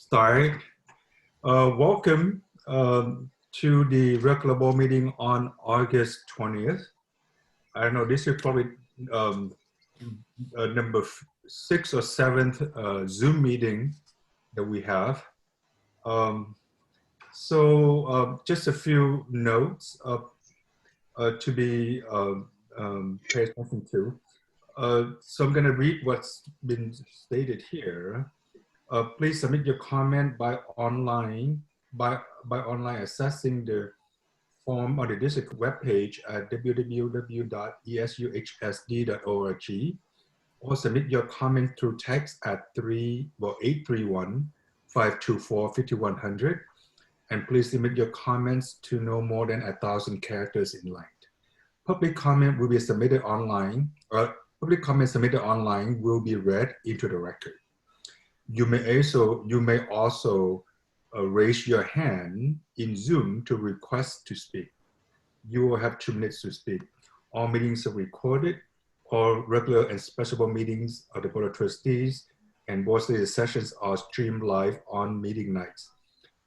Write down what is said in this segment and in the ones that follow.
start. Welcome to the regular board meeting on August 20th. I don't know, this is probably number 6th or 7th Zoom meeting that we have. Just a few notes to be paid attention to. So I'm going to read what's been stated here. Please submit your comment by online accessing the form on the district webpage at www.esuhsd.org, or submit your comment through text at 831-524-5100. And please limit your comments to no more than 1,000 characters in length. Public comment will be submitted online. Public comment submitted online will be read into the record. You may also raise your hand in Zoom to request to speak. You will have 2 minutes to speak. All meetings are recorded. All regular and special meetings of the Board of Trustees and board sessions are streamed live on meeting nights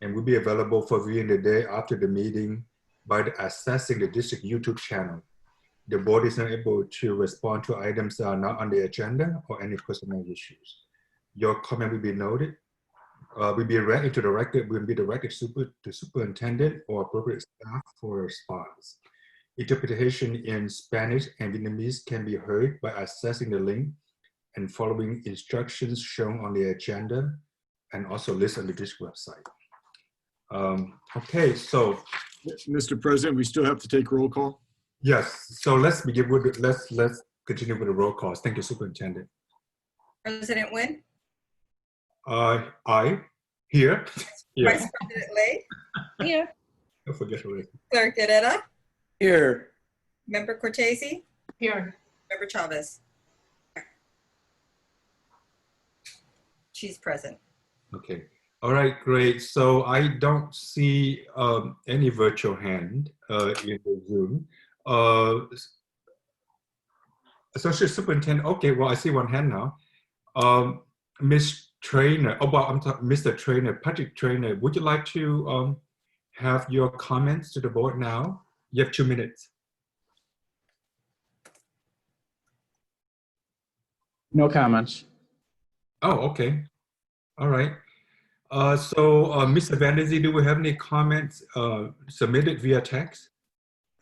and will be available for viewing the day after the meeting by accessing the district YouTube channel. The board is not able to respond to items that are not on the agenda or any personal issues. Your comment will be noted, will be read into the record, will be directed to superintendent or appropriate staff for response. Interpretation in Spanish and Vietnamese can be heard by accessing the link and following instructions shown on the agenda and also listed on the district website. Okay, so. Mr. President, we still have to take roll call? Yes, so let's begin with, let's continue with the roll calls. Thank you, Superintendent. President Nguyen? I, here. Vice President Lay? Here. Don't forget to Clerk Herrera? Here. Member Cortese? Here. Member Chavez? She's present. Okay. All right, great. So I don't see any virtual hand in the Zoom. Associate Superintendent, okay, well, I see one hand now. Ms. Trainer, oh, well, I'm talking, Mr. Trainer, Patrick Trainer, would you like to have your comments to the board now? You have 2 minutes. No comments. Oh, okay. All right. Mr. Vanderzee, do we have any comments submitted via text?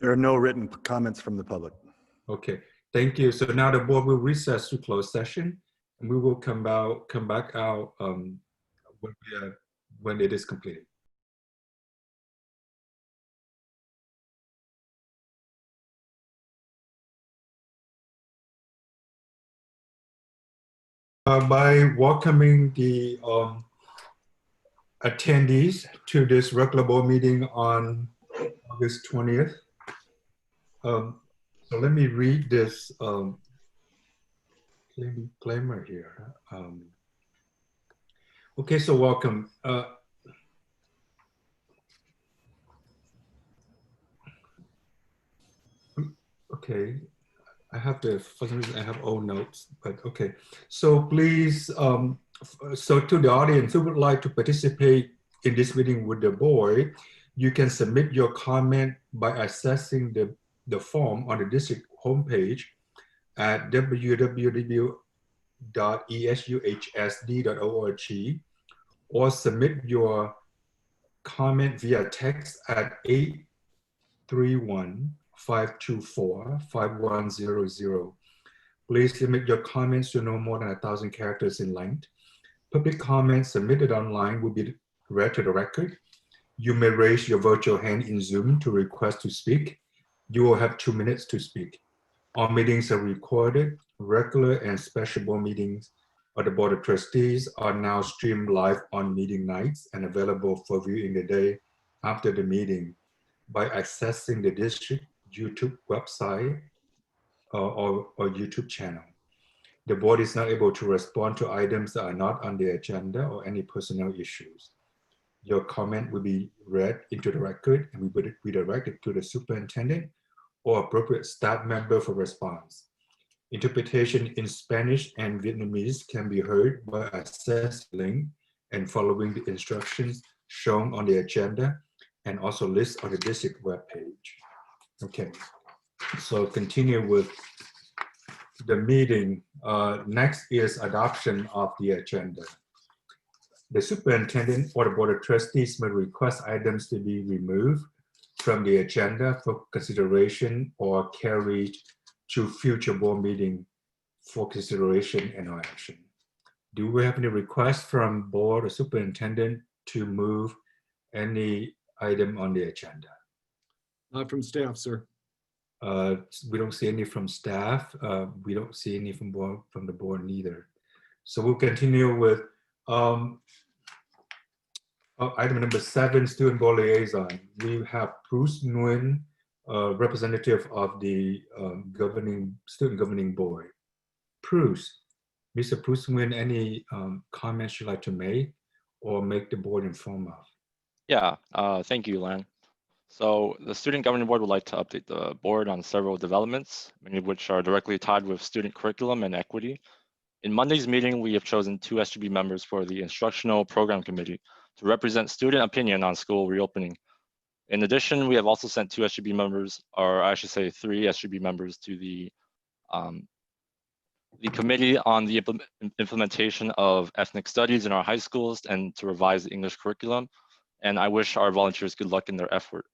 There are no written comments from the public. Okay, thank you. So now the board will recess to closed session, and we will come back out when it is completed. By welcoming the attendees to this regular board meeting on August 20th. So let me read this disclaimer here. Okay, so welcome. Okay, I have the, for some reason I have old notes, but okay. So please, so to the audience who would like to participate in this meeting with the board, you can submit your comment by accessing the form on the district homepage at www.esuhsd.org, or submit your comment via text at 831-524-5100. Please limit your comments to no more than 1,000 characters in length. Public comments submitted online will be read to the record. You may raise your virtual hand in Zoom to request to speak. You will have 2 minutes to speak. All meetings are recorded. Regular and special board meetings of the Board of Trustees are now streamed live on meeting nights and available for viewing the day after the meeting by accessing the district YouTube website or YouTube channel. The board is not able to respond to items that are not on the agenda or any personnel issues. Your comment will be read into the record and we will redirect it to the superintendent or appropriate staff member for response. Interpretation in Spanish and Vietnamese can be heard by accessing the link and following the instructions shown on the agenda and also listed on the district webpage. Okay, so continue with the meeting. Next is adoption of the agenda. The superintendent or the board of trustees may request items to be removed from the agenda for consideration or carried to future board meeting for consideration and or action. Do we have any requests from board or superintendent to move any item on the agenda? Not from staff, sir. We don't see any from staff. We don't see any from the board neither. So we'll continue with item number 7, student board liaison. We have Bruce Nguyen, representative of the student governing board. Bruce, Mr. Bruce Nguyen, any comments you'd like to make or make the board informed of? Yeah, thank you, Lan. So the Student Governing Board would like to update the board on several developments, many of which are directly tied with student curriculum and equity. In Monday's meeting, we have chosen 2 SGB members for the Instructional Program Committee to represent student opinion on school reopening. In addition, we have also sent 2 SGB members, or I should say 3 SGB members, to the committee on the implementation of ethnic studies in our high schools and to revise the English curriculum. And I wish our volunteers good luck in their effort.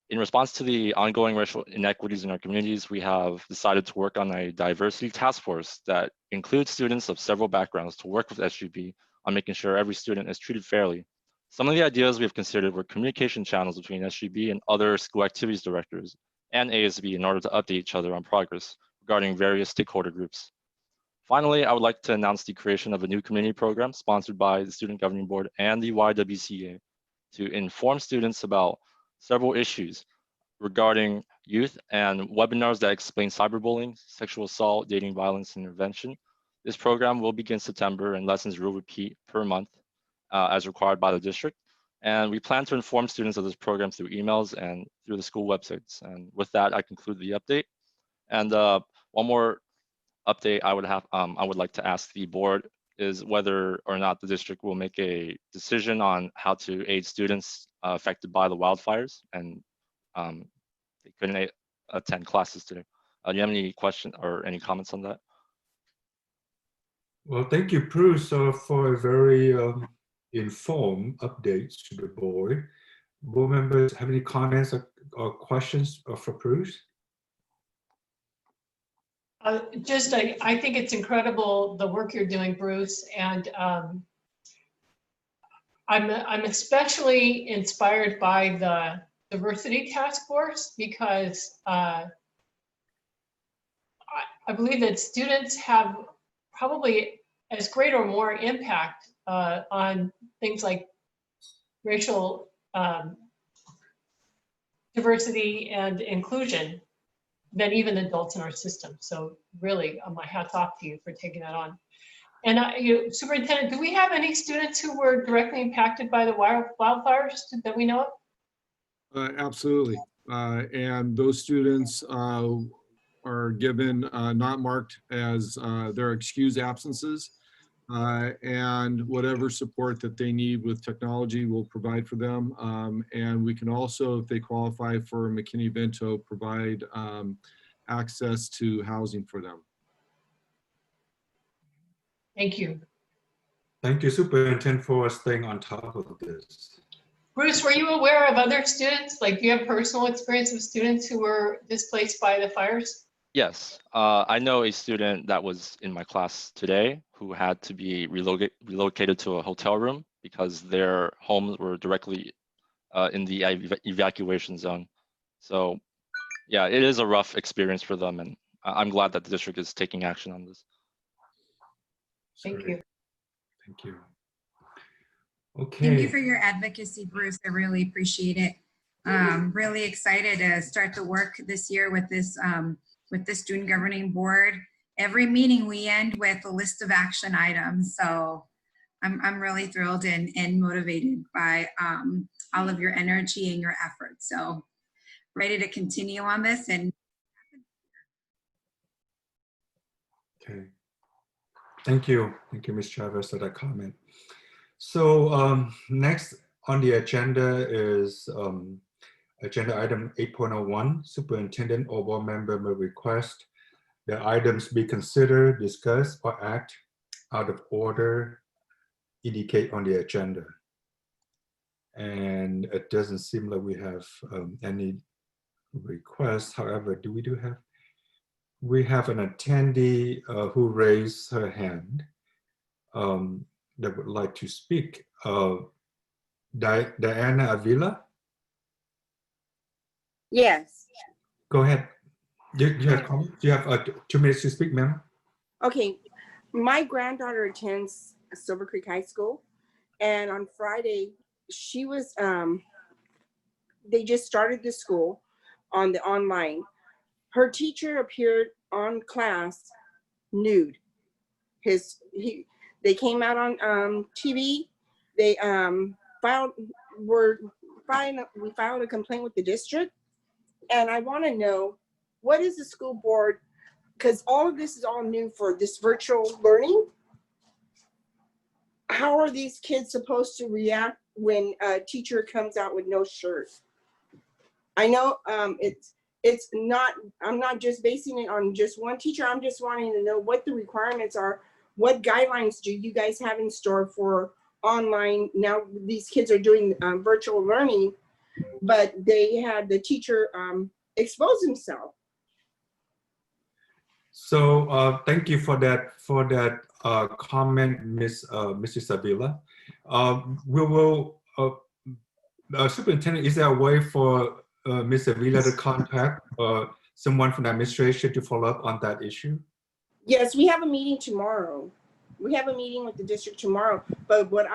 In response to the ongoing racial inequities in our communities, we have decided to work on a diversity task force that includes students of several backgrounds to work with SGB on making sure every student is treated fairly. Some of the ideas we have considered were communication channels between SGB and other school activities directors and ASB in order to update each other on progress regarding various stakeholder groups. Finally, I would like to announce the creation of a new community program sponsored by the Student Governing Board and the YWCA to inform students about several issues regarding youth and webinars that explain cyberbullying, sexual assault, dating violence intervention. This program will begin September and lessons will repeat per month as required by the district. And we plan to inform students of this program through emails and through the school websites. And with that, I conclude the update. And one more update I would like to ask the board is whether or not the district will make a decision on how to aid students affected by the wildfires, and they couldn't attend classes today. Do you have any questions or any comments on that? Well, thank you, Bruce, for a very informed update to the board. Board members have any comments or questions for Bruce? I think it's incredible the work you're doing, Bruce, and I'm especially inspired by the diversity task force because I believe that students have probably as great or more impact on things like racial diversity and inclusion than even adults in our system. So really, my hat's off to you for taking that on. And Superintendent, do we have any students who were directly impacted by the wildfires that we know of? Absolutely. And those students are given not marked as their excused absences. And whatever support that they need with technology we'll provide for them. And we can also, if they qualify for McKinney-Vento, provide access to housing for them. Thank you. Thank you, Superintendent, for staying on top of this. Bruce, were you aware of other students? Like, do you have personal experience of students who were displaced by the fires? Yes, I know a student that was in my class today who had to be relocated to a hotel room because their homes were directly in the evacuation zone. So yeah, it is a rough experience for them, and I'm glad that the district is taking action on this. Thank Sorry. you. Thank you. Okay. Thank you for your advocacy, Bruce. I really appreciate it. Really excited to start the work this year with this with the Student Governing Board. Every meeting we end with a list of action items. So I'm really thrilled and motivated by all of your energy and your efforts. So ready to continue on this. And Okay. Thank you, Ms. Chavez, for that comment. So next on the agenda is agenda item 8.01. Superintendent or board member may request the items be considered, discussed, or act out of order indicate on the agenda. And it doesn't seem like we have any requests. However, we have an attendee who raised her hand that would like to speak. Diana Avila? Yes. Go ahead. Do you have 2 minutes to speak, ma'am? Okay. My granddaughter attends Silver Creek High School, and on Friday, she was, they just started the school on the online. Her teacher appeared on class nude. They came out on TV. They we filed a complaint with the district, and I want to know, what is the school board, because all of this is all new for this virtual learning. How are these kids supposed to react when a teacher comes out with no shirt? I know it's not, I'm not just basing it on just one teacher. I'm just wanting to know what the requirements are. What guidelines do you guys have in store for online? Now these kids are doing virtual learning, but they had the teacher expose himself. So thank you for that comment, Mrs. Avila. We will, Superintendent, is there a way for Ms. Avila to contact someone from the administration to follow up on that issue? Yes, we have a meeting tomorrow. We have a meeting with the district tomorrow. But what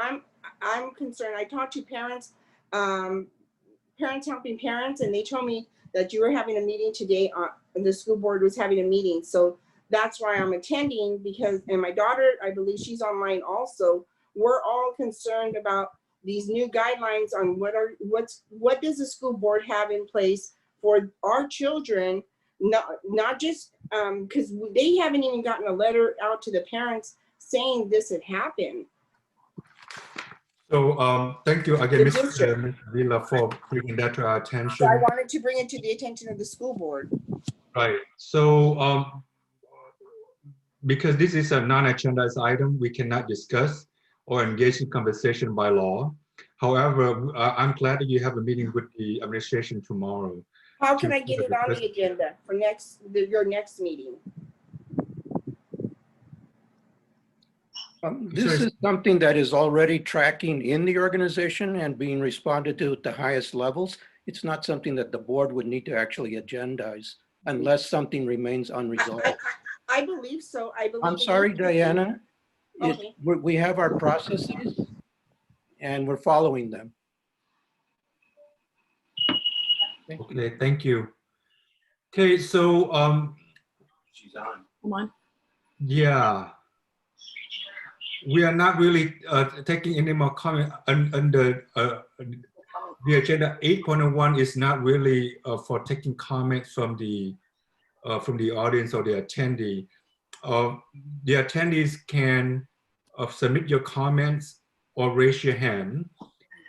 I'm concerned, I talked to parents, parents helping parents, and they told me that you were having a meeting today. The school board was having a meeting, so that's why I'm attending, because, and my daughter, I believe she's online also. We're all concerned about these new guidelines on what does the school board have in place for our children, not just because they haven't even gotten a letter out to the parents saying this had happened. So thank you again, Ms. Avila, for bringing that to our attention. So I wanted to bring it to the attention of the school board. Right. So because this is a non-agendized item, we cannot discuss or engage in conversation by law. However, I'm glad that you have a meeting with the administration tomorrow. How can I get it on the agenda for your next meeting? This is something that is already tracking in the organization and being responded to at the highest levels. It's not something that the board would need to actually agendize unless something remains unresolved. I believe so. I believe. I'm sorry, Diana. Okay. We have our processes and we're following them. Okay, thank you. Okay, so she's on. Come on. Yeah, we are not really taking any more comment under the agenda. 8.01 is not really for taking comments from the audience or the attendee. The attendees can submit your comments or raise your hand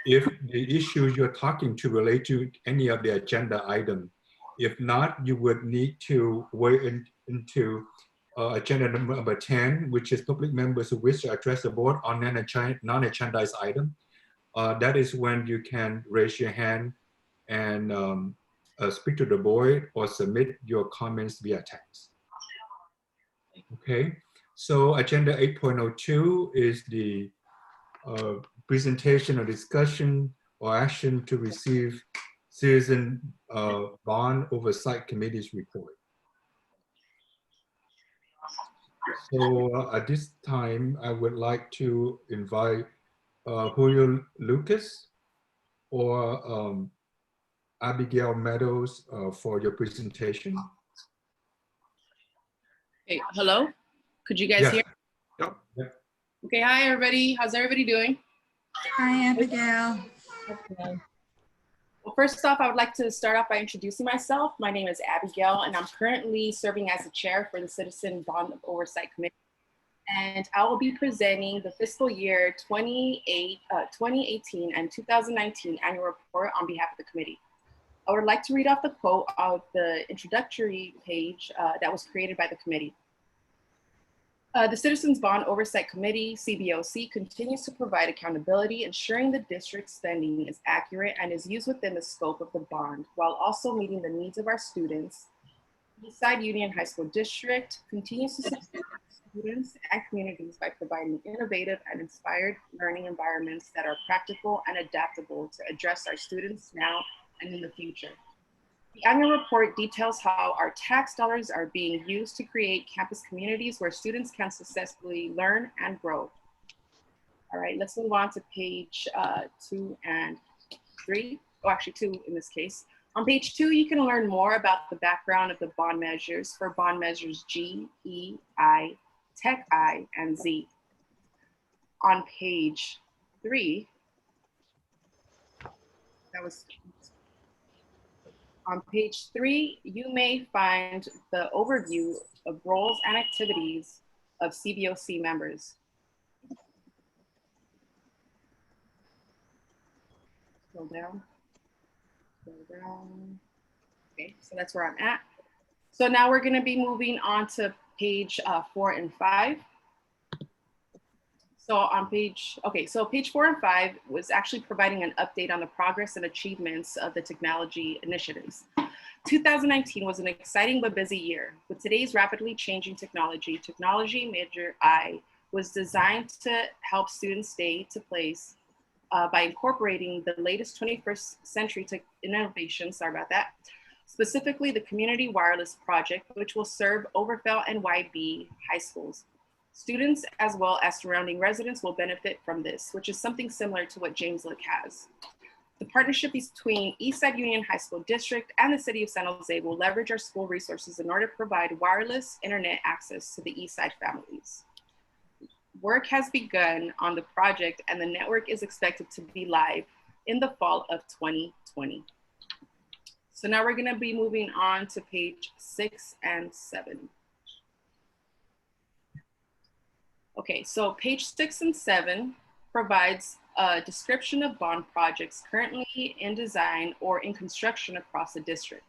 if the issues you're talking to relate to any of the agenda item. If not, you would need to wait into agenda number 10, which is public members who wish to address the board on non-agendized item. That is when you can raise your hand and speak to the board or submit your comments via text. Okay, so agenda 8.02 is the presentation or discussion or action to receive Citizen Bond Oversight Committee's report. So at this time, I would like to invite Julio Lucas or Abigail Meadows for your presentation. Hey, hello? Could you guys hear? Yep. Yep. Okay, hi everybody. How's everybody doing? Hi, Abigail. Okay. Well, first off, I would like to start off by introducing myself. My name is Abigail, and I'm currently serving as the chair for the Citizen Bond Oversight Committee. and I will be presenting the fiscal year 2018 and 2019 annual report on behalf of the committee. I would like to read off the quote of the introductory page that was created by the committee. The Citizens Bond Oversight Committee, CBOC, continues to provide accountability, ensuring the district's spending is accurate and is used within the scope of the bond, while also meeting the needs of our students. Eastside Union High School District continues to support students and communities by providing innovative and inspired learning environments that are practical and adaptable to address our students now and in the future. The annual report details how our tax dollars are being used to create campus communities where students can successfully learn and grow. All right, let's move on to page 2 and 3. Oh, actually 2 in this case. On page 2, you can learn more about the background of the bond measures for bond measures G, E, I, Tech I, and Z. On page 3, on page 3, you may find the overview of roles and activities of CBOC members. Scroll down. Okay, so that's where I'm at. So now we're going to be moving on to page 4 and 5. So on page 4 and 5 was actually providing an update on the progress and achievements of the technology initiatives. 2019 was an exciting but busy year. With today's rapidly changing technology, Technology Major I was designed to help students stay to place by incorporating the latest 21st century innovations, sorry about that, specifically the Community Wireless Project, which will serve Overfell and YB high schools. Students as well as surrounding residents will benefit from this, which is something similar to what James Lick has. The partnership between Eastside Union High School District and the City of San Jose will leverage our school resources in order to provide wireless internet access to the Eastside families. Work has begun on the project and the network is expected to be live in the fall of 2020. So now we're gonna be moving on to page 6 and 7. Okay, so page 6 and 7 provides a description of bond projects currently in design or in construction across the district.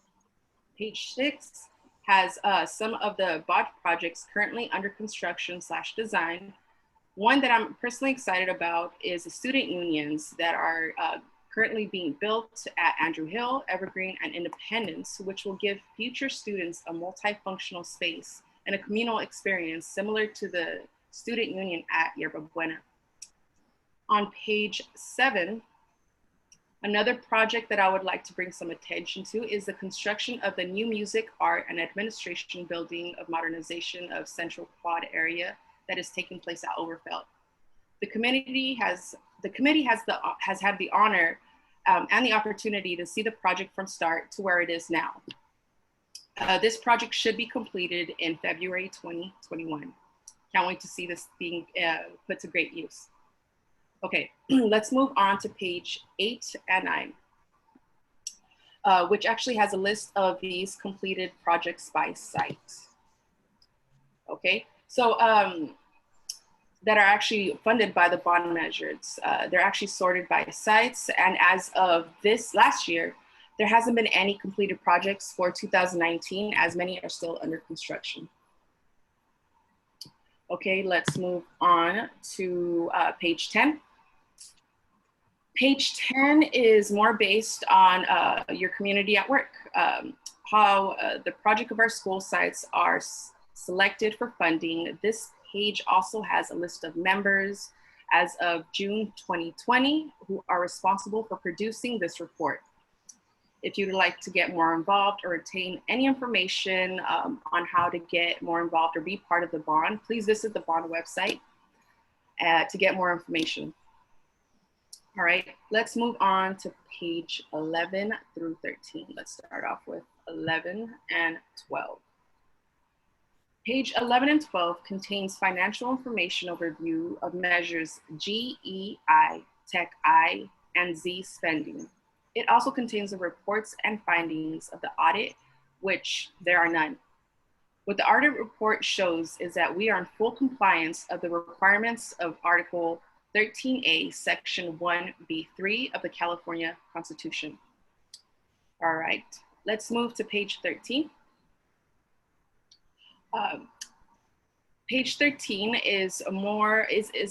Page 6 has some of the bond projects currently under construction / design. One that I'm personally excited about is the student unions that are currently being built at Andrew Hill, Evergreen, and Independence, which will give future students a multifunctional space and a communal experience similar to the student union at Yerba Buena. On page 7, another project that I would like to bring some attention to is the construction of the new Music, Art, and Administration building of modernization of Central Quad area that is taking place at Overfell. The committee has had the honor and the opportunity to see the project from start to where it is now. This project should be completed in February 2021. Can't wait to see this being put to great use. Okay, let's move on to page 8 and 9, which actually has a list of these completed projects by site. Okay, so that are actually funded by the bond measures. They're actually sorted by sites, and as of this last year, there hasn't been any completed projects for 2019, as many are still under construction. Okay, let's move on to page 10. Page 10 is more based on your community at work, how the project of our school sites are selected for funding. This page also has a list of members as of June 2020 who are responsible for producing this report. If you'd like to get more involved or obtain any information on how to get more involved or be part of the bond, please visit the bond website to get more information. All right, let's move on to page 11 through 13. Let's start off with 11 and 12. Page 11 and 12 contains financial information overview of measures G, E, I, Tech I, and Z spending. It also contains the reports and findings of the audit, which there are none. What the audit report shows is that we are in full compliance of the requirements of Article 13A, Section 1B3 of the California Constitution. All right, let's move to page 13. Page 13 is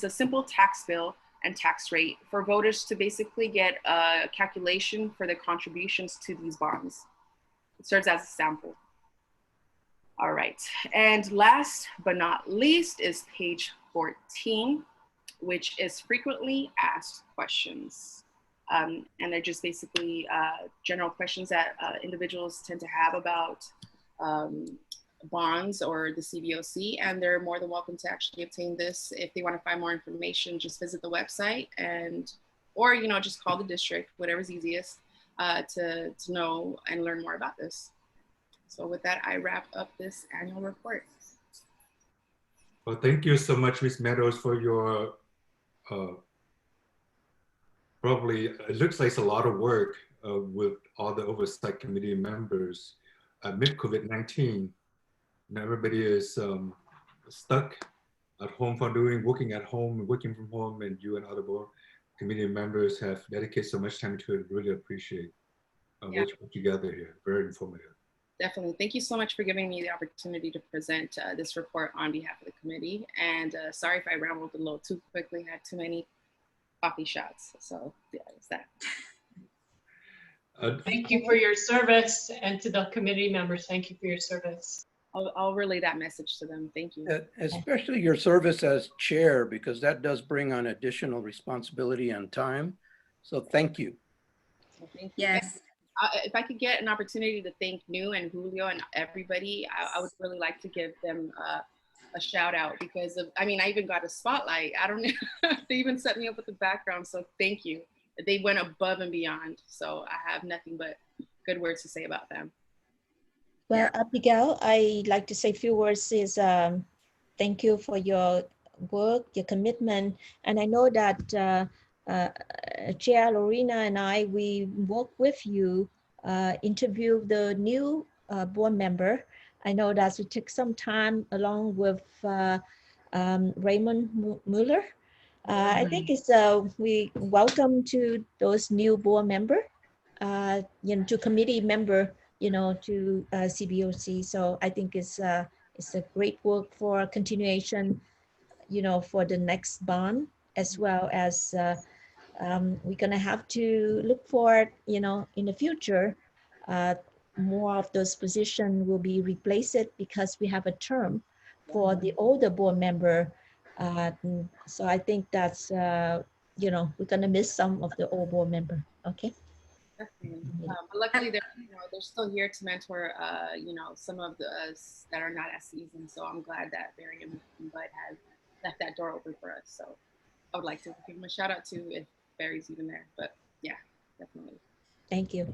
a simple tax bill and tax rate for voters to basically get a calculation for the contributions to these bonds. It serves as a sample. All right, and last but not least is page 14, which is frequently asked questions. And they're just basically general questions that individuals tend to have about bonds or the CBOC, and they're more than welcome to actually obtain this. If they want to find more information, just visit the website or just call the district, whatever's easiest to know and learn more about this. So with that, I wrap up this annual report. Well, thank you so much, Ms. Meadows, for your probably, it looks like it's a lot of work with all the oversight committee members amid COVID-19. Everybody is stuck at home working at home, working from home, and you and other board committee members have dedicated so much time to it. Really appreciate what you put together here. Very informative. Definitely. Thank you so much for giving me the opportunity to present this report on behalf of the committee. And sorry if I rambled a little too quickly, had too many coffee shots. So yeah, it's that. Thank you for your service, and to the committee members, thank you for your service. I'll relay that message to them. Thank you. Especially your service as chair, because that does bring on additional responsibility and time. So thank you. Well, thank you. Yes. If I could get an opportunity to thank New and Julio and everybody, I would really like to give them a shout out because of, I even got a spotlight. I don't know, they even set me up with the background. So thank you. They went above and beyond. So I have nothing but good words to say about them. Well, Abigail, I'd like to say a few words is thank you for your work, your commitment. And I know that Chair Lorena and we work with you, interview the new board member. I know that we took some time along with Raymond Mueller. I think it's we welcome to those new board member, to committee member, to CBOC. So I think it's a great work for continuation, for the next bond, as well as we're gonna have to look for, in the future, more of those positions will be replaced because we have a term for the older board member. So I think that's, we're gonna miss some of the old board member. Okay. Definitely. But luckily, they're still here to mentor, some of us that are not as seasoned. So I'm glad that Barry and Bud have left that door open for us. So I would like to give them a shout out too if Barry's even there. But yeah, definitely. Thank you.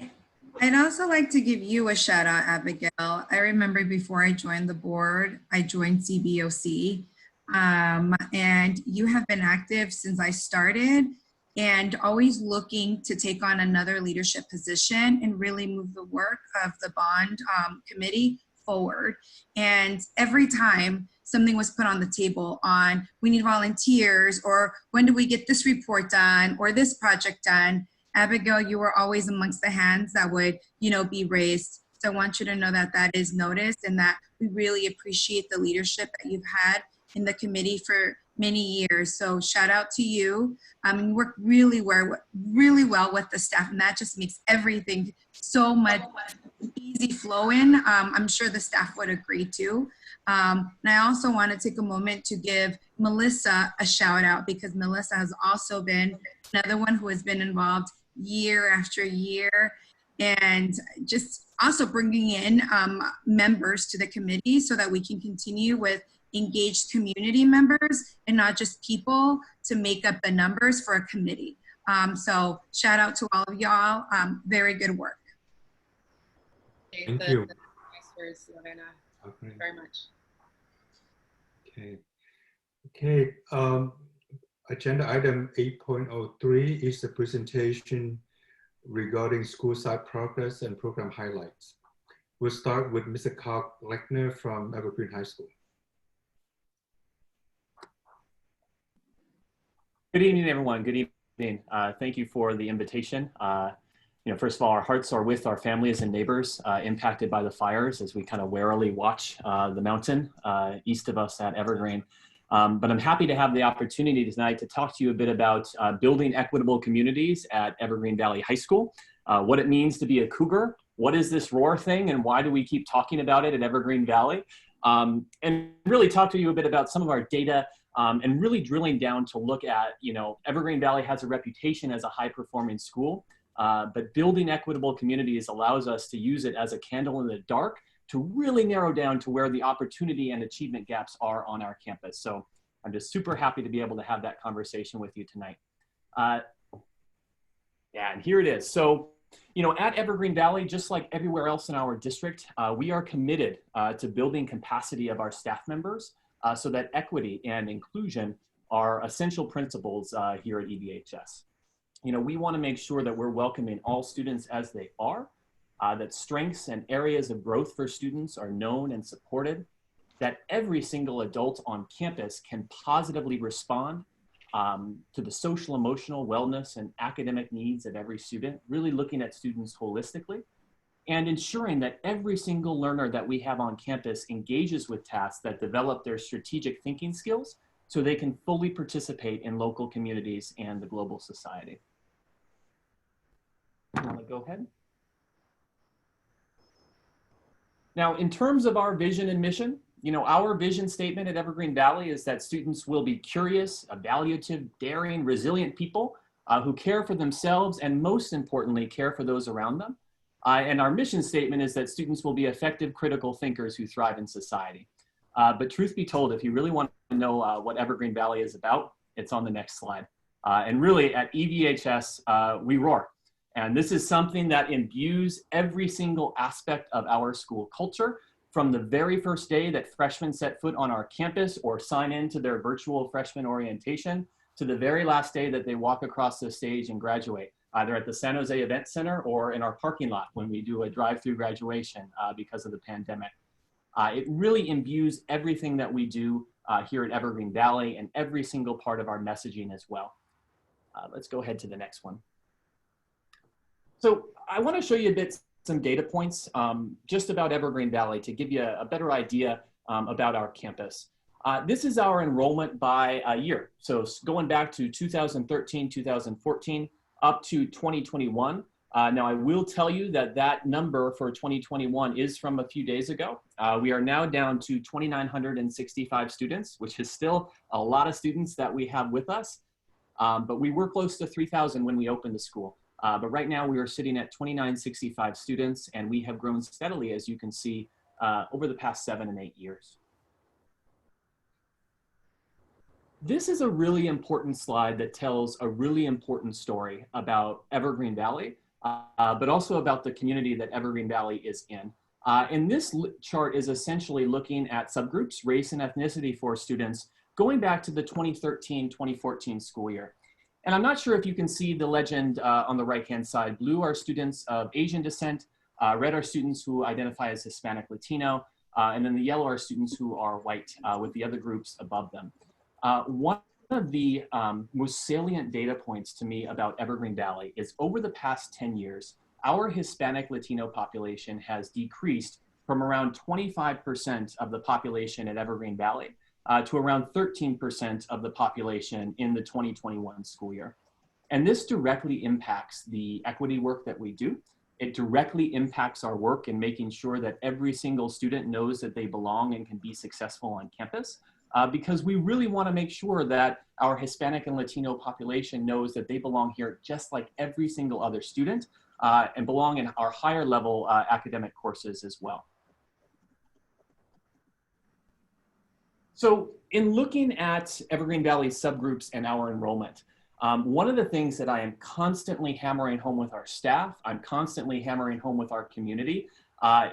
I'd also like to give you a shout out, Abigail. I remember before I joined the board, I joined CBOC, and you have been active since I started and always looking to take on another leadership position and really move the work of the bond committee forward. And every time something was put on the table on, we need volunteers, or when do we get this report done or this project done, Abigail, you were always amongst the hands that would, be raised. So I want you to know that that is noticed and that we really appreciate the leadership that you've had in the committee for many years. So shout out to you. You work really well with the staff, and that just makes everything so much easy flowing. I'm sure the staff would agree too. And I also want to take a moment to give Melissa a shout out, because Melissa has also been another one who has been involved year after year, and just also bringing in members to the committee so that we can continue with engaged community members and not just people to make up the numbers for a committee. So shout out to all of y'all. Very good work. Thank you. Nice words, Lorena. Okay. Very much. Okay. Agenda item 8.03 is the presentation regarding school site progress and program highlights. We'll start with Mr. Carl Lechner from Evergreen High School. Good evening, everyone. Good evening. Thank you for the invitation. First of all, our hearts are with our families and neighbors impacted by the fires as we kind of warily watch the mountain east of us at Evergreen. But I'm happy to have the opportunity tonight to talk to you a bit about building equitable communities at Evergreen Valley High School, what it means to be a cougar, what is this roar thing, and why do we keep talking about it at Evergreen Valley, and really talk to you a bit about some of our data and really drilling down to look at, Evergreen Valley has a reputation as a high-performing school, but building equitable communities allows us to use it as a candle in the dark to really narrow down to where the opportunity and achievement gaps are on our campus. So I'm just super happy to be able to have that conversation with you tonight. Yeah, and here it is. So, at Evergreen Valley, just like everywhere else in our district, we are committed to building capacity of our staff members so that equity and inclusion are essential principles here at EVHS. We want to make sure that we're welcoming all students as they are, that strengths and areas of growth for students are known and supported, that every single adult on campus can positively respond to the social, emotional, wellness, and academic needs of every student, really looking at students holistically, and ensuring that every single learner that we have on campus engages with tasks that develop their strategic thinking skills so they can fully participate in local communities and the global society. You want to go ahead? Now, in terms of our vision and mission, our vision statement at Evergreen Valley is that students will be curious, evaluative, daring, resilient people who care for themselves and, most importantly, care for those around them. And our mission statement is that students will be effective, critical thinkers who thrive in society. But truth be told, if you really want to know what Evergreen Valley is about, it's on the next slide. And really, at EVHS, we roar. And this is something that imbues every single aspect of our school culture, from the very first day that freshmen set foot on our campus or sign into their virtual freshman orientation, to the very last day that they walk across the stage and graduate, either at the San Jose Event Center or in our parking lot when we do a drive-through graduation because of the pandemic. It really imbues everything that we do here at Evergreen Valley and every single part of our messaging as well. Let's go ahead to the next one. So I want to show you some data points just about Evergreen Valley to give you a better idea about our campus. This is our enrollment by year. So going back to 2013, 2014, up to 2021. Now I will tell you that that number for 2021 is from a few days ago. We are now down to 2,965 students, which is still a lot of students that we have with us. But we were close to 3,000 when we opened the school. But right now we are sitting at 2,965 students, and we have grown steadily, as you can see, over the past 7 and 8 years. This is a really important slide that tells a really important story about Evergreen Valley, but also about the community that Evergreen Valley is in. And this chart is essentially looking at subgroups, race and ethnicity for students, going back to the 2013-2014 school year. And I'm not sure if you can see the legend on the right-hand side. Blue are students of Asian descent, red are students who identify as Hispanic Latino, and then the yellow are students who are white with the other groups above them. One of the most salient data points to me about Evergreen Valley is over the past 10 years, our Hispanic Latino population has decreased from around 25% of the population at Evergreen Valley to around 13% of the population in the 2021 school year. And this directly impacts the equity work that we do. It directly impacts our work in making sure that every single student knows that they belong and can be successful on campus, because we really want to make sure that our Hispanic and Latino population knows that they belong here just like every single other student and belong in our higher level academic courses as well. So in looking at Evergreen Valley subgroups and our enrollment, one of the things that I am constantly hammering home with our staff, I'm constantly hammering home with our community,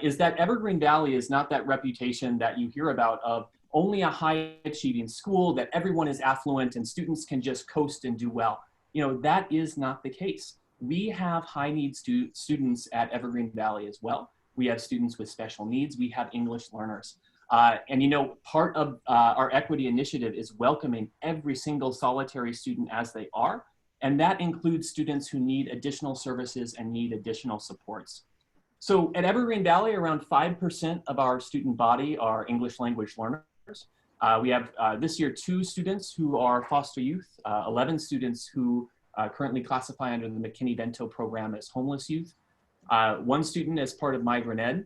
is that Evergreen Valley is not that reputation that you hear about of only a high achieving school, that everyone is affluent and students can just coast and do well. That is not the case. We have high need students at Evergreen Valley as well. we have students with special needs, we have English learners. And you know, part of our equity initiative is welcoming every single solitary student as they are. And that includes students who need additional services and need additional supports. So at Evergreen Valley, around 5% of our student body are English language learners. We have this year 2 students who are foster youth, 11 students who currently classify under the McKinney-Vento program as homeless youth, 1 student as part of Migrant Ed.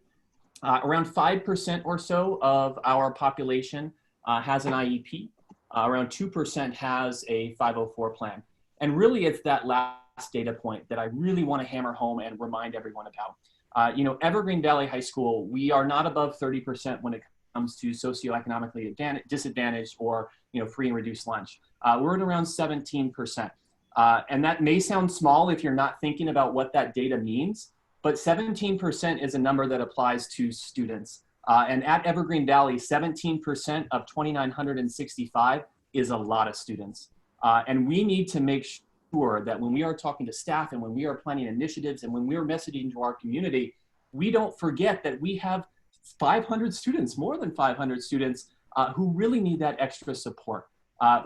Around 5% or so of our population has an IEP. Around 2% has a 504 plan. And really it's that last data point that I really want to hammer home and remind everyone about. You know, Evergreen Valley High School, we are not above 30% when it comes to socioeconomically disadvantaged or, you know, free and reduced lunch. We're at around 17%. And that may sound small if you're not thinking about what that data means, but 17% is a number that applies to students. And at Evergreen Valley, 17% of 2,965 is a lot of students. And we need to make sure that when we are talking to staff and when we are planning initiatives and when we are messaging to our community, we don't forget that we have 500 students, more than 500 students who really need that extra support.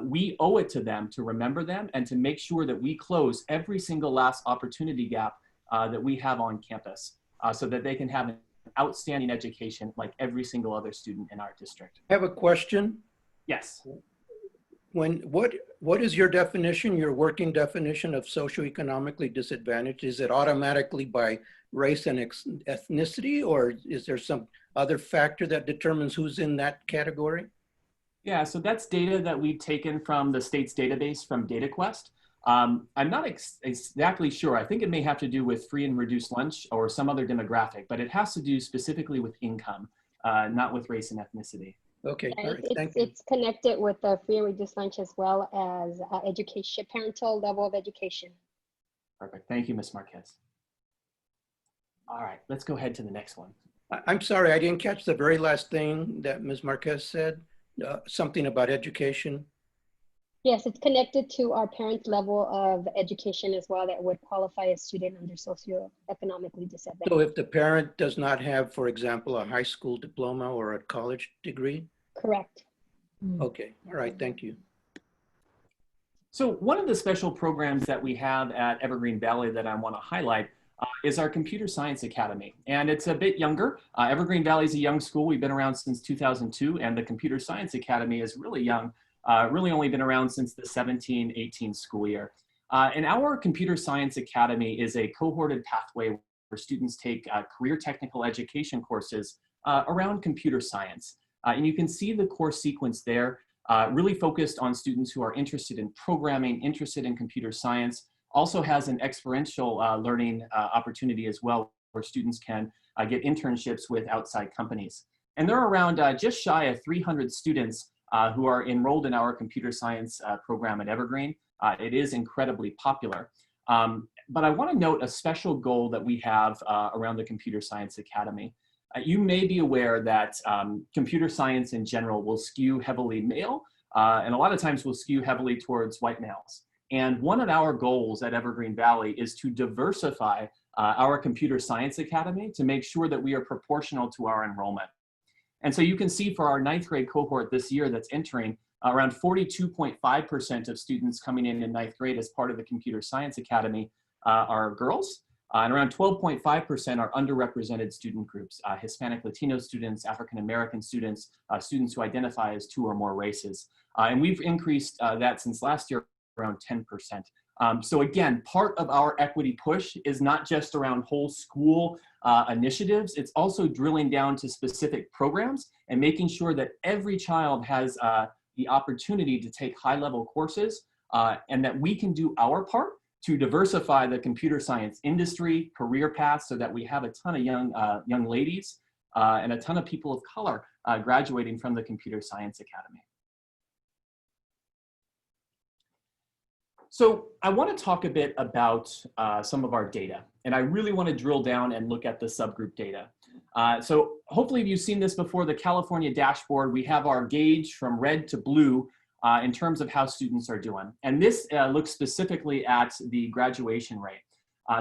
We owe it to them to remember them and to make sure that we close every single last opportunity gap that we have on campus so that they can have an outstanding education like every single other student in our district. I have a question. Yes. What is your definition, your working definition of socioeconomically disadvantaged? Is it automatically by race and ethnicity, or is there some other factor that determines who's in that category? Yeah, so that's data that we've taken from the state's database from DataQuest. I'm not exactly sure. I think it may have to do with free and reduced lunch or some other demographic, but it has to do specifically with income, not with race and ethnicity. Okay, all right, thank you. It's connected with the free and reduced lunch as well as education, parental level of education. Perfect, thank you, Ms. Marquez. All right, let's go ahead to the next one. I'm sorry, I didn't catch the very last thing that Ms. Marquez said, something about education. Yes, it's connected to our parents' level of education as well that would qualify a student under socioeconomically disadvantaged. So if the parent does not have, for example, a high school diploma or a college degree? Correct. Okay, all right, thank you. So one of the special programs that we have at Evergreen Valley that I want to highlight is our Computer Science Academy. And it's a bit younger. Evergreen Valley is a young school. We've been around since 2002, and the Computer Science Academy is really young. Really only been around since the 17-18 school year. And our Computer Science Academy is a cohorted pathway where students take career technical education courses around computer science. And you can see the course sequence there, really focused on students who are interested in programming, interested in computer science, also has an experiential learning opportunity as well, where students can get internships with outside companies. And there are around just shy of 300 students who are enrolled in our computer science program at Evergreen. It is incredibly popular. But I want to note a special goal that we have around the Computer Science Academy. You may be aware that computer science in general will skew heavily male, and a lot of times will skew heavily towards white males. And one of our goals at Evergreen Valley is to diversify our Computer Science Academy to make sure that we are proportional to our enrollment. And so you can see for our 9th grade cohort this year that's entering, around 42.5% of students coming in 9th grade as part of the Computer Science Academy are girls, and around 12.5% are underrepresented student groups, Hispanic Latino students, African American students, students who identify as 2 or more races. And we've increased that since last year around 10%. So again, part of our equity push is not just around whole school initiatives, it's also drilling down to specific programs and making sure that every child has the opportunity to take high-level courses and that we can do our part to diversify the computer science industry, career paths, so that we have a ton of young ladies and a ton of people of color graduating from the Computer Science Academy. So I want to talk a bit about some of our data, and I really want to drill down and look at the subgroup data. So hopefully you've seen this before, the California dashboard. We have our gauge from red to blue in terms of how students are doing. And this looks specifically at the graduation rate.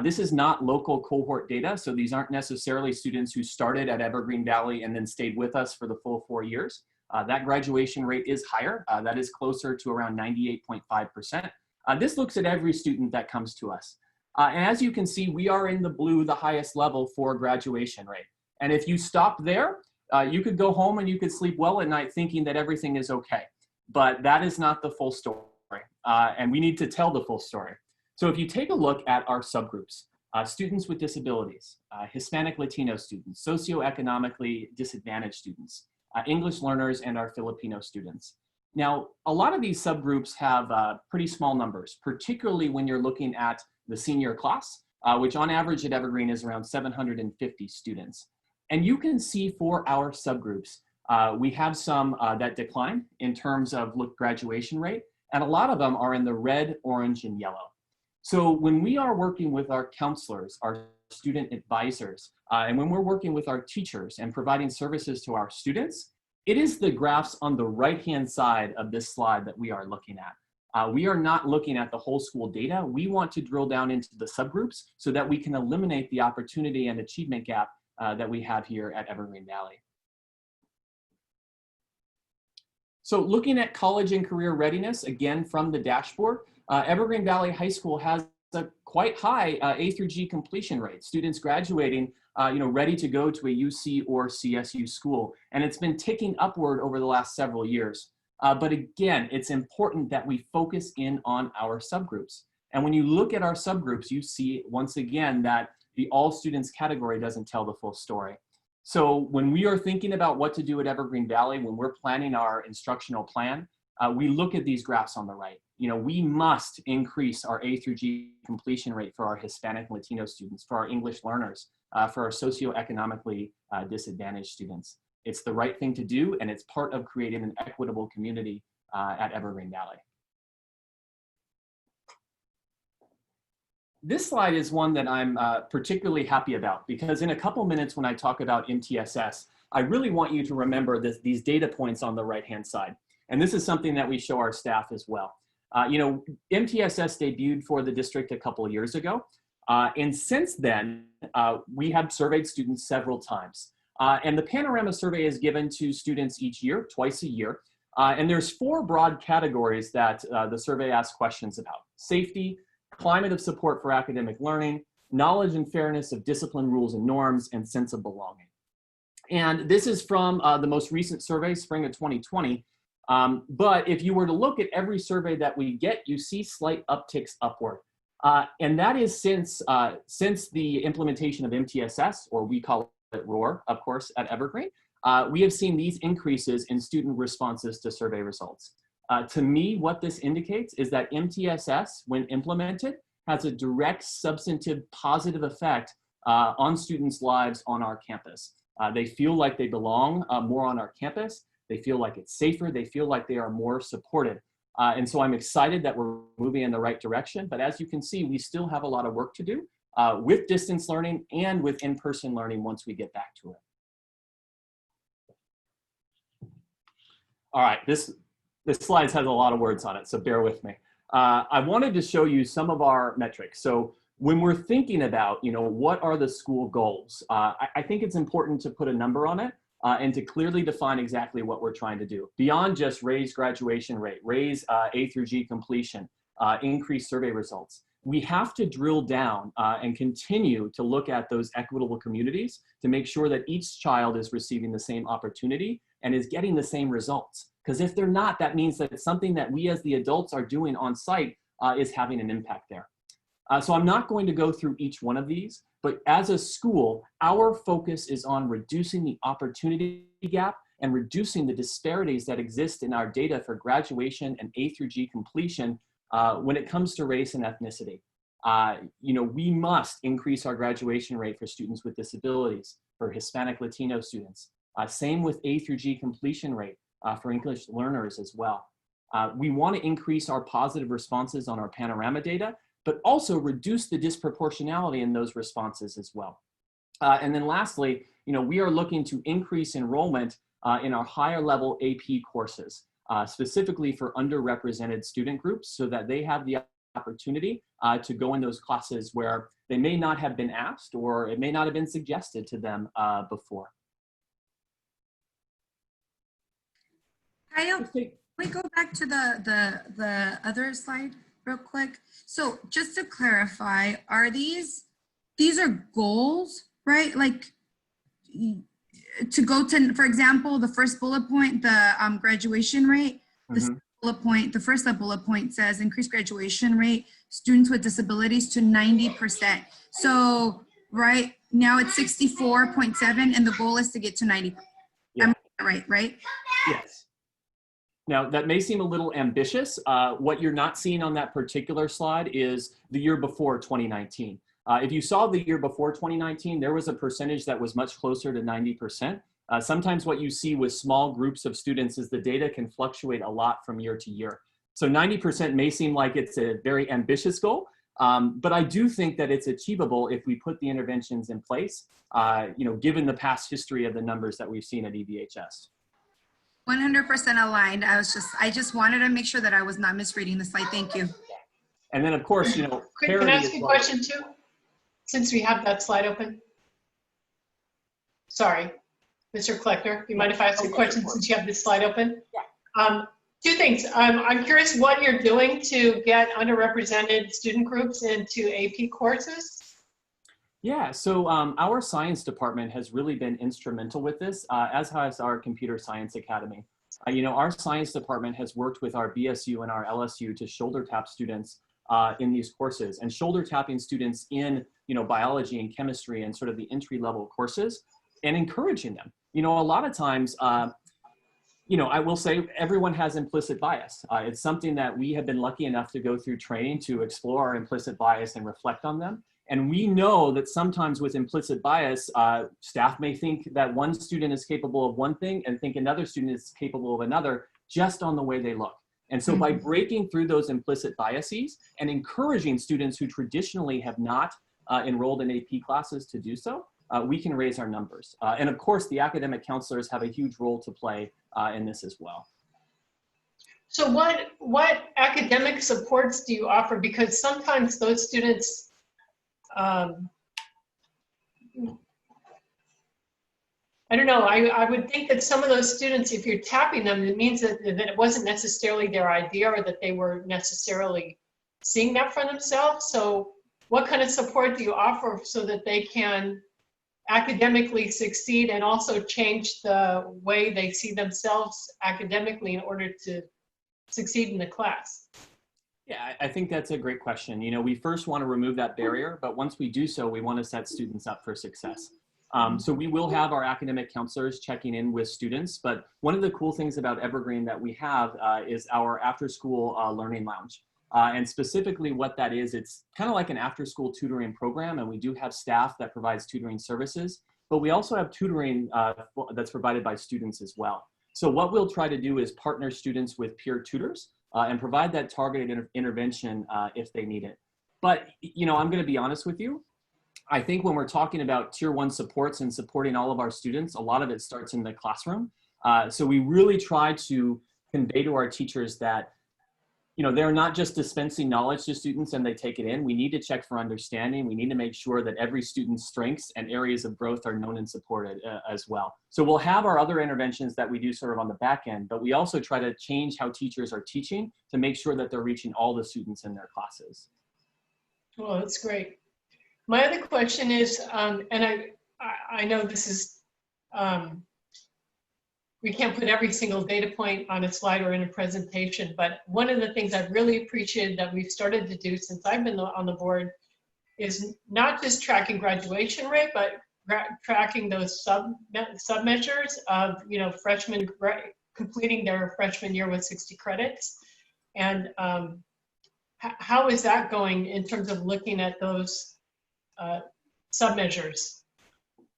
This is not local cohort data, so these aren't necessarily students who started at Evergreen Valley and then stayed with us for the full 4 years. That graduation rate is higher. That is closer to around 98.5%. This looks at every student that comes to us. And as you can see, we are in the blue, the highest level for graduation rate. And if you stop there, you could go home and you could sleep well at night thinking that everything is okay. But that is not the full story. And we need to tell the full story. So if you take a look at our subgroups, students with disabilities, Hispanic Latino students, socioeconomically disadvantaged students, English learners, and our Filipino students. Now, a lot of these subgroups have pretty small numbers, particularly when you're looking at the senior class, which on average at Evergreen is around 750 students. And you can see for our subgroups, we have some that decline in terms of graduation rate, and a lot of them are in the red, orange, and yellow. So when we are working with our counselors, our student advisors, and when we're working with our teachers and providing services to our students, it is the graphs on the right-hand side of this slide that we are looking at. We are not looking at the whole school data. We want to drill down into the subgroups so that we can eliminate the opportunity and achievement gap that we have here at Evergreen Valley. So looking at college and career readiness, again from the dashboard, Evergreen Valley High School has a quite high A through G completion rate. Students graduating, ready to go to a UC or CSU school. And it's been ticking upward over the last several years. But again, it's important that we focus in on our subgroups. And when you look at our subgroups, you see once again that the all students category doesn't tell the full story. So when we are thinking about what to do at Evergreen Valley, when we're planning our instructional plan, we look at these graphs on the right. We must increase our A through G completion rate for our Hispanic and Latino students, for our English learners, for our socioeconomically disadvantaged students. It's the right thing to do, and it's part of creating an equitable community at Evergreen Valley. This slide is one that I'm particularly happy about, because in a couple minutes when I talk about MTSS, I really want you to remember these data points on the right-hand side. And this is something that we show our staff as well. MTSS debuted for the district a couple of years ago. And since then, we have surveyed students several times. And the Panorama survey is given to students each year, twice a year. And there's 4 broad categories that the survey asks questions about: safety, climate of support for academic learning, knowledge and fairness of discipline, rules, and norms, and sense of belonging. And this is from the most recent survey, spring of 2020. But if you were to look at every survey that we get, you see slight upticks upward. And that is since the implementation of MTSS, or we call it ROAR, of course, at Evergreen. We have seen these increases in student responses to survey results. To me, what this indicates is that MTSS, when implemented, has a direct, substantive, positive effect on students' lives on our campus. They feel like they belong more on our campus. They feel like it's safer. They feel like they are more supported. And so I'm excited that we're moving in the right direction. But as you can see, we still have a lot of work to do with distance learning and with in-person learning once we get back to it. All right, this slide has a lot of words on it, so bear with me. I wanted to show you some of our metrics. So when we're thinking about, what are the school goals, I think it's important to put a number on it and to clearly define exactly what we're trying to do. Beyond just raise graduation rate, raise A through G completion, increase survey results. We have to drill down and continue to look at those equitable communities to make sure that each child is receiving the same opportunity and is getting the same results. Because if they're not, that means that it's something that we as the adults are doing on site is having an impact there. So I'm not going to go through each one of these, but as a school, our focus is on reducing the opportunity gap and reducing the disparities that exist in our data for graduation and A through G completion when it comes to race and ethnicity. We must increase our graduation rate for students with disabilities, for Hispanic Latino students. Same with A through G completion rate for English learners as well. We want to increase our positive responses on our Panorama data, but also reduce the disproportionality in those responses as well. And then lastly, we are looking to increase enrollment in our higher level AP courses, specifically for underrepresented student groups, so that they have the opportunity to go in those classes where they may not have been asked, or it may not have been suggested to them before. Kyle, can we go back to the other slide real quick? So just to clarify, are these are goals, right? Like to go to, for example, the first bullet point, the graduation rate, the first bullet point says increase graduation rate, students with disabilities to 90%. So right now it's 64.7 and the goal is to get to 90. Yeah. Right? Yes. Now, that may seem a little ambitious. What you're not seeing on that particular slide is the year before 2019. If you saw the year before 2019, there was a percentage that was much closer to 90%. Sometimes what you see with small groups of students is the data can fluctuate a lot from year to year. So 90% may seem like it's a very ambitious goal, but I do think that it's achievable if we put the interventions in place, given the past history of the numbers that we've seen at EVHS. 100% aligned. I just wanted to make sure that I was not misreading the slide. Thank you. And then of course, Can I ask a question too? Since we have that slide open. Sorry, Mr. Collector, you mind if I ask a question since you have this slide open? Yeah. Two things. I'm curious what you're doing to get underrepresented student groups into AP courses. Yeah, so our science department has really been instrumental with this, as has our computer science academy. Our science department has worked with our BSU and our LSU to shoulder tap students in these courses, and shoulder tapping students in biology and chemistry and sort of the entry level courses, and encouraging them. A lot of times, I will say everyone has implicit bias. It's something that we have been lucky enough to go through training to explore our implicit bias and reflect on them. And we know that sometimes with implicit bias, staff may think that one student is capable of one thing and think another student is capable of another just on the way they look. And so by breaking through those implicit biases and encouraging students who traditionally have not enrolled in AP classes to do so, we can raise our numbers. And of course, the academic counselors have a huge role to play in this as well. So what academic supports do you offer? Because sometimes those students, I don't know, I would think that some of those students, if you're tapping them, it means that it wasn't necessarily their idea or that they were necessarily seeing that for themselves. So what kind of support do you offer so that they can academically succeed and also change the way they see themselves academically in order to succeed in the class? Yeah, I think that's a great question. We first want to remove that barrier, but once we do so, we want to set students up for success. So we will have our academic counselors checking in with students, but one of the cool things about Evergreen that we have is our after-school learning lounge. And specifically what that is, it's kind of like an after-school tutoring program, and we do have staff that provides tutoring services, but we also have tutoring that's provided by students as well. So what we'll try to do is partner students with peer tutors and provide that targeted intervention if they need it. But, I'm going to be honest with you. I think when we're talking about tier 1 supports and supporting all of our students, a lot of it starts in the classroom. So we really try to convey to our teachers that, they're not just dispensing knowledge to students and they take it in. We need to check for understanding. We need to make sure that every student's strengths and areas of growth are known and supported as well. So we'll have our other interventions that we do sort of on the back end, but we also try to change how teachers are teaching to make sure that they're reaching all the students in their classes. Well, that's great. My other question is, and I know this is, we can't put every single data point on a slide or in a presentation, but one of the things I've really appreciated that we've started to do since I've been on the board is not just tracking graduation rate, but tracking those sub measures of, freshmen completing their freshman year with 60 credits. And how is that going in terms of looking at those sub measures?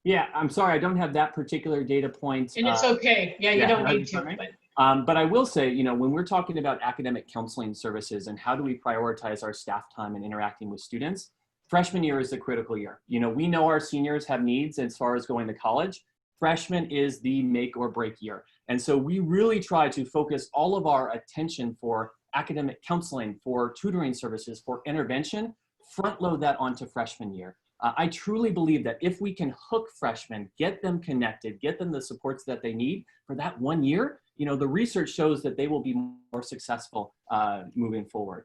Yeah, I'm sorry, I don't have that particular data point. And it's okay. Yeah, you don't need to. But I will say, when we're talking about academic counseling services and how do we prioritize our staff time and interacting with students, freshman year is the critical year. We know our seniors have needs as far as going to college. Freshman is the make or break year. And so we really try to focus all of our attention for academic counseling, for tutoring services, for intervention front load that onto freshman year. I truly believe that if we can hook freshmen, get them connected, get them the supports that they need for that 1 year, you know, the research shows that they will be more successful moving forward.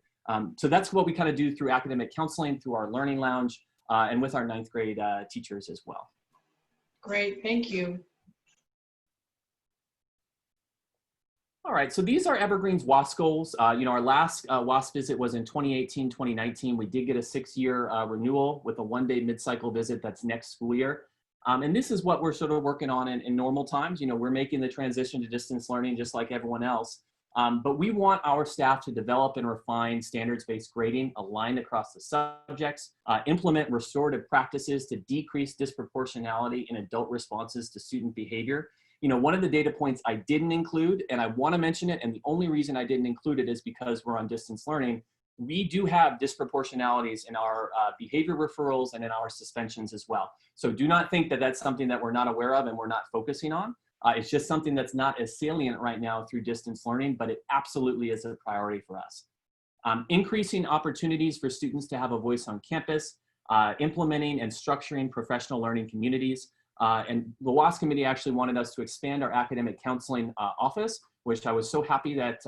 So that's what we kind of do through academic counseling, through our learning lounge, and with our 9th grade teachers as well. Great, thank you. All right, so these are Evergreen's WASP goals. You know, our last WASP visit was in 2018, 2019. We did get a 6-year renewal with a 1-day mid-cycle visit that's next school year. And this is what we're sort of working on in normal times. You know, we're making the transition to distance learning just like everyone else. But we want our staff to develop and refine standards-based grading aligned across the subjects, implement restorative practices to decrease disproportionality in adult responses to student behavior. You know, one of the data points I didn't include, and I want to mention it, and the only reason I didn't include it is because we're on distance learning. We do have disproportionalities in our behavior referrals and in our suspensions as well. So do not think that that's something that we're not aware of and we're not focusing on. It's just something that's not as salient right now through distance learning, but it absolutely is a priority for us. Increasing opportunities for students to have a voice on campus, implementing and structuring professional learning communities. And the WASP committee actually wanted us to expand our academic counseling office, which I was so happy that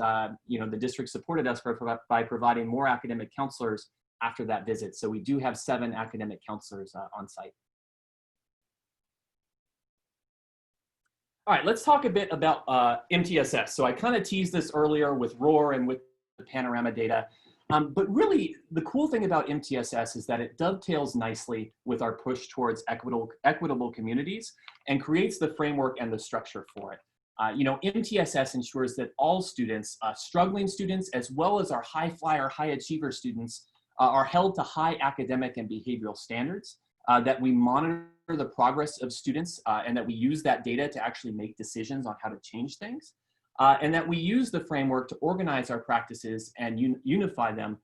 you know, the district supported us by providing more academic counselors after that visit. So we do have 7 academic counselors on site. All right, let's talk a bit about MTSS. So I kind of teased this earlier with ROAR and with the Panorama data. But really, the cool thing about MTSS is that it dovetails nicely with our push towards equitable communities and creates the framework and the structure for it. You know, MTSS ensures that all students, struggling students, as well as our high flyer, high achiever students, are held to high academic and behavioral standards, that we monitor the progress of students, and that we use that data to actually make decisions on how to change things. And that we use the framework to organize our practices and unify them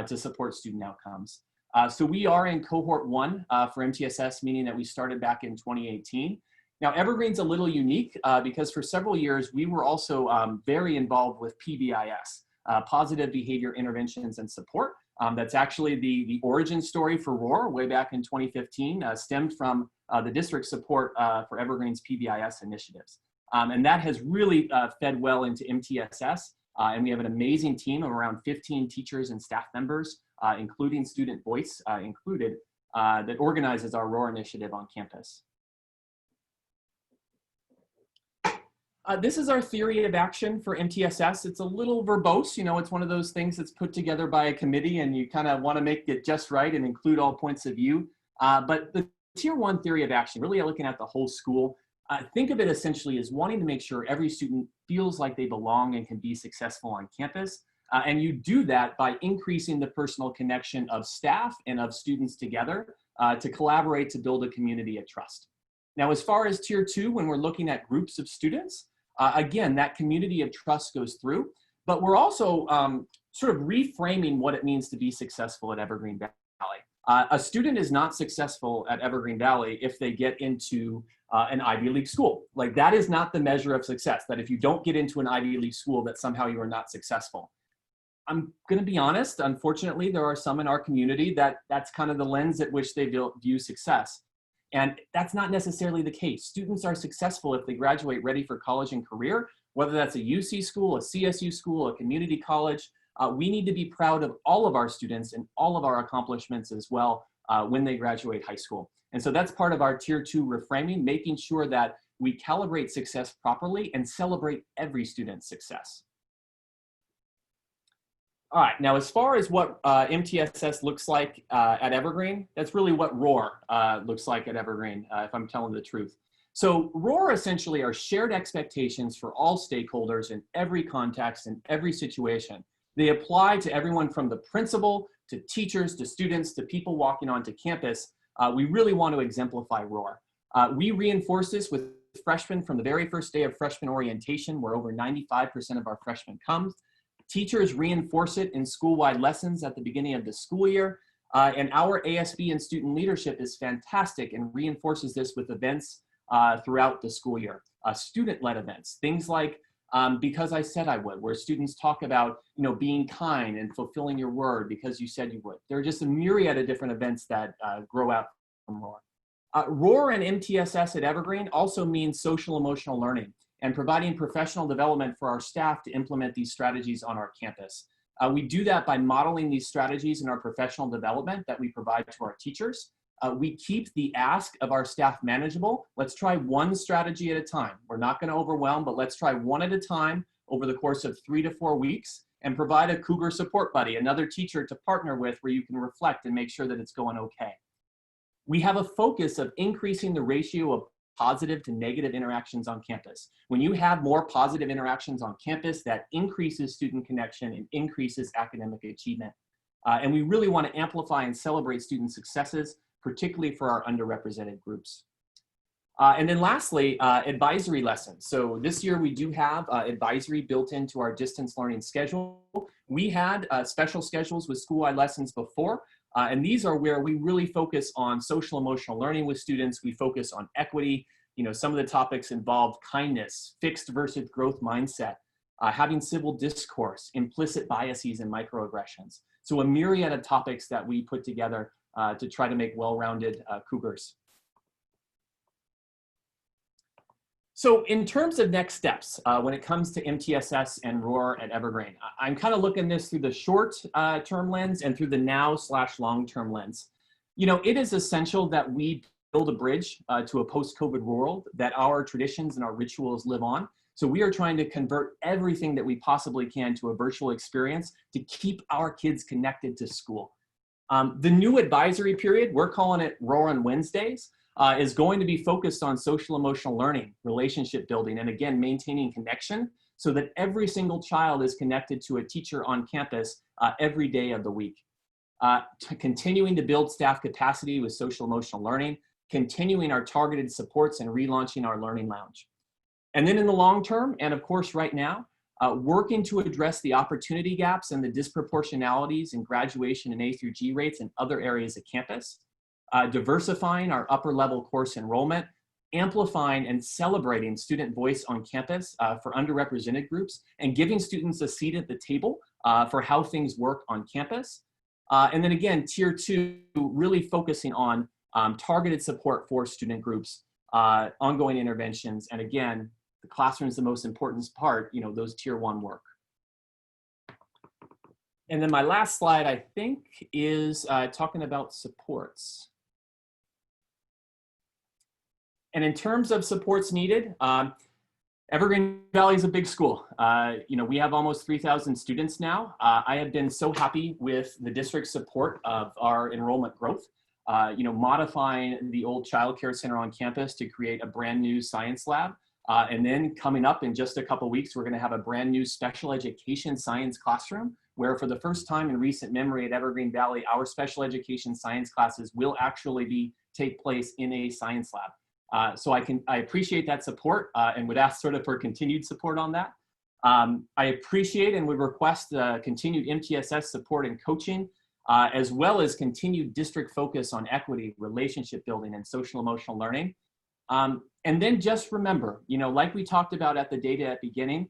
to support student outcomes. So we are in cohort 1 for MTSS, meaning that we started back in 2018. Now, Evergreen's a little unique because for several years, we were also very involved with PBIS, Positive Behavior Interventions and Support. That's actually the origin story for ROAR way back in 2015, stemmed from the district support for Evergreen's PBIS initiatives. And that has really fed well into MTSS. And we have an amazing team of around 15 teachers and staff members, including student voice included, that organizes our ROAR initiative on campus. This is our theory of action for MTSS. It's a little verbose, you know, it's one of those things that's put together by a committee and you kind of want to make it just right and include all points of view. But the Tier 1 theory of action, really looking at the whole school, think of it essentially as wanting to make sure every student feels like they belong and can be successful on campus. And you do that by increasing the personal connection of staff and of students together to collaborate to build a community of trust. Now, as far as Tier 2, when we're looking at groups of students, again, that community of trust goes through, but we're also sort of reframing what it means to be successful at Evergreen Valley. A student is not successful at Evergreen Valley if they get into an Ivy League school. Like, that is not the measure of success, that if you don't get into an Ivy League school, that somehow you are not successful. I'm gonna be honest, unfortunately, there are some in our community that's kind of the lens at which they view success. And that's not necessarily the case. Students are successful if they graduate ready for college and career, whether that's a UC school, a CSU school, a community college. We need to be proud of all of our students and all of our accomplishments as well when they graduate high school. And so that's part of our Tier 2 reframing, making sure that we calibrate success properly and celebrate every student's success. All right, now as far as what MTSS looks like at Evergreen, that's really what ROAR looks like at Evergreen, if I'm telling the truth. So ROAR essentially are shared expectations for all stakeholders in every context and every situation. They apply to everyone from the principal to teachers to students to people walking onto campus. We really want to exemplify ROAR. We reinforce this with freshmen from the very first day of freshman orientation, where over 95% of our freshmen come. Teachers reinforce it in school-wide lessons at the beginning of the school year. And our ASB and student leadership is fantastic and reinforces this with events throughout the school year. Student-led events, things like because I said I would, where students talk about, being kind and fulfilling your word because you said you would. There are just a myriad of different events that grow out from ROAR. ROAR and MTSS at Evergreen also means social emotional learning and providing professional development for our staff to implement these strategies on our campus. We do that by modeling these strategies in our professional development that we provide to our teachers. We keep the ask of our staff manageable. Let's try one strategy at a time. We're not going to overwhelm, but let's try one at a time over the course of 3 to 4 weeks and provide a Cougar support buddy, another teacher to partner with where you can reflect and make sure that it's going okay. We have a focus of increasing the ratio of positive to negative interactions on campus. When you have more positive interactions on campus, that increases student connection and increases academic achievement. And we really want to amplify and celebrate student successes, particularly for our underrepresented groups. And then lastly, advisory lessons. So this year we do have advisory built into our distance learning schedule. We had special schedules with school-wide lessons before, and these are where we really focus on social emotional learning with students. We focus on equity. Some of the topics involve kindness, fixed versus growth mindset, having civil discourse, implicit biases, and microaggressions. So a myriad of topics that we put together to try to make well-rounded Cougars. So in terms of next steps, when it comes to MTSS and ROAR at Evergreen, I'm kind of looking this through the short-term lens and through the now/long-term lens. It is essential that we build a bridge to a post-COVID world that our traditions and our rituals live on. So we are trying to convert everything that we possibly can to a virtual experience to keep our kids connected to school. The new advisory period, we're calling it ROAR on Wednesdays, is going to be focused on social emotional learning, relationship building, and again, maintaining connection so that every single child is connected to a teacher on campus every day of the week. Continuing to build staff capacity with social emotional learning, continuing our targeted supports and relaunching our Learning Lounge. And then in the long term, and of course right now, working to address the opportunity gaps and the disproportionalities in graduation and A through G rates in other areas of campus, diversifying our upper level course enrollment, amplifying and celebrating student voice on campus for underrepresented groups, and giving students a seat at the table for how things work on campus. And then again, tier 2, really focusing on targeted support for student groups, ongoing interventions, and again, the classroom is the most important part, those tier 1 work. And then my last slide, I think, is talking about supports. And in terms of supports needed, Evergreen Valley is a big school. We have almost 3,000 students now. I have been so happy with the district's support of our enrollment growth. Modifying the old child care center on campus to create a brand new science lab. And then coming up in just a couple weeks, we're going to have a brand new special education science classroom where for the first time in recent memory at Evergreen Valley, our special education science classes will actually take place in a science lab. So I appreciate that support and would ask sort of for continued support on that. I appreciate and would request continued MTSS support and coaching, as well as continued district focus on equity, relationship building, and social emotional learning. And then just remember, like we talked about at the data at beginning,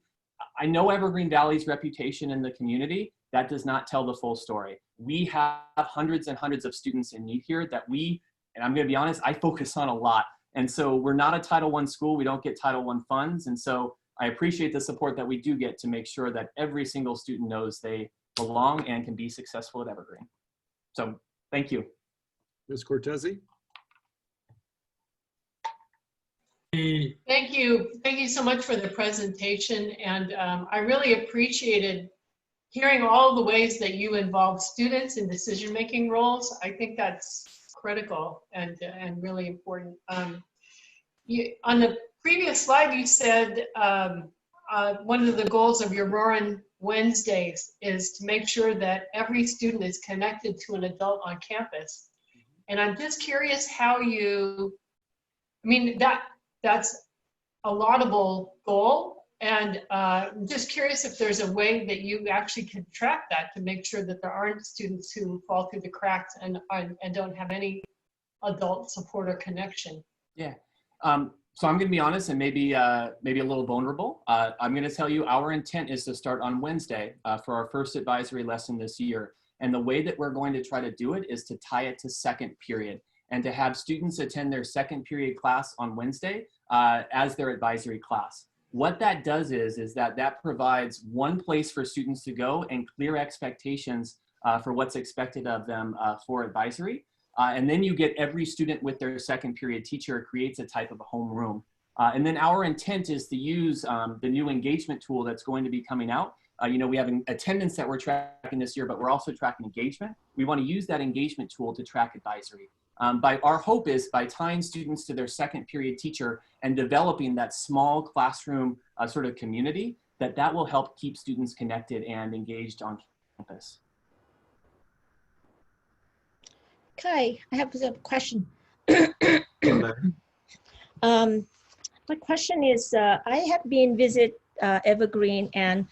I know Evergreen Valley's reputation in the community, that does not tell the full story. We have hundreds and hundreds of students in need here that and I'm going to be honest, I focus on a lot. And so we're not a Title I school. We don't get Title I funds. And so I appreciate the support that we do get to make sure that every single student knows they belong and can be successful at Evergreen. So thank you. Ms. Cortese? Thank you. Thank you so much for the presentation. And I really appreciated hearing all the ways that you involve students in decision-making roles. I think that's critical and really important. On the previous slide, you said one of the goals of your Roaring Wednesdays is to make sure that every student is connected to an adult on campus. And I'm just curious how that's a laudable goal. And I'm just curious if there's a way that you actually can track that to make sure that there aren't students who fall through the cracks and don't have any adult support or connection. Yeah. So I'm going to be honest and maybe a little vulnerable. I'm going to tell you our intent is to start on Wednesday for our first advisory lesson this year. And the way that we're going to try to do it is to tie it to second period and to have students attend their second period class on Wednesday as their advisory class. What that does is that provides one place for students to go and clear expectations for what's expected of them for advisory. And then you get every student with their second period teacher creates a type of a homeroom. And then our intent is to use the new engagement tool that's going to be coming out. We have an attendance that we're tracking this year, but we're also tracking engagement. We want to use that engagement tool to track advisory. Our hope is by tying students to their second period teacher and developing that small classroom sort of community, that will help keep students connected and engaged on campus. Okay, I have a question. My question is, I have been visit Evergreen, and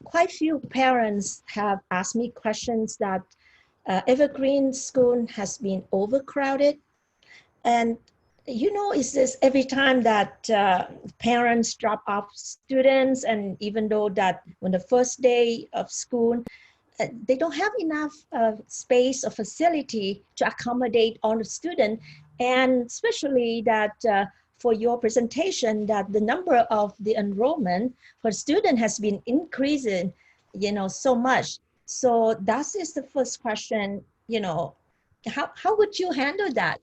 quite few parents have asked me questions that Evergreen school has been overcrowded. And it's this every time that parents drop off students, and even though that when the first day of school, they don't have enough space or facility to accommodate all the students, and especially that for your presentation that the number of the enrollment for student has been increasing, so much. So that is the first question, how would you handle that?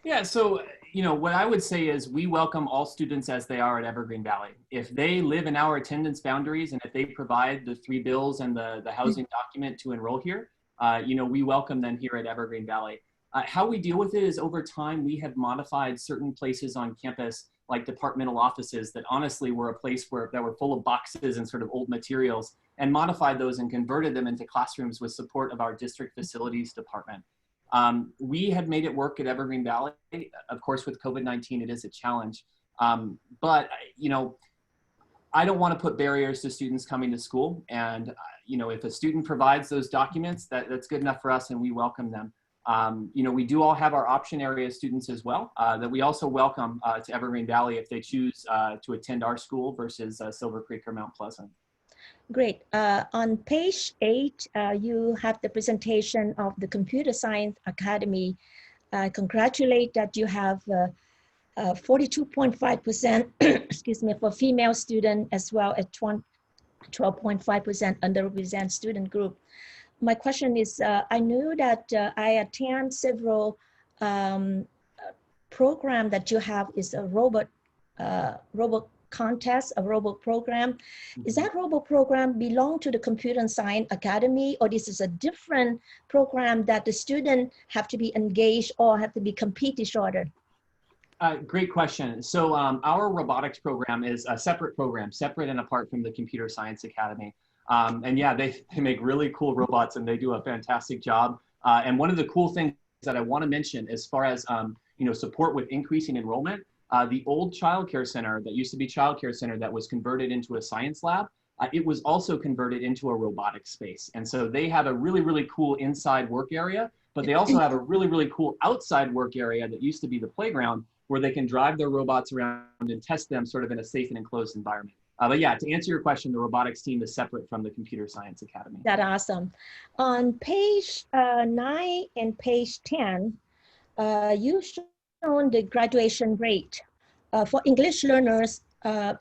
Yeah, so, what I would say is we welcome all students as they are at Evergreen Valley. If they live in our attendance boundaries and if they provide the 3 bills and the housing document to enroll here, we welcome them here at Evergreen Valley. How we deal with it is over time, we have modified certain places on campus, like departmental offices that honestly were a place that were full of boxes and sort of old materials, and modified those and converted them into classrooms with support of our district facilities department. We have made it work at Evergreen Valley. Of course, with COVID-19, it is a challenge. But I don't want to put barriers to students coming to school. And, if a student provides those documents, that's good enough for us and we welcome them. We do all have our option area students as well, that we also welcome to Evergreen Valley if they choose to attend our school versus Silver Creek or Mount Pleasant. Great. On page 8, you have the presentation of the Computer Science Academy. Congratulate that you have 42.5%, excuse me, for female student, as well as 12.5% underrepresented student group. My question is, I knew that I attend several program that you have is a robot contest, a robot program. Is that robot program belong to the Computer Science Academy, or this is a different program that the student have to be engaged or have to be compete each other? Great question. So our robotics program is a separate program, separate and apart from the Computer Science Academy. And yeah, they make really cool robots and they do a fantastic job. And one of the cool things that I want to mention as far as support with increasing enrollment, the old childcare center that used to be childcare center that was converted into a science lab, it was also converted into a robotics space. And so they have a really, really cool inside work area, but they also have a really, really cool outside work area that used to be the playground where they can drive their robots around and test them sort of in a safe and enclosed environment. But yeah, to answer your question, the robotics team is separate from the Computer Science Academy. That's awesome. On page 9 and page 10, you shown the graduation rate. For English learners,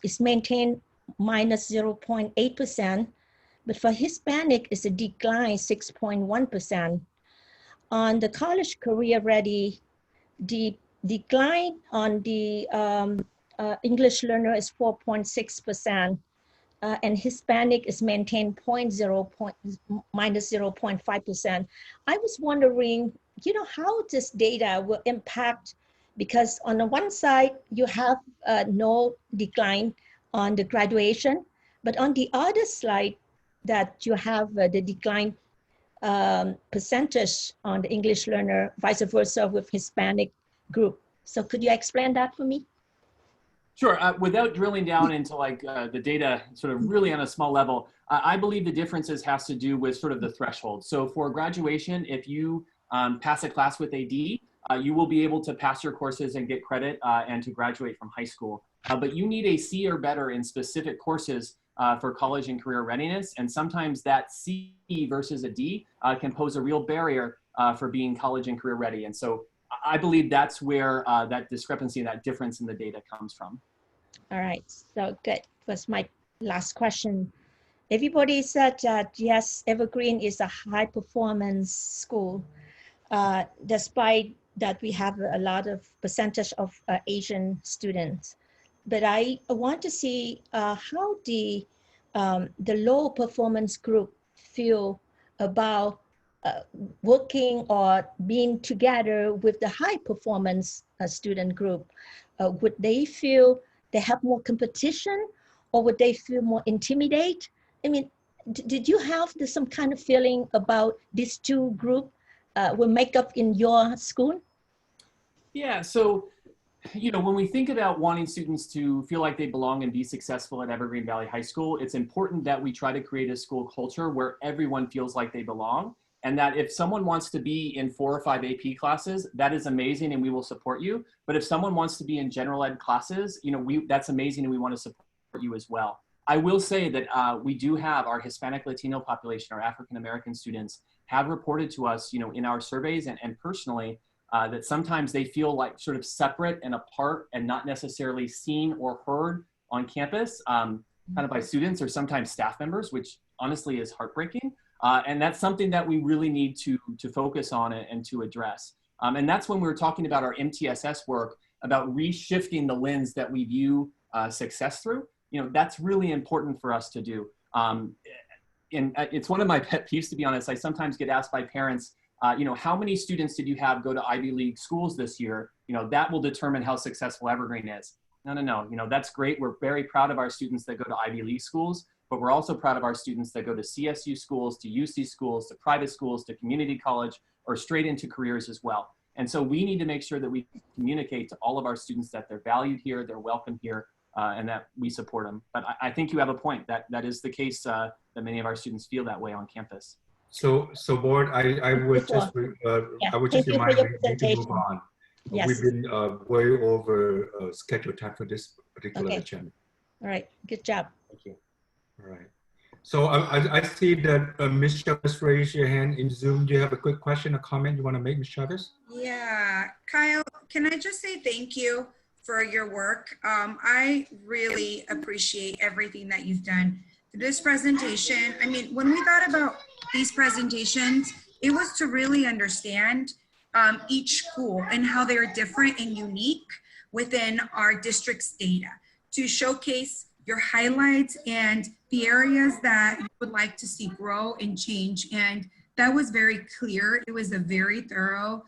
is maintained minus 0.8%, but for Hispanic, it's a decline 6.1%. On the college career ready, the decline on the English learner is 4.6%, and Hispanic is maintained minus 0.5%. I was wondering, how this data will impact, because on the one side, you have no decline on the graduation, but on the other slide that you have the decline percentage on the English learner, vice versa with Hispanic group. So could you explain that for me? Sure. Without drilling down into the data sort of really on a small level, I believe the differences has to do with sort of the threshold. So for graduation, if you pass a class with AD, you will be able to pass your courses and get credit and to graduate from high school. But you need a C or better in specific courses for college and career readiness. And sometimes that C versus a D can pose a real barrier for being college and career ready. And so I believe that's where that discrepancy and that difference in the data comes from. All right, so good. Was my last question. Everybody said yes, Evergreen is a high performance school, despite that we have a lot of percentage of Asian students. But I want to see how the low performance group feel about working or being together with the high performance student group. Would they feel they have more competition, or would they feel more intimidated? I mean, did you have some kind of feeling about these two groups will make up in your school? Yeah, so, you know, when we think about wanting students to feel like they belong and be successful at Evergreen Valley High School, it's important that we try to create a school culture where everyone feels like they belong. And that if someone wants to be in 4 or 5 AP classes, that is amazing and we will support you. But if someone wants to be in general ed classes, you know, that's amazing and we want to support you as well. I will say that we do have our Hispanic Latino population, our African-American students have reported to us, you know, in our surveys and personally, that sometimes they feel like sort of separate and apart and not necessarily seen or heard on campus, kind of by students or sometimes staff members, which honestly is heartbreaking. And that's something that we really need to focus on and to address. And that's when we were talking about our MTSS work, about reshifting the lens that we view success through. You know, that's really important for us to do. And it's one of my pet peeves, to be honest. I sometimes get asked by parents, you know, how many students did you have go to Ivy League schools this year? You know, that will determine how successful Evergreen is. No. You know, that's great. We're very proud of our students that go to Ivy League schools, but we're also proud of our students that go to CSU schools, to UC schools, to private schools, to community college, or straight into careers as well. And so we need to make sure that we communicate to all of our students that they're valued here, they're welcome here, and that we support them. But I think you have a point. That is the case that many of our students feel that way on campus. So board, I would just remind you to move on. Yes. We've been way over scheduled time for this particular agenda. All right, good job. Thank you. All right. So I see that Ms. Chavez raised your hand in Zoom. Do you have a quick question or comment you want to make, Ms. Chavez? Yeah, Kyle, can I just say thank you for your work? I really appreciate everything that you've done. This presentation, I mean, when we thought about these presentations, it was to really understand each school and how they're different and unique within our district's data, to showcase your highlights and the areas that you would like to see grow and change. And that was very clear. It was a very thorough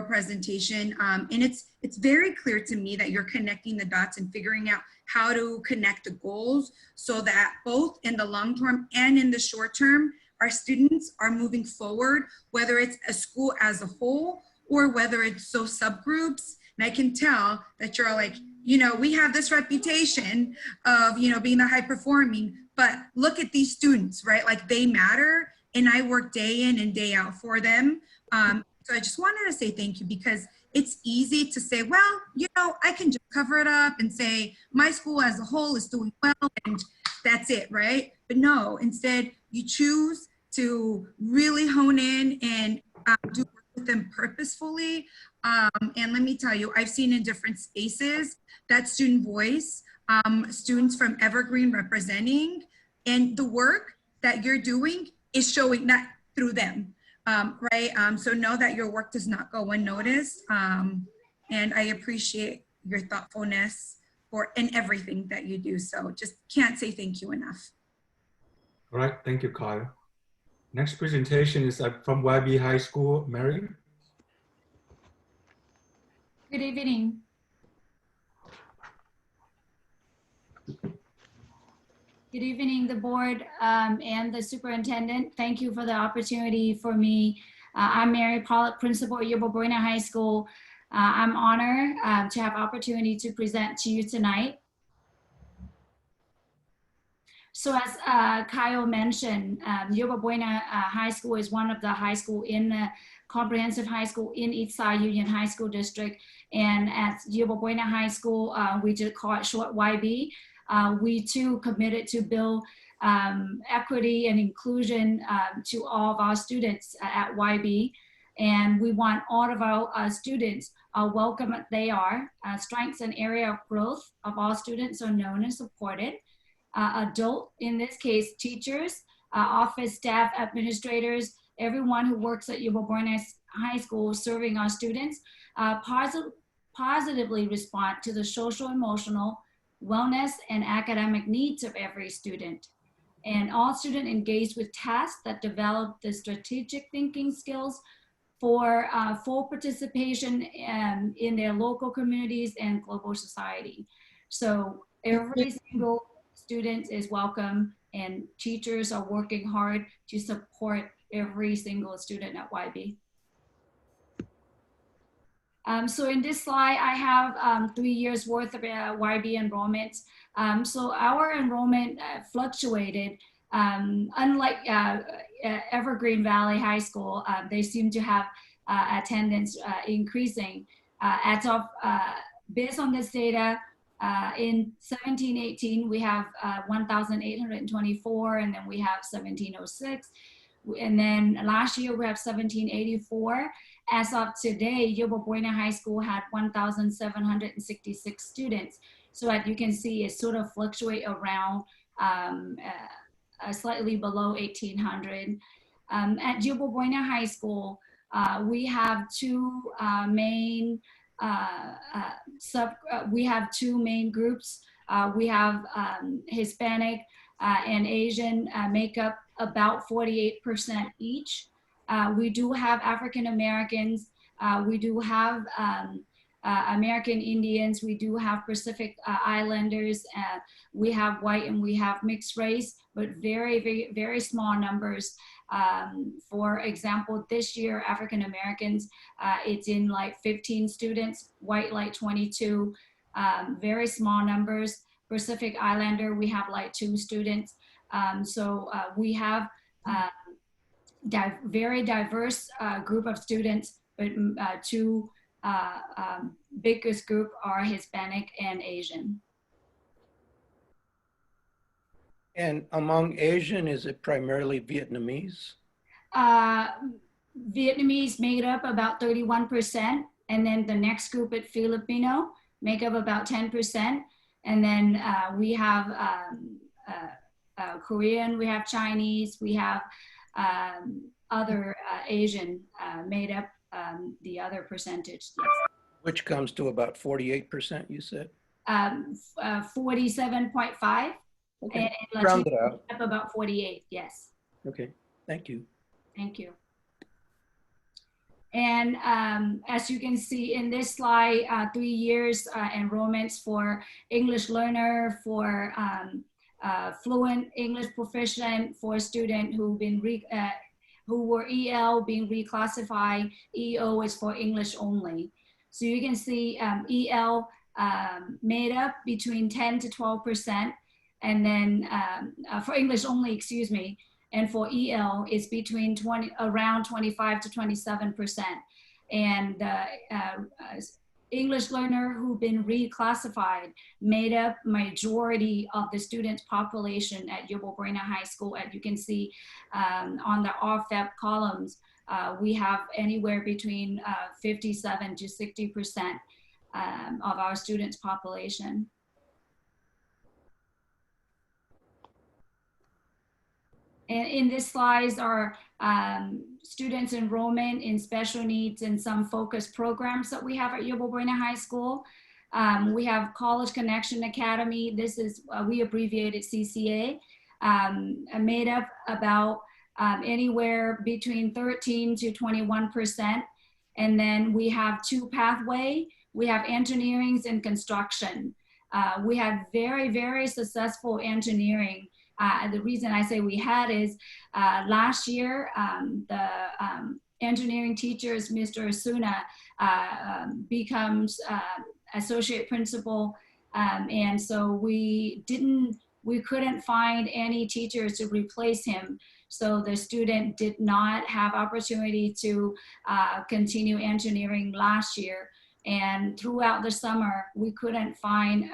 presentation. And it's very clear to me that you're connecting the dots and figuring out how to connect the goals so that both in the long term and in the short term, our students are moving forward, whether it's a school as a whole or whether it's subgroups. And I can tell that you're like, you know, we have this reputation of, you know, being the high performing, but look at these students, right? Like they matter, and I work day in and day out for them. So I just wanted to say thank you, because it's easy to say, well, you know, I can just cover it up and say my school as a whole is doing well and that's it, right? But no, instead you choose to really hone in and do work with them purposefully. And let me tell you, I've seen in different spaces that student voice, students from Evergreen representing, and the work that you're doing is showing that through them, right? So know that your work does not go unnoticed. And I appreciate your thoughtfulness in everything that you do. So just can't say thank you enough. All right, thank you, Kyle. Next presentation is from YB High School, Mary. Good evening. Good evening, the board and the superintendent. Thank you for the opportunity for me. I'm Mary Pollock, principal at Ywca High School. I'm honored to have opportunity to present to you tonight. So as Kyle mentioned, Yerba Buena High School is one of the high school in the comprehensive high school in Eastside Union High School District. And at Yerba Buena High School, we just call it short YB. We too committed to build equity and inclusion to all of our students at YB. And we want all of our students welcome as they are. Strengths and area of growth of all students are known and supported. Adult, in this case, teachers, office staff, administrators, everyone who works at Yerba Buena High School serving our students, positively respond to the social, emotional, wellness, and academic needs of every student. And all students engaged with tasks that develop the strategic thinking skills for full participation in their local communities and global society. So every single student is welcome, and teachers are working hard to support every single student at YB. So in this slide, I have 3 years worth of YB enrollments. So our enrollment fluctuated. Unlike Evergreen Valley High School, they seem to have attendance increasing. As of, based on this data, in 17-18, we have 1,824, and then we have 1,706. And then last year we have 1,784. As of today, Yerba Buena High School had 1,766 students. So as you can see, it sort of fluctuate around slightly below 1,800. At Yerba Buena High School, we have two main groups. We have Hispanic and Asian make up about 48% each. We do have African Americans. We do have American Indians. We do have Pacific Islanders. We have white and we have mixed race, but very, very, very small numbers. For example, this year, African Americans, it's in like 15 students, white like 22, very small numbers. Pacific Islander, we have like 2 students. So we have very diverse group of students, but two biggest group are Hispanic and Asian. And among Asian, is it primarily Vietnamese? Vietnamese made up about 31%, and then the next group at Filipino make up about 10%, and then we have Korean, we have Chinese, we have other Asian made up the other percentage. Yes. Which comes to about 48%, you said? 47.5. Okay. And Round it out. up about 48, yes. Okay, thank you. Thank you. And as you can see in this slide, 3 years enrollments for English learner, for fluent English proficient, for student who've been who were EL being reclassified. EO is for English only. So you can see EL made up between 10 to 12%, and then for English only, excuse me, and for EL is between around 25 to 27%. And English learner who've been reclassified made up majority of the student population at Yerba Buena High School. As you can see on the OFEP columns, we have anywhere between 57 to 60% of our students population. And in this slides are students enrollment in special needs and some focused programs that we have at Yerba Buena High School. We have College Connection Academy. This is, we abbreviated CCA, made up about anywhere between 13 to 21%. And then we have 2 pathway. We have engineering and construction. We had very, very successful engineering. The reason I say we had is last year, the engineering teachers, Mr. Asuna, becomes associate principal. And so we we couldn't find any teachers to replace him. So the student did not have opportunity to continue engineering last year. And throughout the summer, we couldn't find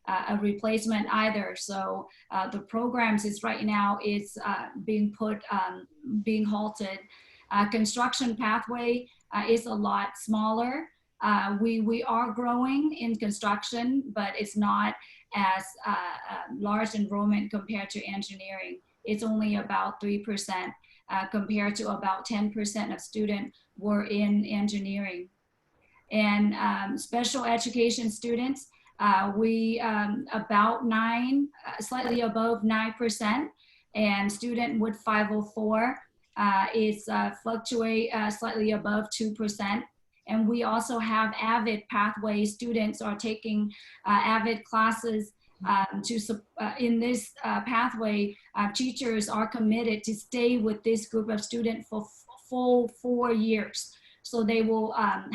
a replacement either. So the programs is right now is being halted. Construction pathway is a lot smaller. We are growing in construction, but it's not as large enrollment compared to engineering. It's only about 3% compared to about 10% of students were in engineering. And special education students, we about slightly above 9%, and student with 504 is fluctuate slightly above 2%. And we also have Avid Pathways. Students are taking Avid classes in this pathway. Teachers are committed to stay with this group of students for full 4 years. So they will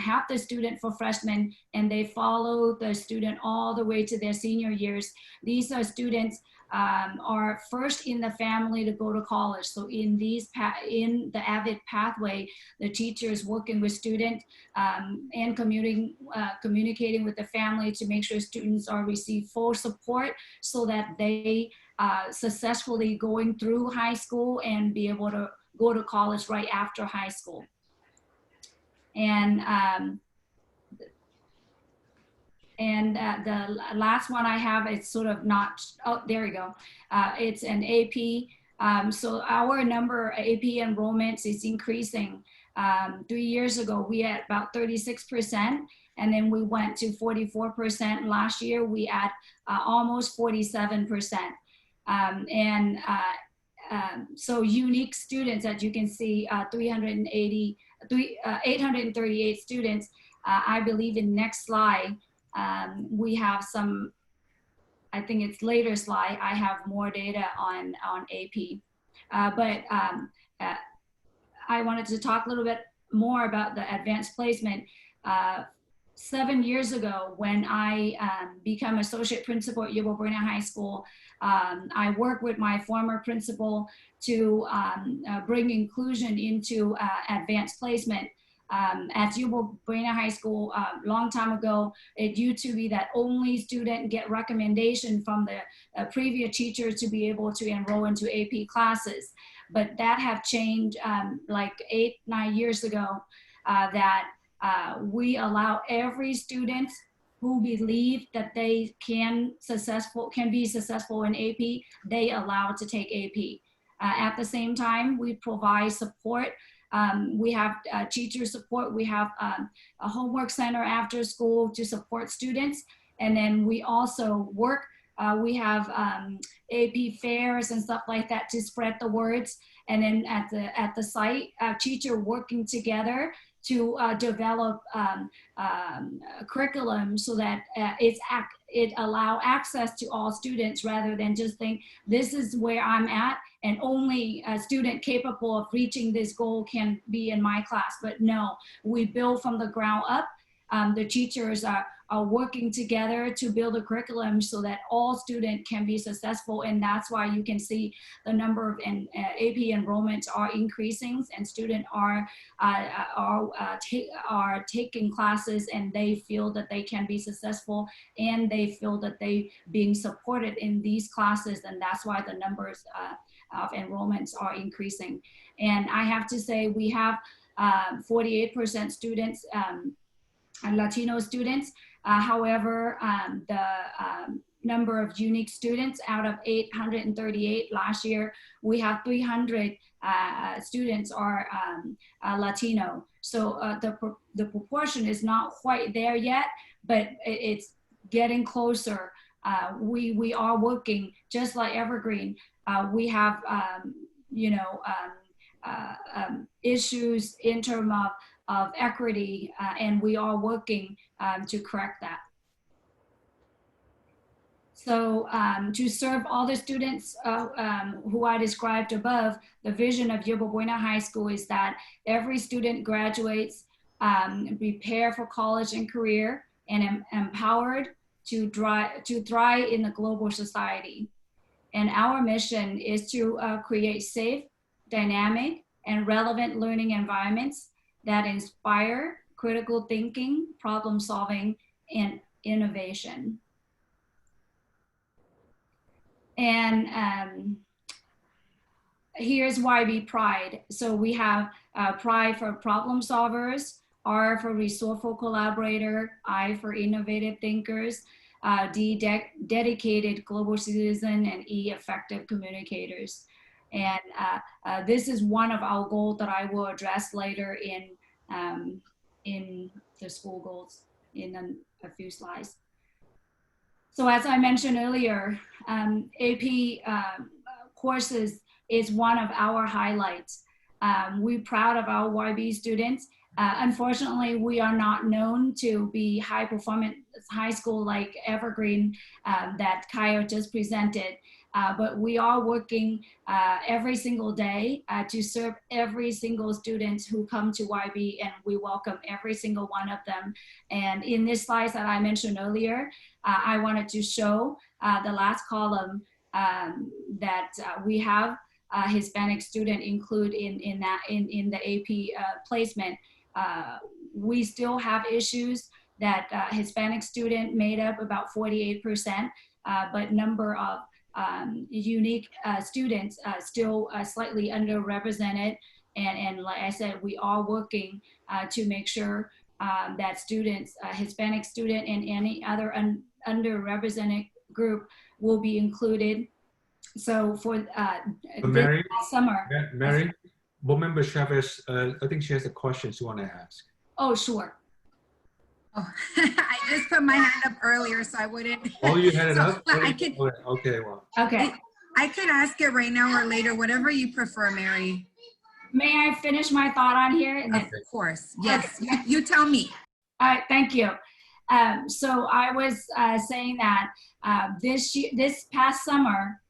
have the student for freshmen, and they follow the student all the way to their senior years. These are students are first in the family to go to college. So in the Avid pathway, the teacher is working with students and communicating with the family to make sure students are receive full support so that they successfully going through high school and be able to go to college right after high school. And the last one I have, it's sort of not, oh, there we go. It's an AP. So our number AP enrollments is increasing. 3 years ago, we had about 36%, and then we went to 44%. Last year, we had almost 47%. So unique students, as you can see, 838 students. I believe in next slide, we have some, I think it's later slide, I have more data on AP. I wanted to talk a little bit more about the advanced placement. 7 years ago, when I became associate principal at Ywca High School, I worked with my former principal to bring inclusion into advanced placement. At Ywca High School, a long time ago, it used to be that only student get recommendation from the previous teacher to be able to enroll into AP classes. But that have changed like 8-9 years ago, that we allow every student who believe that they can be successful in AP, they allow to take AP. At the same time, we provide support. We have teacher support. We have a homework center after school to support students. And then we also work, we have AP fairs and stuff like that to spread the words. And then at the site, teacher working together to develop a curriculum so that it allow access to all students rather than just think this is where I'm at and only a student capable of reaching this goal can be in my class. But no, we build from the ground up. The teachers are working together to build a curriculum so that all students can be successful. And that's why you can see the number of AP enrollments are increasing, and students are taking classes, and they feel that they can be successful, and they feel that they being supported in these classes. And that's why the numbers of enrollments are increasing. And I have to say, we have 48% students, Latino students. However, the number of unique students out of 838 last year, we have 300 students are Latino. So the proportion is not quite there yet, but it's getting closer. We are working just like Evergreen. We have issues in terms of equity, and we are working to correct that. So to serve all the students who I described above, the vision of Ywca High School is that every student graduates, prepare for college and career, and empowered to thrive in the global society. And our mission is to create safe, dynamic, and relevant learning environments that inspire critical thinking, problem solving, and innovation. And here's YB Pride. So we have Pride for problem solvers, R for resourceful collaborator, I for innovative thinkers, D dedicated global citizen, and E effective communicators. And this is one of our goals that I will address later in the school goals in a few slides. So as I mentioned earlier, AP courses is one of our highlights. We're proud of our YB students. Unfortunately, we are not known to be high performance high school like Evergreen that Kyle just presented, but we are working every single day to serve every single student who come to YB, and we welcome every single one of them. And in this slide that I mentioned earlier, I wanted to show the last column that we have Hispanic student include in the AP placement. We still have issues that Hispanic student made up about 48%, but number of unique students still slightly underrepresented. And like I said, we are working to make sure that students, Hispanic student and any other underrepresented group will be included. So for Mary, this summer. Mary, board member Chavez, I think she has a question she want to ask. Oh, sure. Oh, I just put my hand up earlier, so I wouldn't. Oh, you had it up? I could, okay, well. Okay. I could ask it right now or later, whatever you prefer, Mary. May I finish my thought on here? And then, of course, yes. Okay. You tell me. All right, thank you. So I was saying that this past summer,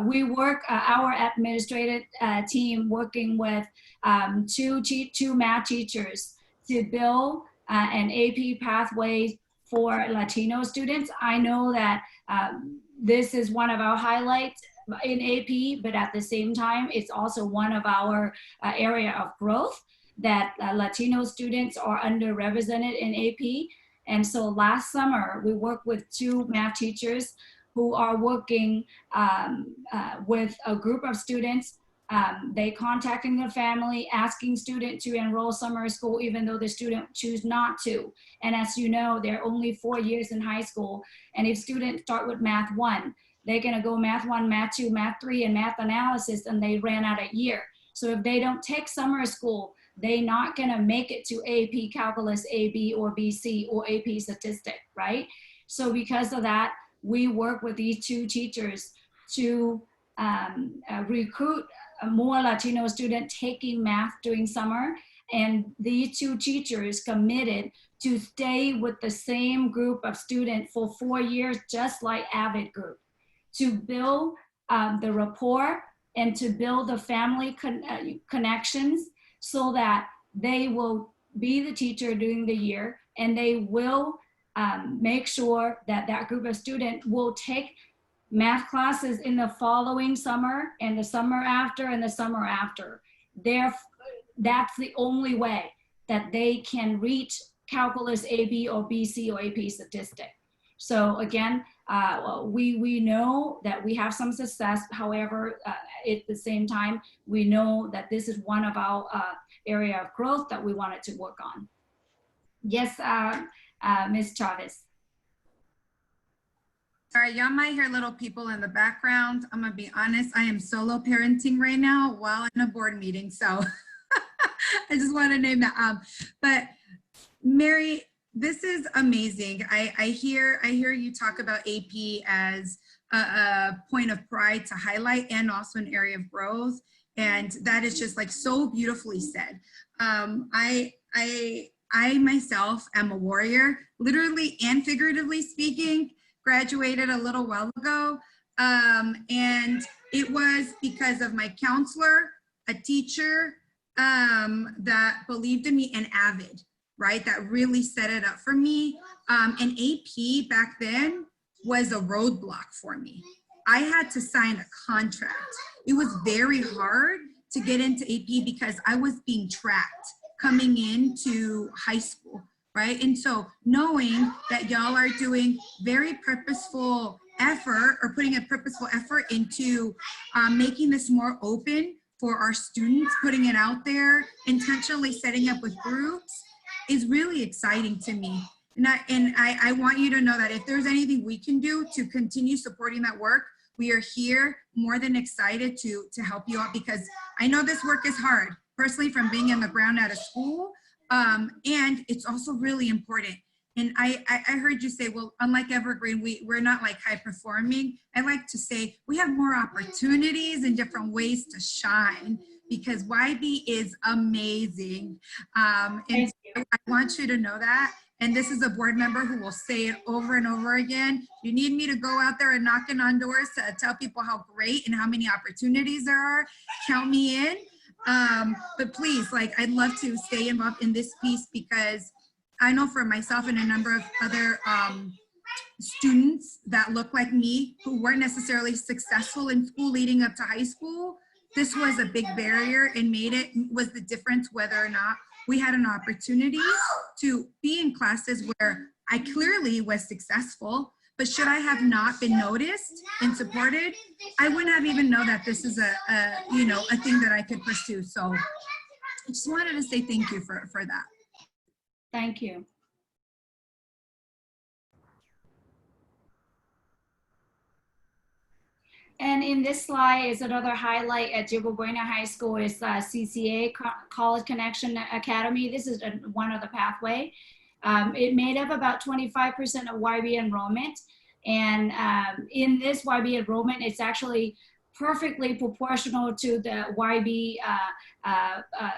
we work, our administrative team working with two math teachers to build an AP pathway for Latino students. I know that this is one of our highlights in AP, but at the same time, it's also one of our area of growth that Latino students are underrepresented in AP. And so last summer, we worked with two math teachers who are working with a group of students. They contacting the family, asking student to enroll summer school, even though the student choose not to. And as you know, they're only 4 years in high school. And if students start with math 1, they're gonna go math 1, math 2, math 3, and math analysis, and they ran out a year. So if they don't take summer school, they're not gonna make it to AP Calculus, AB or BC or AP Statistic, right? So because of that, we work with these two teachers to recruit more Latino students taking math during summer. And these two teachers committed to stay with the same group of students for 4 years, just like Avid Group, to build the rapport and to build the family connections so that they will be the teacher during the year, and they will make sure that that group of students will take math classes in the following summer and the summer after and the summer after. That's the only way that they can reach Calculus AB or BC or AP Statistic. So again, we know that we have some success. However, at the same time, we know that this is one of our area of growth that we wanted to work on. Yes, Ms. Chavez. Sorry, y'all might hear little people in the background. I'm gonna be honest, I am solo parenting right now while in a board meeting. So I just want to name that. But Mary, this is amazing. I hear you talk about AP as a point of pride to highlight and also an area of growth. And that is just like so beautifully said. I myself am a warrior, literally and figuratively speaking, graduated a little while ago. And it was because of my counselor, a teacher that believed in me, and Avid, right? That really set it up for me. And AP back then was a roadblock for me. I had to sign a contract. It was very hard to get into AP because I was being tracked coming into high school, right? And so knowing that y'all are doing very purposeful effort or putting a purposeful effort into making this more open for our students, putting it out there, intentionally setting up with groups is really exciting to me. And I want you to know that if there's anything we can do to continue supporting that work, we are here more than excited to help you out, because I know this work is hard, personally from being on the ground at a school, and it's also really important. And I heard you say, well, unlike Evergreen, we're not like high performing. I like to say we have more opportunities and different ways to shine, because YB is amazing. And so I want you to know that. And this is a board member who will say it over and over again. You need me to go out there and knocking on doors to tell people how great and how many opportunities there are. Count me in. But please, like, I'd love to stay involved in this piece, because I know for myself and a number of other students that look like me who weren't necessarily successful in school leading up to high school, this was a big barrier and was the difference whether or not we had an opportunity to be in classes where I clearly was successful, but should I have not been noticed and supported, I wouldn't have even known that this is a thing that I could pursue. So I just wanted to say thank you for that. Thank you. And in this slide is another highlight at Ywca High School is CCA, College Connection Academy. This is one of the pathway. It made up about 25% of YB enrollment. And in this YB enrollment, it's actually perfectly proportional to the YB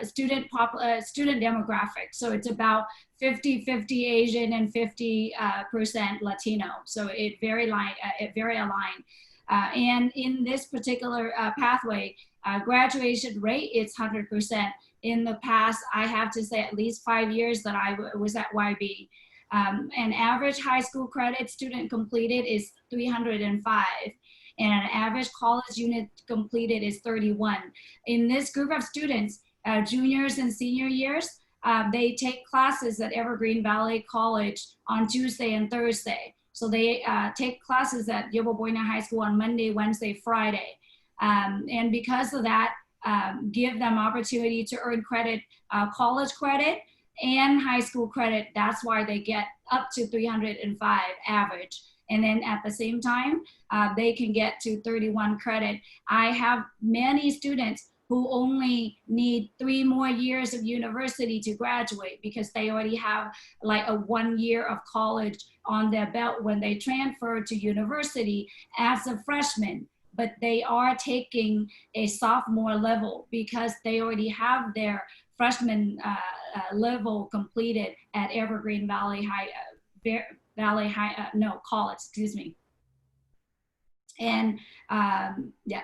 student demographic. So it's about 50-50 Asian and 50% Latino. So it very aligned. And in this particular pathway, graduation rate is 100%. In the past, I have to say at least 5 years that I was at YB. An average high school credit student completed is 305. And an average college unit completed is 31. In this group of students, juniors and senior years, they take classes at Evergreen Valley College on Tuesday and Thursday. So they take classes at Ywca High School on Monday, Wednesday, Friday. And because of that, give them opportunity to earn credit, college credit and high school credit. That's why they get up to 305 average. And then at the same time, they can get to 31 credit. I have many students who only need 3 more years of university to graduate because they already have like a 1 year of college on their belt when they transfer to university as a freshman, but they are taking a sophomore level because they already have their freshman level completed at Evergreen Valley College, excuse me. And yeah.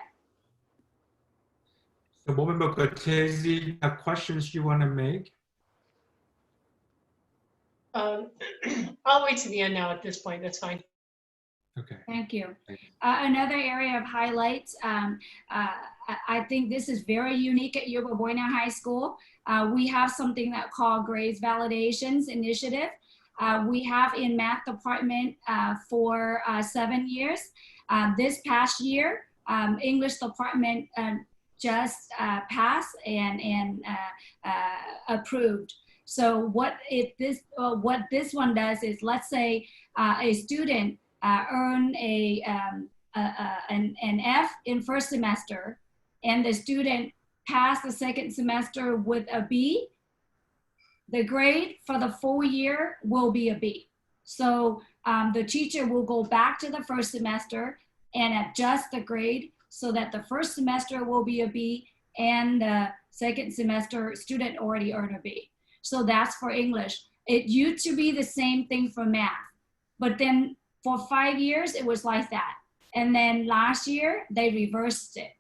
So Board Member Cortese, have questions you want to make? I'll wait to the end now at this point, that's fine. Okay. Thank you. Another area of highlights, I think this is very unique at Ywca High School. We have something that called Graze Validations Initiative. We have in math department for 7 years. This past year, English department just passed and approved. So what this one does is, let's say a student earn an F in first semester, and the student passed the second semester with a B, the grade for the full year will be a B. So the teacher will go back to the first semester and adjust the grade so that the first semester will be a B and the second semester student already earned a B. So that's for English. It used to be the same thing for math, but then for 5 years it was like that. And then last year they reversed it.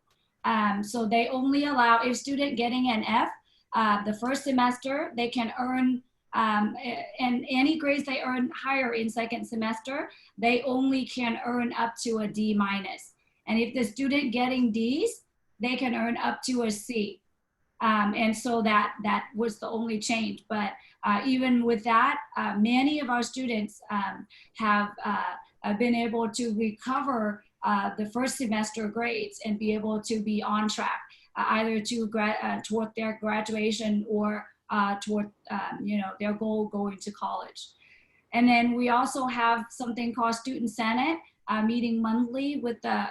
So they only allow a student getting an F the first semester, they can earn, and any grades they earn higher in second semester, they only can earn up to a D minus. And if the student getting Ds, they can earn up to a C. And so that was the only change. But even with that, many of our students have been able to recover the first semester grades and be able to be on track, either to toward their graduation or toward their goal going to college. And then we also have something called Student Senate, meeting monthly with the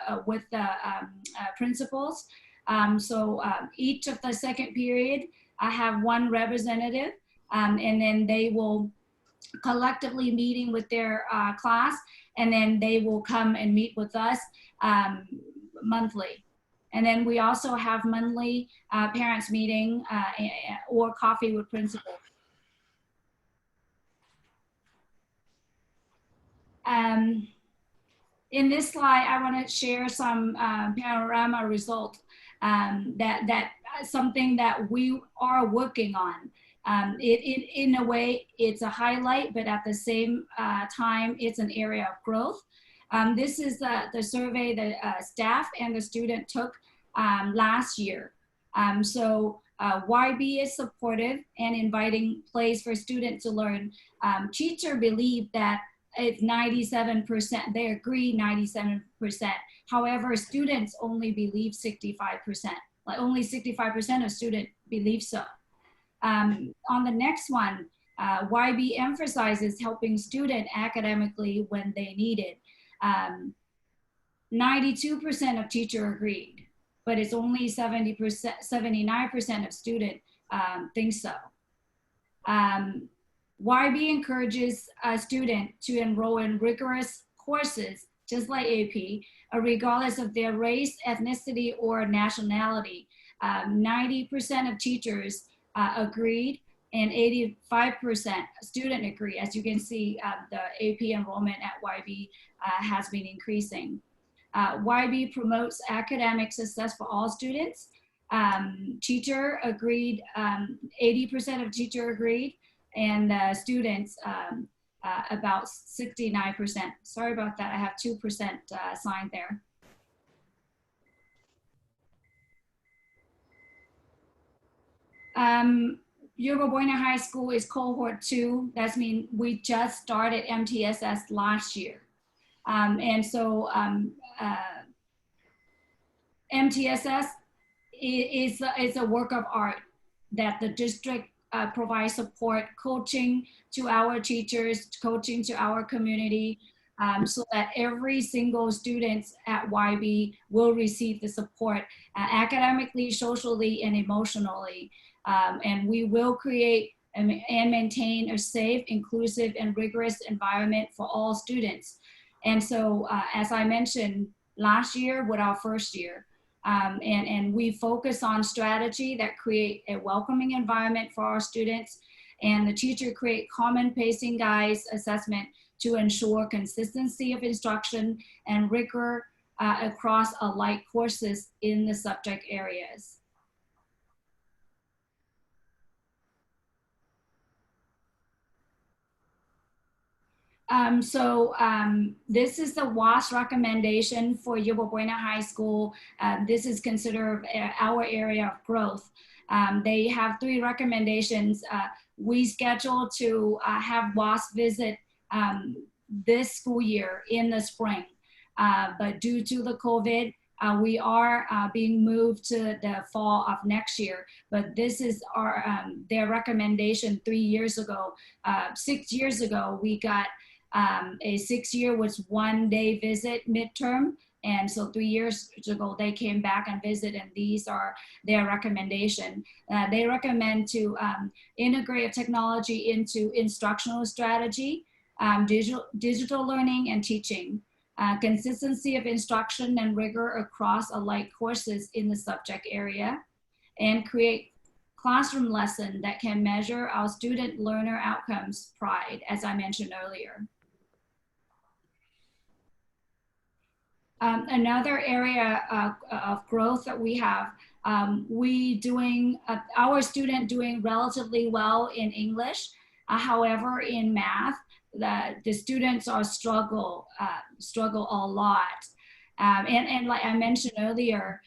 principals. So each of the second period, I have one representative, and then they will collectively meeting with their class, and then they will come and meet with us monthly. And then we also have monthly parents meeting or coffee with principals. In this slide, I want to share some panorama results that something that we are working on. In a way, it's a highlight, but at the same time, it's an area of growth. This is the survey that staff and the student took last year. So YB is supportive and inviting place for students to learn. Teacher believe that it's 97%, they agree 97%. However, students only believe 65%, like only 65% of students believe so. On the next one, YB emphasizes helping students academically when they need it. 92% of teachers agreed, but it's only 79% of students think so. YB encourages a student to enroll in rigorous courses, just like AP, regardless of their race, ethnicity, or nationality. 90% of teachers agreed, and 85% student agree. As you can see, the AP enrollment at YB has been increasing. YB promotes academic success for all students. Teacher agreed, 80% of teacher agreed, and students about 69%. Sorry about that, I have 2% signed there. Ywca Buena High School is cohort 2. That means we just started MTSS last year. And so MTSS is a work of art that the district provides support, coaching to our teachers, coaching to our community, so that every single student at YB will receive the support academically, socially, and emotionally. And we will create and maintain a safe, inclusive, and rigorous environment for all students. And so, as I mentioned last year with our first year, and we focus on strategy that create a welcoming environment for our students, and the teacher create common pacing guides assessment to ensure consistency of instruction and rigor across alike courses in the subject areas. This is the Wasp recommendation for Ywca Buena High School. This is considered our area of growth. They have 3 recommendations. We schedule to have Wasp visit this school year in the spring, but due to the COVID, we are being moved to the fall of next year. But this is our their recommendation 3 years ago. 6 years ago, we got a 6-year was 1-day visit midterm. And so 3 years ago, they came back and visited, and these are their recommendation. They recommend to integrate technology into instructional strategy, digital learning and teaching, consistency of instruction and rigor across alike courses in the subject area, and create classroom lesson that can measure our student learner outcomes pride, as I mentioned earlier. Another area of growth that we have, our student doing relatively well in English. However, in math, the students are struggle a lot. And like I mentioned earlier,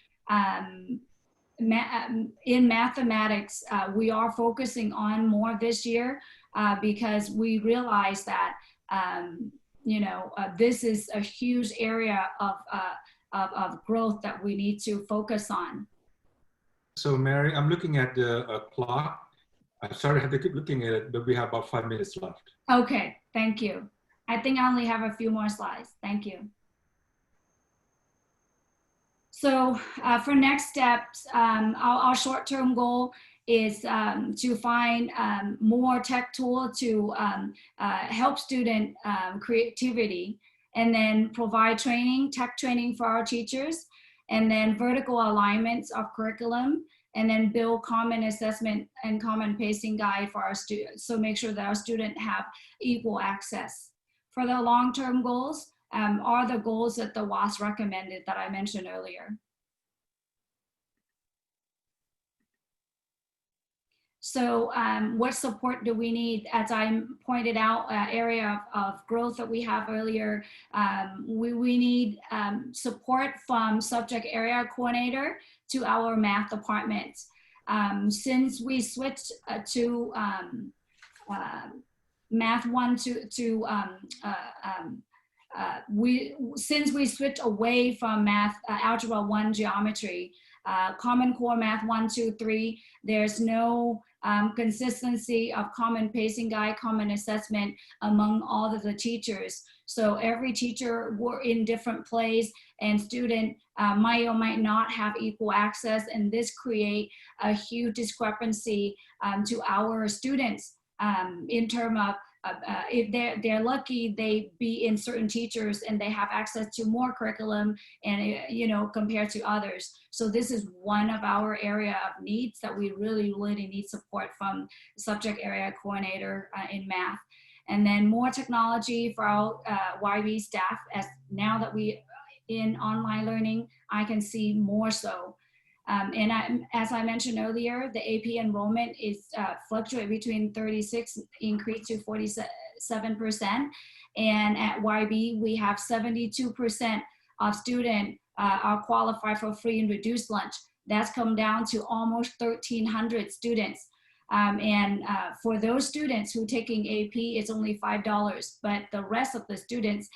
in mathematics, we are focusing on more this year because we realize that this is a huge area of growth that we need to focus on. So Mary, I'm looking at the clock. I'm sorry I have to keep looking at it, but we have about 5 minutes left. Okay, thank you. I think I only have a few more slides. Thank you. So for next steps, our short-term goal is to find more tech tool to help student creativity, and then provide training, tech training for our teachers, and then vertical alignments of curriculum, and then build common assessment and common pacing guide for our students. So make sure that our students have equal access. For the long-term goals are the goals that the Wasp recommended that I mentioned earlier. So what support do we need? As I pointed out, area of growth that we have earlier, we need support from subject area coordinator to our math department. Since we switched to math 1 since we switched away from math algebra 1 geometry, Common Core Math 1, 2, 3, there's no consistency of common pacing guide, common assessment among all of the teachers. So every teacher were in different places, and student might or might not have equal access, and this create a huge discrepancy to our students in terms of if they're lucky, they be in certain teachers and they have access to more curriculum and compared to others. So this is one of our area of needs that we really need support from subject area coordinator in math. And then more technology for our YB staff, as now that we in online learning, I can see more so. As I mentioned earlier, the AP enrollment is fluctuate between 36 increase to 47%. And at YB, we have 72% of students are qualified for free and reduced lunch. That's come down to almost 1,300 students. For those students who are taking AP, it's only $5, but the rest of the students,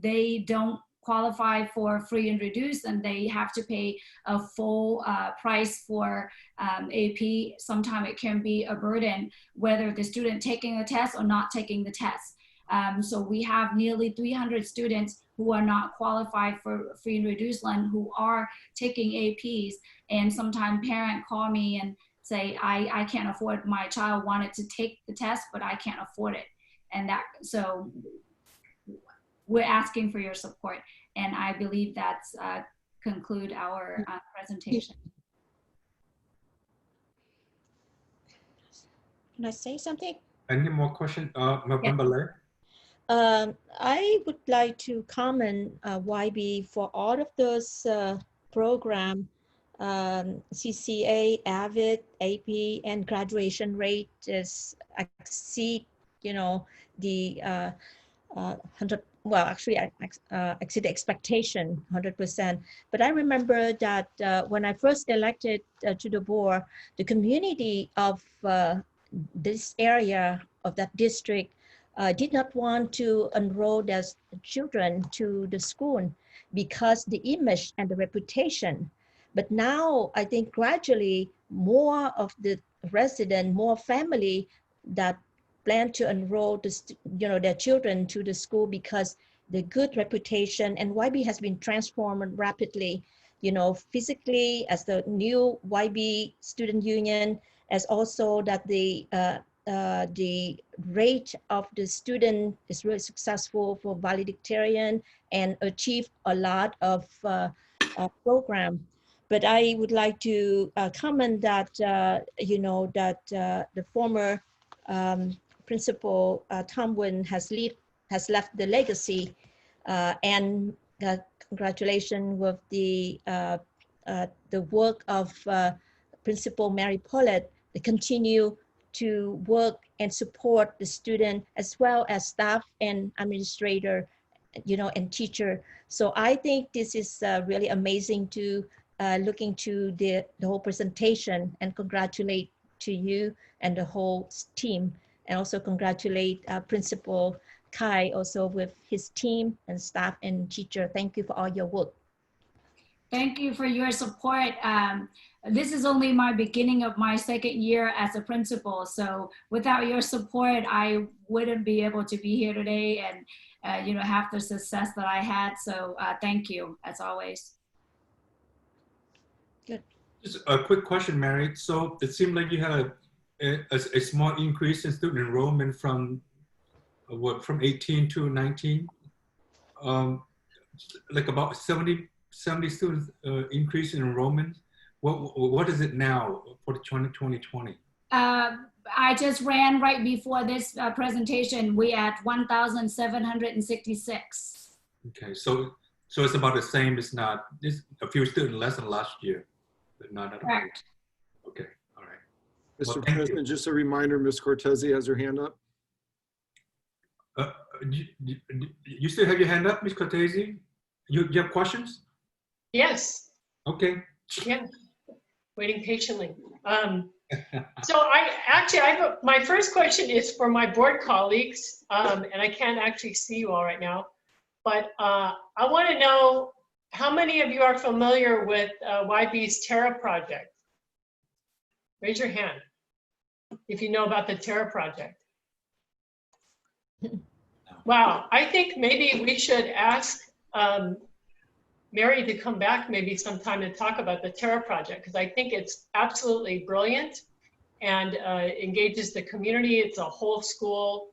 they don't qualify for free and reduced, and they have to pay a full price for AP. Sometimes it can be a burden, whether the student taking the test or not taking the test. So we have nearly 300 students who are not qualified for free and reduced lunch who are taking APs, and sometimes parents call me and say, I can't afford, my child wanted to take the test, but I can't afford it. And so we're asking for your support. And I believe that's conclude our presentation. Can I say something? Any more questions? Member Lei? I would like to comment, YB, for all of those programs, CCA, Avid, AP, and graduation rate is exceed, the 100. Well, actually, I exceed the expectation 100%. But I remember that when I first elected to the board, the community of this area of that district did not want to enroll their children to the school because the image and the reputation. But now I think gradually more of the resident, more family that plan to enroll their children to the school because the good reputation, and YB has been transformed rapidly, physically as the new YB student union, as also that the rate of the student is really successful for valedictorian and achieve a lot of program. But I would like to comment that, the former Principal Tomwin has left the legacy, and congratulations with the work of Principal Mary Paulette to continue to work and support the student as well as staff and administrator and teacher. So I think this is really amazing to looking to the whole presentation, and congratulate to you and the whole team, and also congratulate Principal Kai also with his team and staff and teacher. Thank you for all your work. Thank you for your support. This is only my beginning of my second year as a principal. So without your support, I wouldn't be able to be here today and have the success that I had. So thank you as always. Good. Just a quick question, Mary. So it seemed like you had a small increase in student enrollment from from 18 to 19, like about 70 students increase in enrollment. What is it now for the 2020? I just ran right before this presentation. We at 1,766. Okay, so it's about the same. It's a few students less than last year, but not at all. Correct. Okay, all right. Mr. President, just a reminder, Ms. Cortese has her hand up. You still have your hand up, Ms. Cortese? You have questions? Yes. Okay. Yeah. Waiting patiently. So my first question is for my board colleagues, and I can't actually see you all right now, but I want to know how many of you are familiar with YB's Terra project? Raise your hand if you know about the Terra project. Wow, I think maybe we should ask Mary to come back maybe sometime and talk about the Terra project, because I think it's absolutely brilliant and engages the community. It's a whole school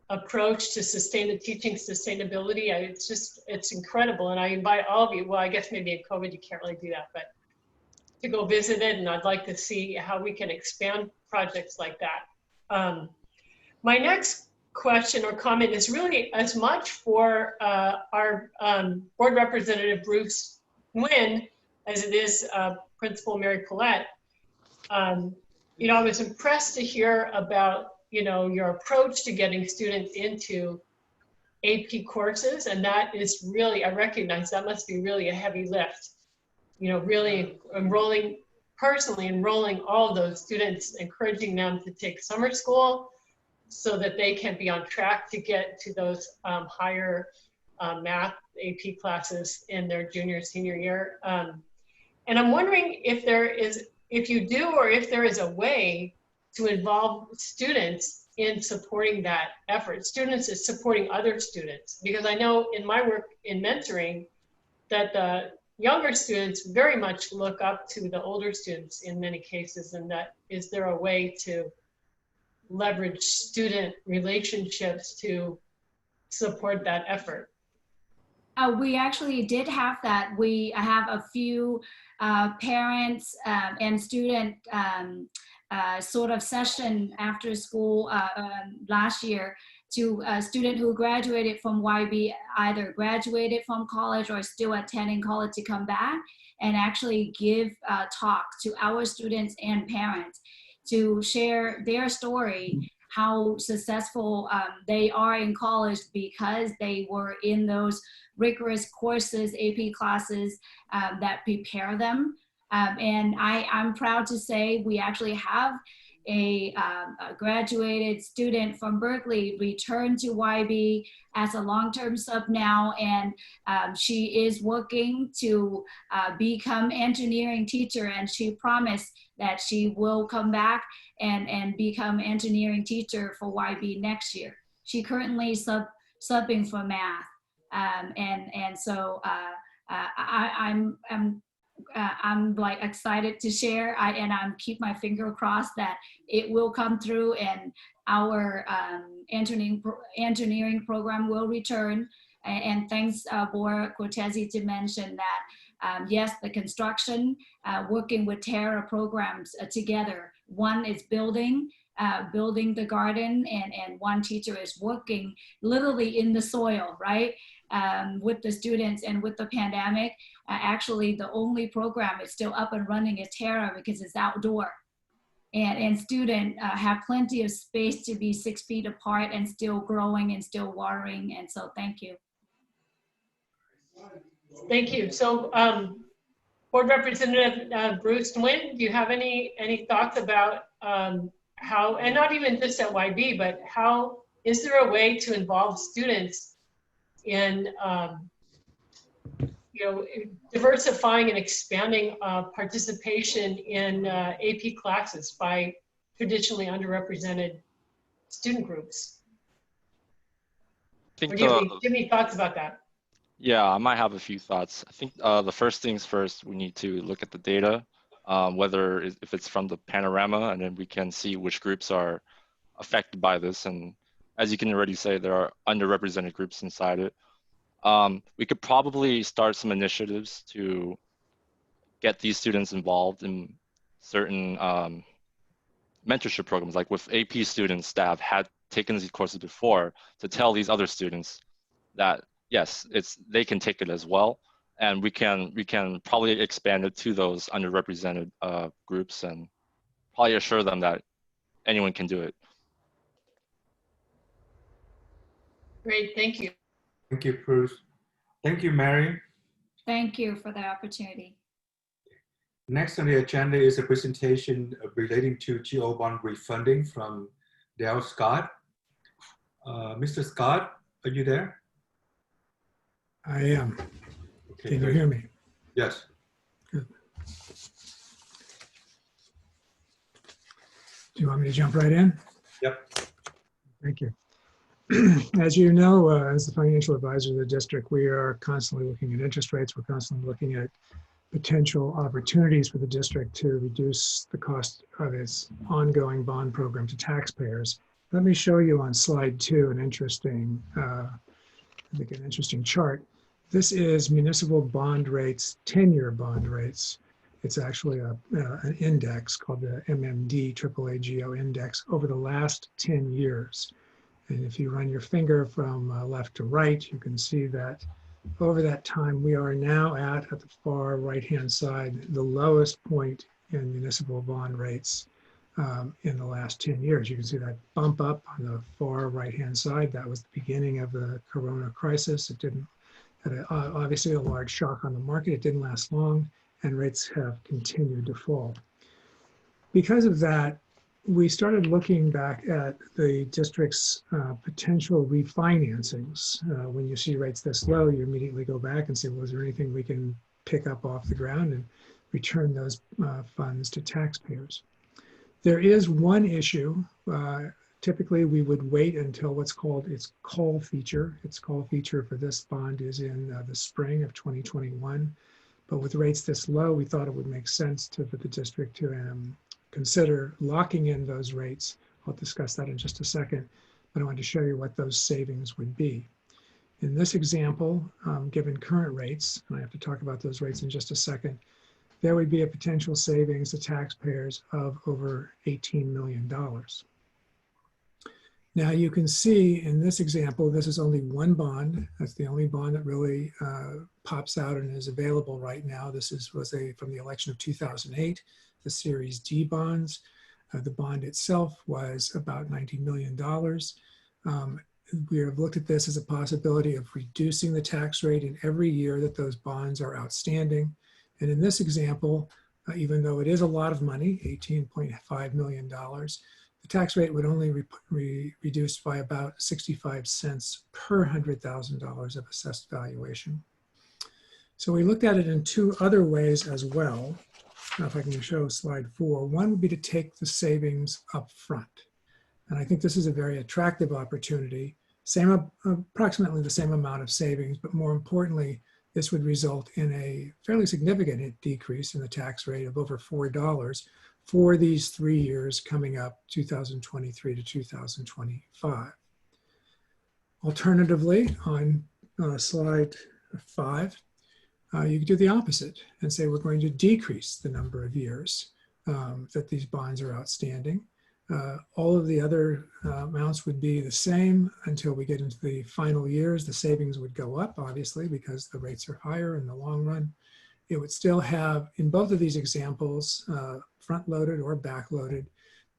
approach to teaching sustainability. It's incredible. And I invite all of you, well, I guess maybe in COVID you can't really do that, but to go visit it. And I'd like to see how we can expand projects like that. My next question or comment is really as much for our board representative Bruce Nguyen as it is Principal Mary Paulette. I was impressed to hear about your approach to getting students into AP courses, and that is really, I recognize that must be really a heavy lift. Really personally enrolling all those students, encouraging them to take summer school, so that they can be on track to get to those higher math AP classes in their junior, senior year. And I'm wondering if there is a way to involve students in supporting that effort. Students is supporting other students, because I know in my work in mentoring that the younger students very much look up to the older students in many cases, and that is there a way to leverage student relationships to support that effort? We actually did have that. We have a few parents and student sort of session after school last year to a student who graduated from YB, either graduated from college or still attending college, to come back and actually give a talk to our students and parents to share their story, how successful they are in college because they were in those rigorous courses, AP classes that prepare them. And I'm proud to say we actually have a graduated student from Berkeley returned to YB as a long-term sub now, and she is working to become engineering teacher, and she promised that she will come back and become engineering teacher for YB next year. She currently subbing for math, and so I'm like excited to share, and I'm keep my finger crossed that it will come through and our engineering program will return. And thanks Board Cortese to mention that yes, the construction working with Terra programs together. One is building the garden, and one teacher is working literally in the soil, right? With the students. And with the pandemic, actually the only program is still up and running is Terra because it's outdoor. and student have plenty of space to be 6 feet apart and still growing and still watering. And so thank you. Thank you. So Board Representative Bruce Nguyen, do you have any thoughts about how, and not even just at YB, but how, is there a way to involve students in diversifying and expanding participation in AP classes by traditionally underrepresented student groups? I think Or do you have any thoughts about that? Yeah, I might have a few thoughts. I think the first things first, we need to look at the data, whether if it's from the Panorama, and then we can see which groups are affected by this. And as you can already say, there are underrepresented groups inside it. We could probably start some initiatives to get these students involved in certain mentorship programs, like with AP students that have had taken these courses before, to tell these other students that yes, they can take it as well, and we can probably expand it to those underrepresented groups and probably assure them that anyone can do it. Great, thank you. Thank you, Bruce. Thank you, Mary. Thank you for the opportunity. Next on the agenda is a presentation relating to GO bond refunding from Dale Scott. Mr. Scott, are you there? I am. Okay, can you good. hear me? Yes. Good. Do you want me to jump right in? Yep. Thank you. As you know, as the financial advisor of the district, we are constantly looking at interest rates. We're constantly looking at potential opportunities for the district to reduce the cost of its ongoing bond program to taxpayers. Let me show you on slide 2 an interesting, I think an interesting chart. This is municipal bond rates, 10-year bond rates. It's actually an index called the MMD AAA-GO index over the last 10 years. And if you run your finger from left to right, you can see that over that time, we are now at the far right-hand side, the lowest point in municipal bond rates in the last 10 years. You can see that bump up on the far right-hand side. That was the beginning of the Corona crisis. It didn't, had obviously a large shock on the market. It didn't last long, and rates have continued to fall. Because of that, we started looking back at the district's potential refinancings. When you see rates this low, you immediately go back and say, well, is there anything we can pick up off the ground and return those funds to taxpayers? There is one issue. Typically, we would wait until what's called its call feature. Its call feature for this bond is in the spring of 2021. But with rates this low, we thought it would make sense for the district to consider locking in those rates. I'll discuss that in just a second, but I wanted to show you what those savings would be. In this example, given current rates, and I have to talk about those rates in just a second, there would be a potential savings to taxpayers of over $18 million. Now you can see in this example, this is only one bond. That's the only bond that really pops out and is available right now. This was from the election of 2008, the Series D bonds. The bond itself was about $90 million. We have looked at this as a possibility of reducing the tax rate in every year that those bonds are outstanding. And in this example, even though it is a lot of money, $18.5 million, the tax rate would only reduce by about 65 cents per $100,000 of assessed valuation. So we looked at it in 2 other ways as well. Now, if I can show slide 4, one would be to take the savings up front. And I think this is a very attractive opportunity. Approximately the same amount of savings, but more importantly, this would result in a fairly significant decrease in the tax rate of over $4 for these 3 years coming up, 2023 to 2025. Alternatively, on slide 5, you could do the opposite and say we're going to decrease the number of years that these bonds are outstanding. All of the other amounts would be the same until we get into the final years. The savings would go up, obviously, because the rates are higher in the long run. It would still have, in both of these examples, front loaded or back loaded,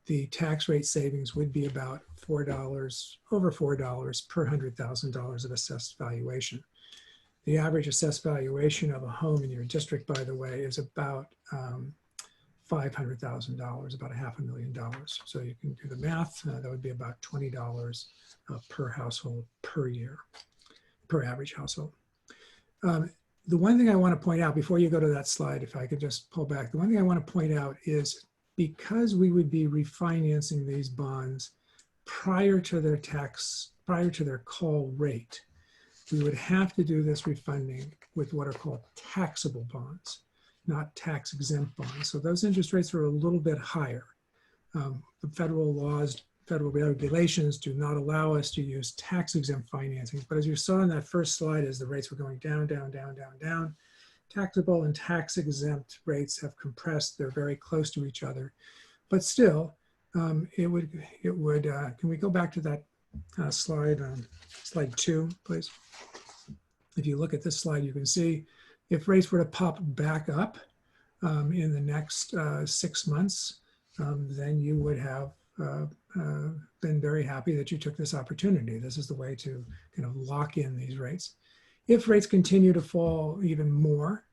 the tax rate savings would be about $4, over $4 per $100,000 of assessed valuation. The average assessed valuation of a home in your district, by the way, is about $500,000, about $500,000. So you can do the math. That would be about $20 per household per year, per average household. The one thing I want to point out before you go to that slide, if I could just pull back, the one thing I want to point out is because we would be refinancing these bonds prior to their call rate, we would have to do this refunding with what are called taxable bonds, not tax exempt bonds. So those interest rates are a little bit higher. The federal laws, federal regulations do not allow us to use tax exempt financing. But as you saw in that first slide, as the rates were going down, down, down, down, down, taxable and tax exempt rates have compressed. They're very close to each other. But still, can we go back to that slide, slide 2, please? If you look at this slide, you can see if rates were to pop back up in the next 6 months, then you would have been very happy that you took this opportunity. This is the way to kind of lock in these rates. If rates continue to fall even more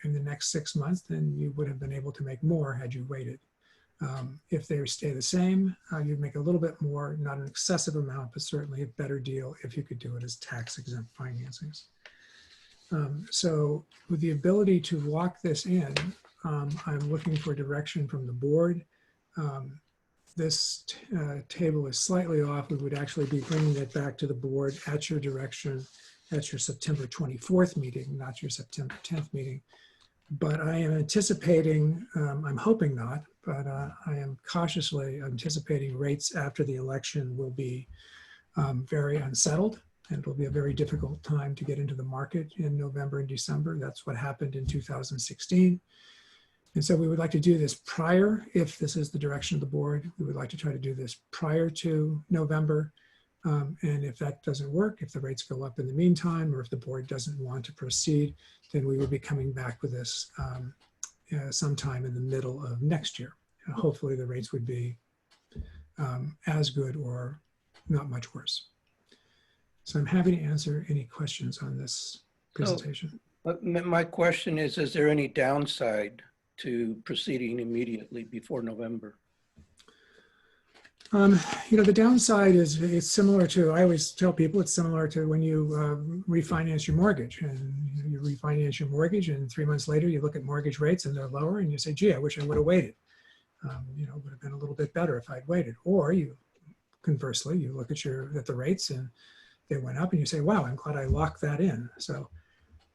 in the next 6 months, then you would have been able to make more had you waited. If they stay the same, you'd make a little bit more, not an excessive amount, but certainly a better deal if you could do it as tax exempt financings. So with the ability to lock this in, I'm looking for direction from the board. This table is slightly off. We would actually be bringing it back to the board at your direction at your September 24th meeting, not your September 10th meeting. But I am anticipating, I'm hoping not, but I am cautiously anticipating rates after the election will be very unsettled, and it will be a very difficult time to get into the market in November and December. That's what happened in 2016. And so we would like to do this prior, if this is the direction of the board, we would like to try to do this prior to November. And if that doesn't work, if the rates go up in the meantime, or if the board doesn't want to proceed, then we will be coming back with this sometime in the middle of next year. Hopefully the rates would be as good or not much worse. So I'm happy to answer any questions on this presentation. So, my question is there any downside to proceeding immediately before November? You know, the downside is it's similar to, I always tell people it's similar to when you refinance your mortgage, and you refinance your mortgage and 3 months later you look at mortgage rates and they're lower and you say, gee, I wish I would have waited. You know, it would have been a little bit better if I'd waited. Or you, conversely, you look at the rates and they went up and you say, wow, I'm glad I locked that in. So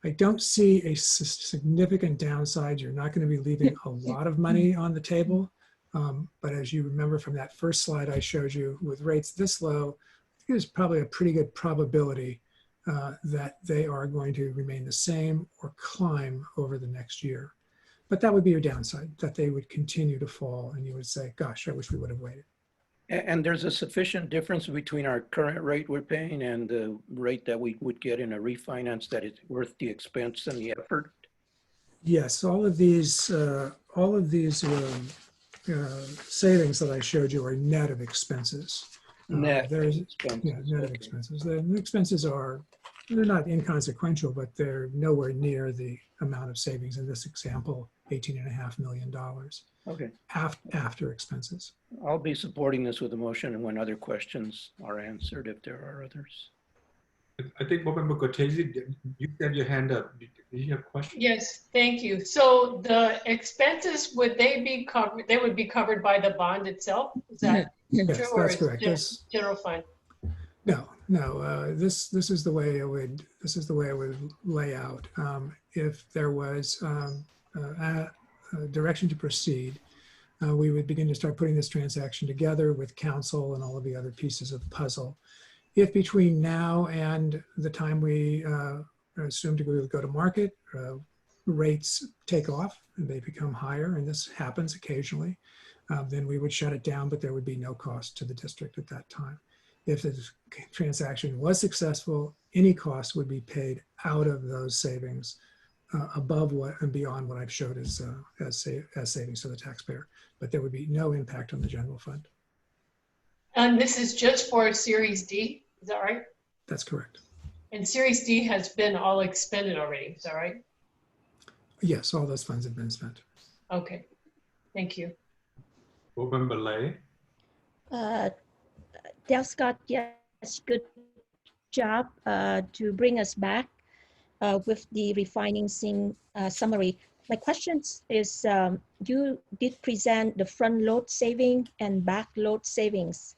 I don't see a significant downside. You're not going to be leaving a lot of money on the table. But as you remember from that first slide I showed you, with rates this low, there's probably a pretty good probability that they are going to remain the same or climb over the next year. But that would be your downside, that they would continue to fall and you would say, gosh, I wish we would have waited. And there's a sufficient difference between our current rate we're paying and the rate that we would get in a refinance that is worth the expense and the effort? Yes, all of these savings that I showed you are net of expenses. Net expenses. Yeah, net of expenses. The expenses they're not inconsequential, but they're nowhere near the amount of savings in this example, $18.5 million. Okay. After expenses. I'll be supporting this with a motion and when other questions are answered, if there are others. I think Board Member Cortese, you had your hand up. Do you have a question? Yes, thank you. So the expenses, would they be covered? They would be covered by the bond itself? Is that yes, true, or that's correct. General fund? No. This is the way it would lay out. If there was a direction to proceed, we would begin to start putting this transaction together with counsel and all of the other pieces of the puzzle. If between now and the time we assume to go to market, rates take off and they become higher, and this happens occasionally, then we would shut it down, but there would be no cost to the district at that time. If the transaction was successful, any cost would be paid out of those savings above what and beyond what I've showed as savings to the taxpayer, but there would be no impact on the general fund. And this is just for Series D, is that right? That's correct. And Series D has been all expended already, is that right? Yes, all those funds have been spent. Okay, thank you. Board Member Lay. Del Scott, yes, good job to bring us back with the refinancing summary. My question is, you did present the front load saving and back load savings.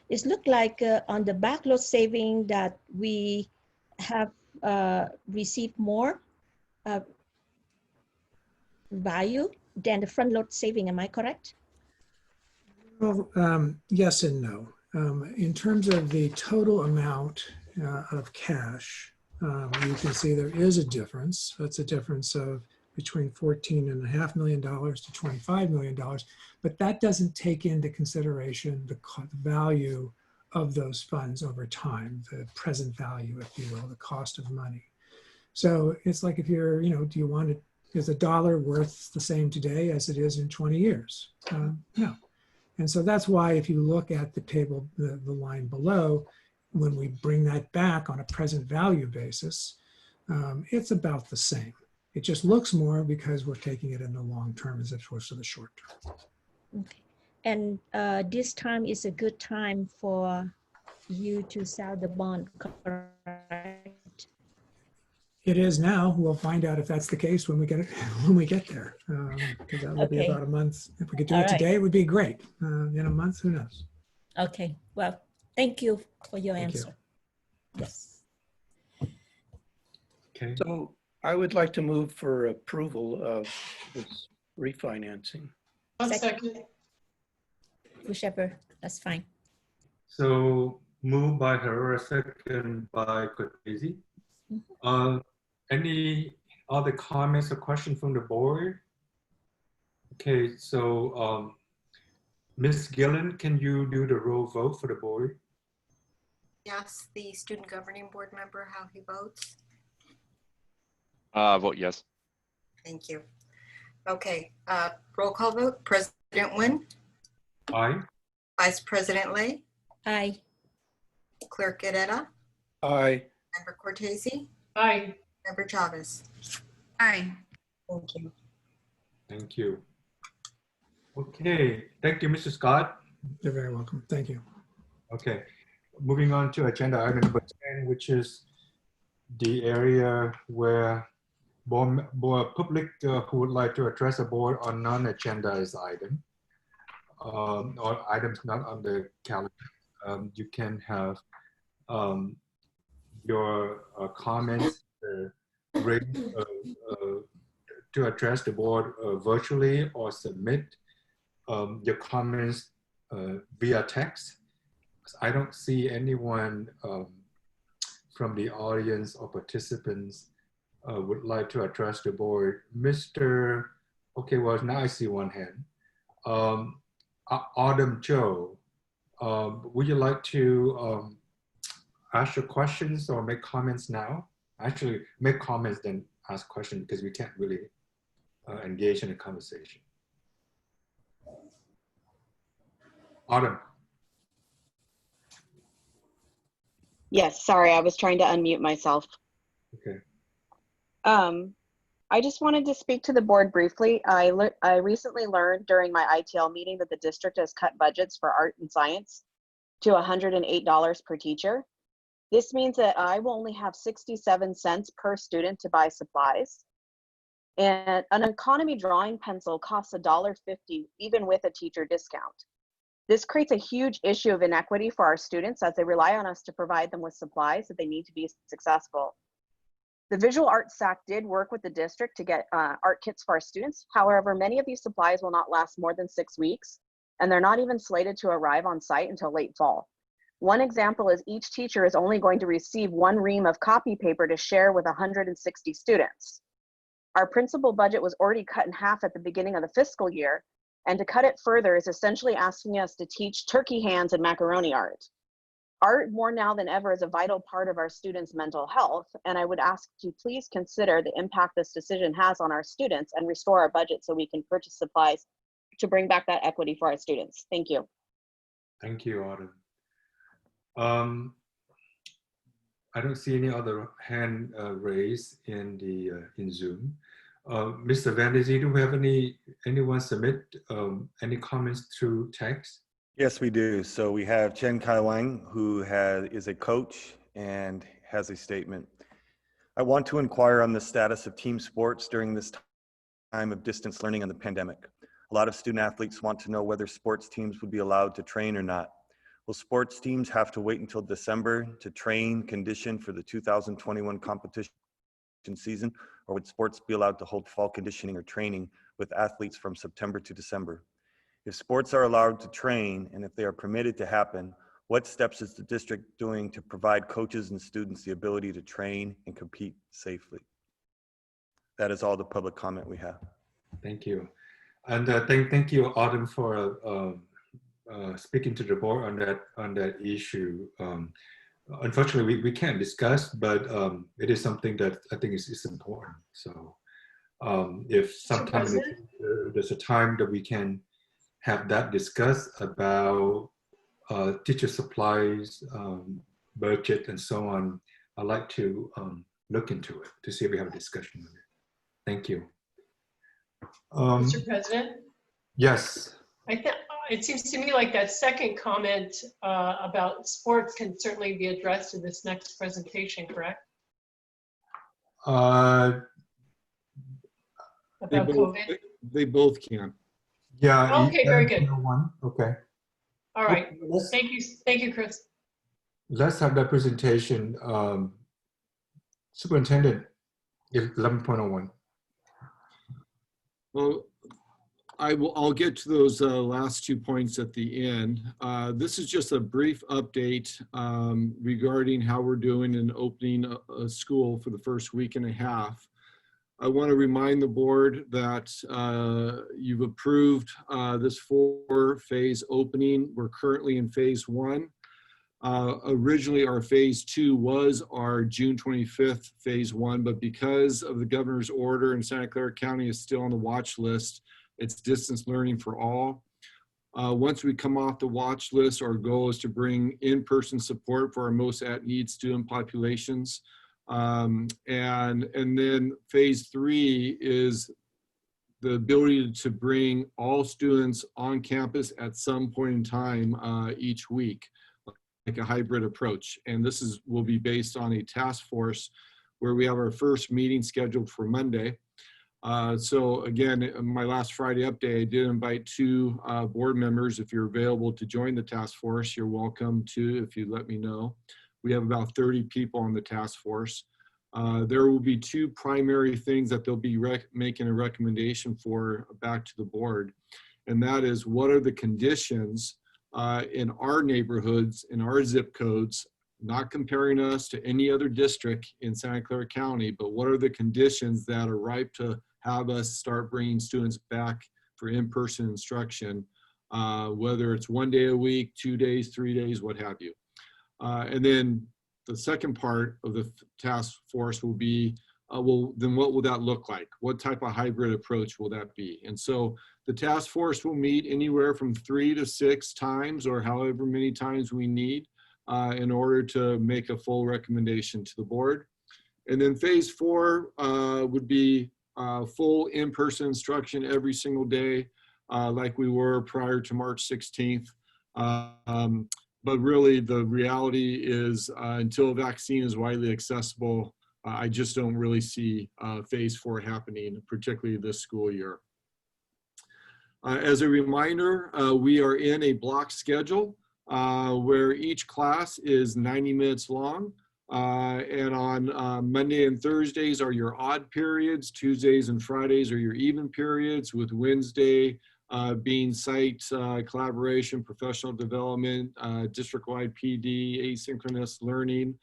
It looked like on the back load saving that we have received more value than the front load saving. Am I correct? Well, yes and no. In terms of the total amount of cash, you can see there is a difference. That's a difference of between $14.5 million to $25 million, but that doesn't take into consideration the value of those funds over time, the present value, if you will, the cost of money. So it's like if you're, do you want it, is a dollar worth the same today as it is in 20 years? No. And so that's why if you look at the table, the line below, when we bring that back on a present value basis, it's about the same. It just looks more because we're taking it in the long term as opposed to the short term. Okay. And this time is a good time for you to sell the bond, correct? It is now. We'll find out if that's the case when we get it, when we get there, because that will be about a month. If we could do it today, it would be great. In a month, who knows? Okay. Well, thank you for your Thank answer. Yes. Okay. So I would like to move for approval of this refinancing. Second. Whichever, that's fine. So moved by Herrera, second by Cortese. Any other comments or questions from the board? Okay, so Ms. Gillen, can you do the roll vote for the board? Yes, the student governing board member, how he votes. Vote yes. Thank you. Okay, roll call vote. President Nguyen. Aye. Vice President Lay. Aye. Clerk Guerrera. Aye. Member Cortese. Aye. Member Chavez. Aye. Thank you. Thank you. Okay, thank you, Mr. Scott. You're very welcome. Thank you. Okay, moving on to agenda item number 10, which is the area where public who would like to address the board on non-agendized item or items not on the calendar. You can have your comments to address the board virtually or submit your comments via text. I don't see anyone from the audience or participants would like to address the board. Okay, well, now I see one hand. Autumn Joe, would you like to ask your questions or make comments now? Actually, make comments then ask questions because we can't really engage in a conversation. Autumn. Yes, sorry, I was trying to unmute myself. Okay. I just wanted to speak to the board briefly. I recently learned during my ITL meeting that the district has cut budgets for art and science to $108 per teacher. This means that I will only have 67 cents per student to buy supplies. And an economy drawing pencil costs $1.50 even with a teacher discount. This creates a huge issue of inequity for our students as they rely on us to provide them with supplies that they need to be successful. The Visual Arts SAC did work with the district to get art kits for our students. However, many of these supplies will not last more than 6 weeks, and they're not even slated to arrive on site until late fall. One example is each teacher is only going to receive 1 ream of copy paper to share with 160 students. Our principal budget was already cut in half at the beginning of the fiscal year, and to cut it further is essentially asking us to teach turkey hands and macaroni art. Art, more now than ever, is a vital part of our students' mental health, and I would ask you please consider the impact this decision has on our students and restore our budget so we can purchase supplies to bring back that equity for our students. Thank you. Thank you, Autumn. I don't see any other hand raised in Zoom. Mr. Vanderzee, do we have anyone submit any comments through text? Yes, we do. So we have Chen Kai Wang, who is a coach and has a statement. I want to inquire on the status of team sports during this time of distance learning and the pandemic. A lot of student athletes want to know whether sports teams would be allowed to train or not. Will sports teams have to wait until December to train, condition for the 2021 competition season, or would sports be allowed to hold fall conditioning or training with athletes from September to December? If sports are allowed to train and if they are permitted to happen, what steps is the district doing to provide coaches and students the ability to train and compete safely? That is all the public comment we have. Thank you. And thank you, Autumn, for speaking to the board on that issue. Unfortunately, we can't discuss, but it is something that I think is important. So if sometime there's a time that we can have that discussed about teacher supplies, budget, and so on, I'd like to look into it to see if we have a discussion on it. Thank you. Mr. President? Yes. It seems to me like that second comment about sports can certainly be addressed in this next presentation, correct? They About COVID? They both can. Yeah. Okay, very good. Okay. All right. Thank you, Chris. Let's have that presentation. Superintendent, 11.01. Well, I'll get to those last 2 points at the end. This is just a brief update regarding how we're doing in opening a school for the first week and a half. I want to remind the board that you've approved this 4-phase opening. We're currently in phase 1. Originally, our phase 2 was our June 25th phase 1, but because of the governor's order and Santa Clara County is still on the watch list, it's distance learning for all. Once we come off the watch list, our goal is to bring in-person support for our most at-need student populations. And then phase 3 is the ability to bring all students on campus at some point in time each week, like a hybrid approach. And this will be based on a task force where we have our first meeting scheduled for Monday. So again, my last Friday update, I did invite 2 board members. If you're available to join the task force, you're welcome to, if you let me know. We have about 30 people on the task force. There will be 2 primary things that they'll be making a recommendation for back to the board. And that is, what are the conditions in our neighborhoods, in our zip codes, not comparing us to any other district in Santa Clara County, but what are the conditions that are ripe to have us start bringing students back for in-person instruction, whether it's 1 day a week, 2 days, 3 days, what have you. And then the second part of the task force will be, well, then what will that look like? What type of hybrid approach will that be? And so the task force will meet anywhere from 3 to 6 times or however many times we need in order to make a full recommendation to the board. And then phase 4 would be full in-person instruction every single day, like we were prior to March 16th. But really the reality is until a vaccine is widely accessible, I just don't really see phase 4 happening, particularly this school year. As a reminder, we are in a block schedule where each class is 90 minutes long. And on Monday and Thursdays are your odd periods. Tuesdays and Fridays are your even periods, with Wednesday being site collaboration, professional development, district-wide PD, asynchronous learning.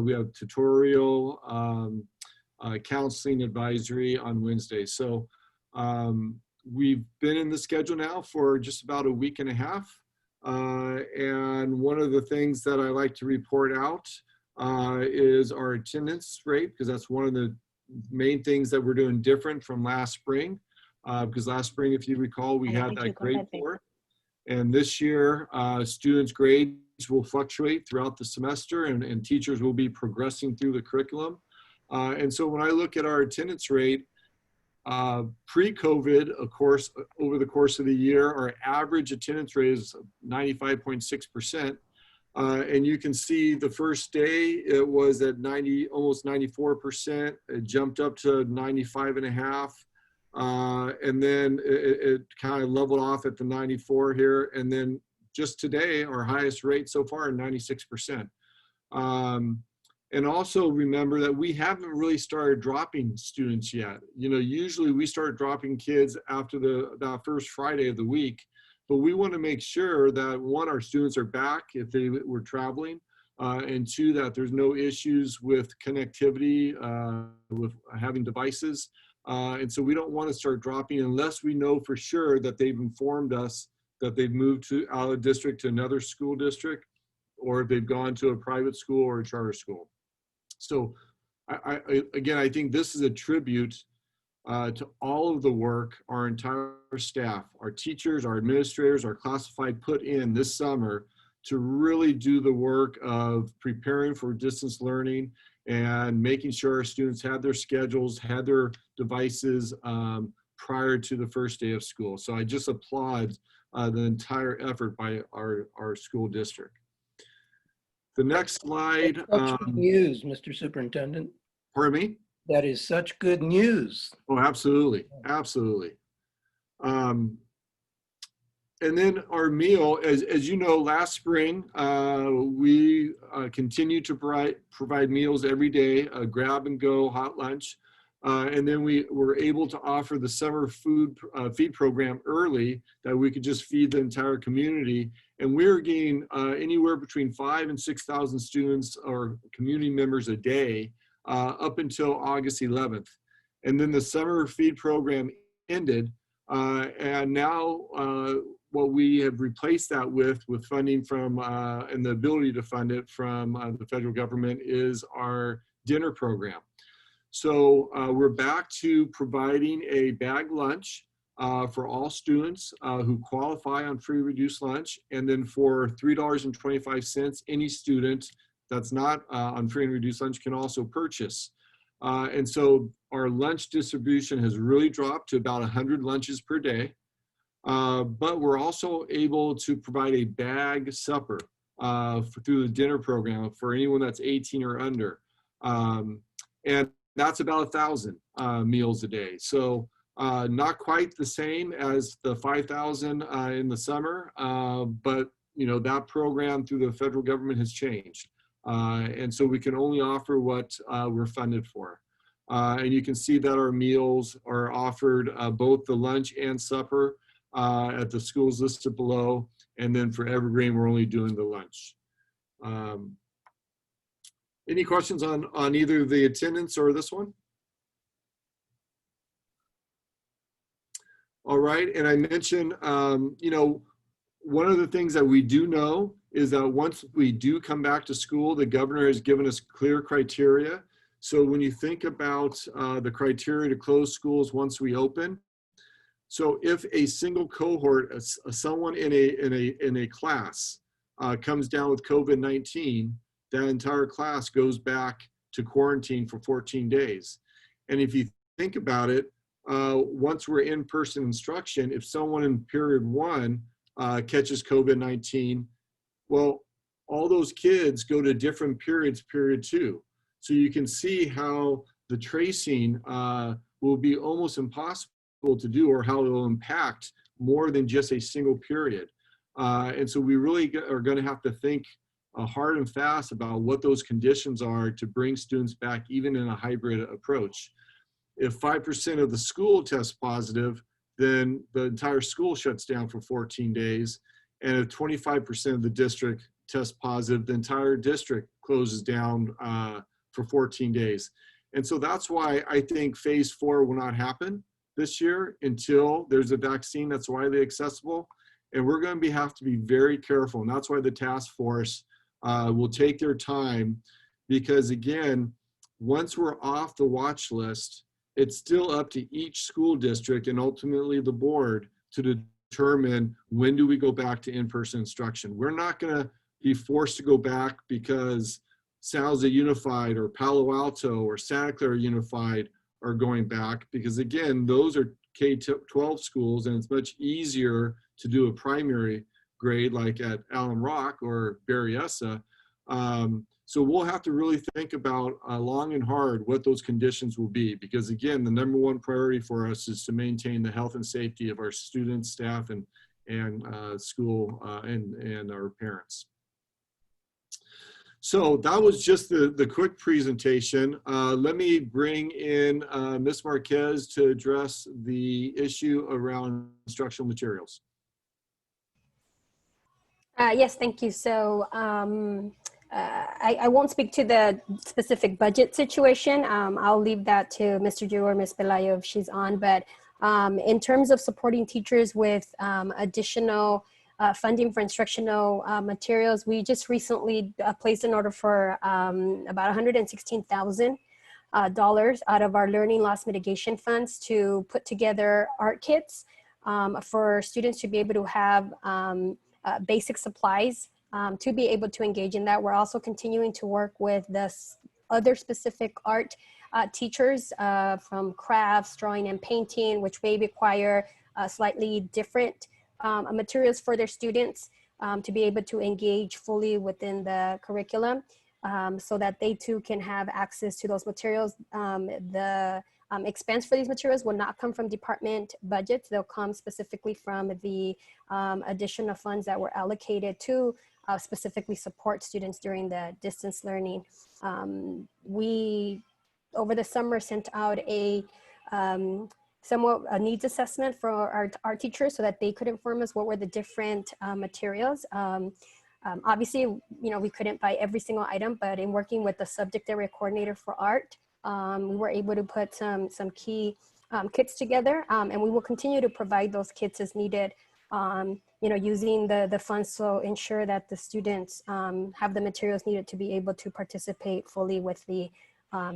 We have tutorial, counseling, advisory on Wednesday. So we've been in the schedule now for just about a week and a half. And And one of the things that I like to report out is our attendance rate, because that's one of the main things that we're doing different from last spring. Because last spring, if you recall, we had that grade 4. And this year, students' grades will fluctuate throughout the semester, and teachers will be progressing through the curriculum. And so when I look at our attendance rate, pre-COVID, of course, over the course of the year, our average attendance rate is 95.6%. And you can see the first day it was at almost 94%. It jumped up to 95.5%. And then it kind of leveled off at the 94 here. And then just today, our highest rate so far, 96%. And also remember that we haven't really started dropping students yet. You know, usually we start dropping kids after that first Friday of the week, but we want to make sure that 1, our students are back if they were traveling, and 2, that there's no issues with connectivity, with having devices. And so we don't want to start dropping unless we know for sure that they've informed us that they've moved out of district to another school district, or if they've gone to a private school or a charter school. So again, I think this is a tribute to all of the work our entire staff, our teachers, our administrators, our classified put in this summer to really do the work of preparing for distance learning and making sure our students had their schedules, had their devices prior to the first day of school. So I just applaud the entire effort by our school district. The next slide. Such good news, Mr. Superintendent. Pardon me? That is such good news. Oh, absolutely, absolutely. And then our meal, as you know, last spring, we continued to provide meals every day, a grab and go hot lunch. And then we were able to offer the summer feed program early, that we could just feed the entire community. And we were getting anywhere between 5,000 and 6,000 students or community members a day up until August 11th. And then the summer feed program ended. And now what we have replaced that with funding from, and the ability to fund it from the federal government, is our dinner program. So we're back to providing a bag lunch for all students who qualify on free reduced lunch. And then for $3.25, any student that's not on free and reduced lunch can also purchase. And so our lunch distribution has really dropped to about 100 lunches per day. But we're also able to provide a bag supper through the dinner program for anyone that's 18 or under. And that's about 1,000 meals a day. So not quite the same as the 5,000 in the summer, but you know, that program through the federal government has changed. And so we can only offer what we're funded for. And you can see that our meals are offered both the lunch and supper at the schools listed below. And then for Evergreen, we're only doing the lunch. Any questions on either the attendance or this one? All right, and I mentioned, you know, one of the things that we do know is that once we do come back to school, the governor has given us clear criteria. So when you think about the criteria to close schools once we open, so if a single cohort, someone in a class comes down with COVID-19, that entire class goes back to quarantine for 14 days. And if you think about it, once we're in-person instruction, if someone in period 1 catches COVID-19, well, all those kids go to different periods, period 2. So you can see how the tracing will be almost impossible to do, or how it will impact more than just a single period. And so we really are going to have to think hard and fast about what those conditions are to bring students back, even in a hybrid approach. If 5% of the school tests positive, then the entire school shuts down for 14 days. And if 25% of the district tests positive, the entire district closes down for 14 days. And so that's why I think phase 4 will not happen this year until there's a vaccine that's widely accessible. And we're going to have to be very careful. And that's why the task force will take their time, because again, once we're off the watch list, it's still up to each school district and ultimately the board to determine when do we go back to in-person instruction. We're not going to be forced to go back because San Jose Unified or Palo Alto or Santa Clara Unified are going back, because again, those are K-12 schools, and it's much easier to do a primary grade like at Allen Rock or Berryessa. So we'll have to really think about long and hard what those conditions will be, because again, the number one priority for us is to maintain the health and safety of our students, staff, and school and our parents. So that was just the quick presentation. Let me bring in Ms. Marquez to address the issue around instructional materials. Yes, thank you. So I won't speak to the specific budget situation. I'll leave that to Mr. Ju or Ms. Pelayo if she's on. But in terms of supporting teachers with additional funding for instructional materials, we just recently placed an order for about $116,000 out of our learning loss mitigation funds to put together art kits for students to be able to have basic supplies to be able to engage in that. We're also continuing to work with the other specific art teachers from crafts, drawing, and painting, which may require slightly different materials for their students to be able to engage fully within the curriculum, so that they too can have access to those materials. The expense for these materials will not come from department budgets. They'll come specifically from the additional funds that were allocated to specifically support students during the distance learning. We, over the summer, sent out a somewhat a needs assessment for our teachers so that they could inform us what were the different materials. Obviously, you know, we couldn't buy every single item, but in working with the subject area coordinator for art, we were able to put some key kits together, and we will continue to provide those kits as needed, you know, using the funds to ensure that the students have the materials needed to be able to participate fully with the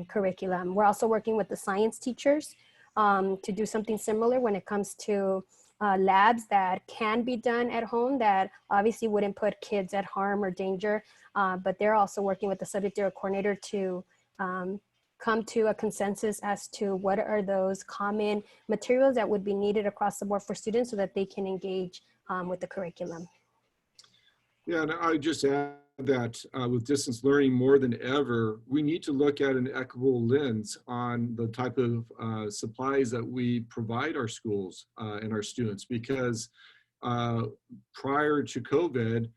curriculum. We're also working with the science teachers to do something similar when it comes to labs that can be done at home that obviously wouldn't put kids at harm or danger, but they're also working with the subject area coordinator to come to a consensus as to what are those common materials that would be needed across the board for students so that they can engage with the curriculum. Yeah, and I would just add that with distance learning more than ever, we need to look at an equitable lens on the type of supplies that we provide our schools and our students, because prior to COVID,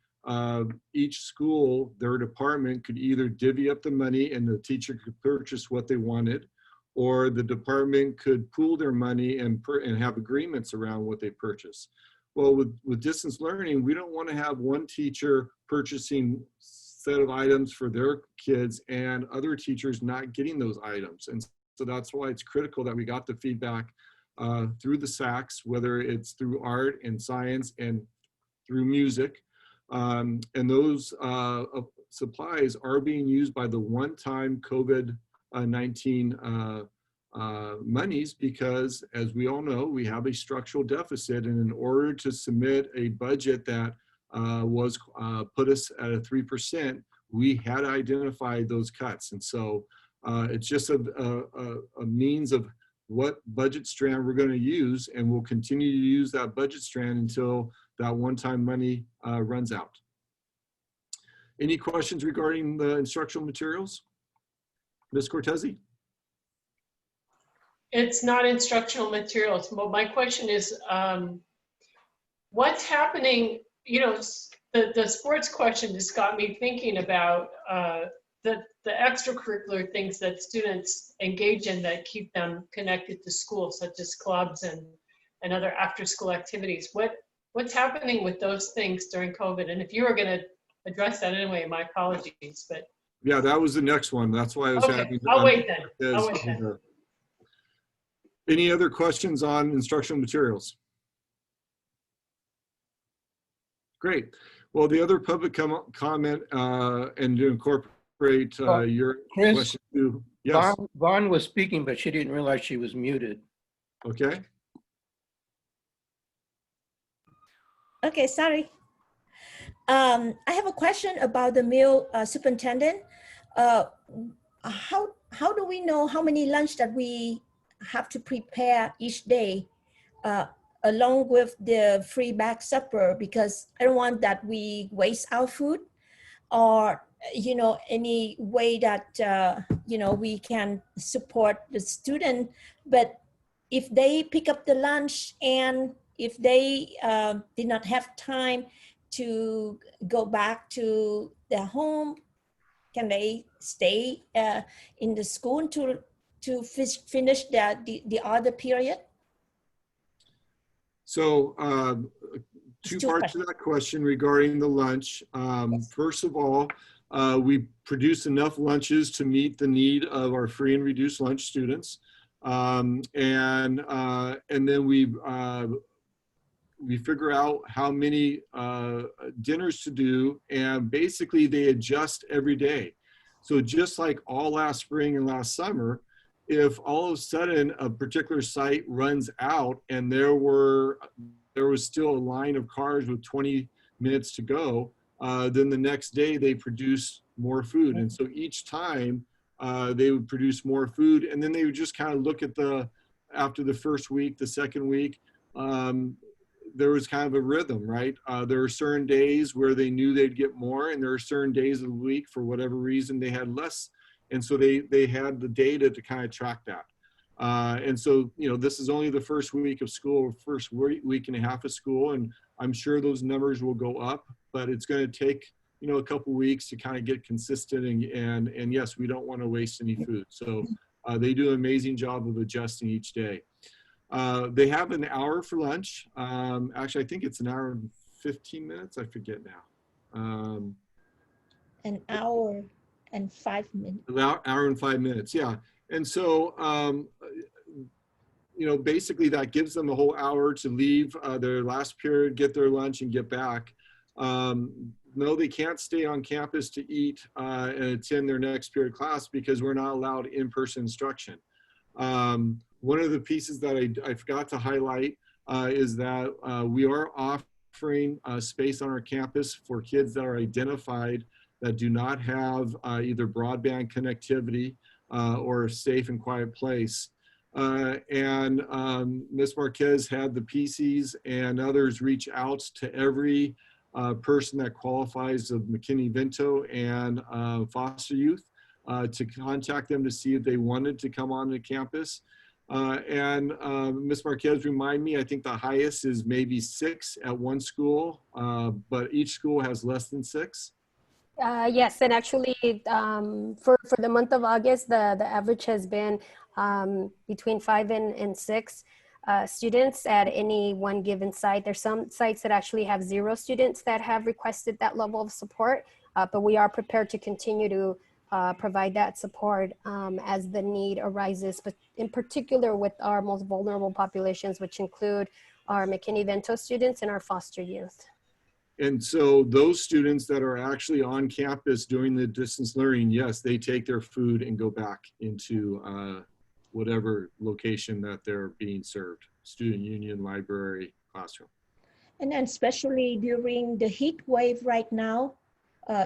each school, their department could either divvy up the money and the teacher could purchase what they wanted, or the department could pool their money and have agreements around what they purchase. Well, with distance learning, we don't want to have one teacher purchasing set of items for their kids and other teachers not getting those items. And so that's why it's critical that we got the feedback through the SACs, whether it's through art and science and through music. And those supplies are being used by the one-time COVID-19 monies, because as we all know, we have a structural deficit, and in order to submit a budget that was put us at a 3%, we had to identify those cuts. And so it's just a means of what budget strand we're going to use, and we'll continue to use that budget strand until that one-time money runs out. Any questions regarding the instructional materials? Ms. Cortese? It's not instructional materials. Well, my question is, what's happening? You know, the sports question just got me thinking about the extracurricular things that students engage in that keep them connected to school, such as clubs and other after-school activities. What's happening with those things during COVID? And if you were going to address that anyway, my apologies. But yeah, that was the next one. That's why I was okay. I'll wait then. I'll wait then. Any other questions on instructional materials? Great. Well, the other public comment and to incorporate your Chris, question too. Yes. Vaughn was speaking, but she didn't realize she was muted. Okay. Okay, sorry. I have a question about the meal superintendent. How do we know how many lunch that we have to prepare each day along with the free bag supper? Because I don't want that we waste our food, or any way that we can support the student. But if they pick up the lunch and if they did not have time to go back to their home, can they stay in the school to finish the other period? So two parts to that question regarding the lunch. First of all, we produce enough lunches to meet the need of our free and reduced lunch students. And then we figure out how many dinners to do, and basically they adjust every day. So just like all last spring and last summer, if all of a sudden a particular site runs out and there was still a line of cars with 20 minutes to go, then the next day they produce more food. And so each time they would produce more food, and then they would just kind of look at after the first week, the second week, there was kind of a rhythm, right? There are certain days where they knew they'd get more, and there are certain days of the week, for whatever reason, they had less. And so they had the data to kind of track that. And so, this is only the first week of school, first week and a half of school, and I'm sure those numbers will go up, but it's going to take, a couple weeks to kind of get consistent. And yes, we don't want to waste any food. So they do an amazing job of adjusting each day. They have an hour for lunch. Actually, I think it's an hour and 15 minutes. I forget now. An hour and 5 minutes. An hour and 5 minutes, yeah. And so, basically that gives them a whole hour to leave their last period, get their lunch, and get back. No, they can't stay on campus to eat and attend their next period class because we're not allowed in-person instruction. One of the pieces that I forgot to highlight is that we are offering space on our campus for kids that are identified that do not have either broadband connectivity or a safe and quiet place. And Ms. Marquez had the PCs and others reach out to every person that qualifies of McKinney-Vento and foster youth to contact them to see if they wanted to come on the campus. And Ms. Marquez, remind me, I think the highest is maybe 6 at one school, but each school has less than 6. Yes, and actually for the month of August, the average has been between 5 and 6 students at any one given site. There's some sites that actually have 0 students that have requested that level of support, but we are prepared to continue to provide that support as the need arises, but in particular with our most vulnerable populations, which include our McKinney-Vento students and our foster youth. And so those students that are actually on campus doing the distance learning, yes, they take their food and go back into whatever location that they're being served, student union, library, classroom. And then especially during the heat wave right now,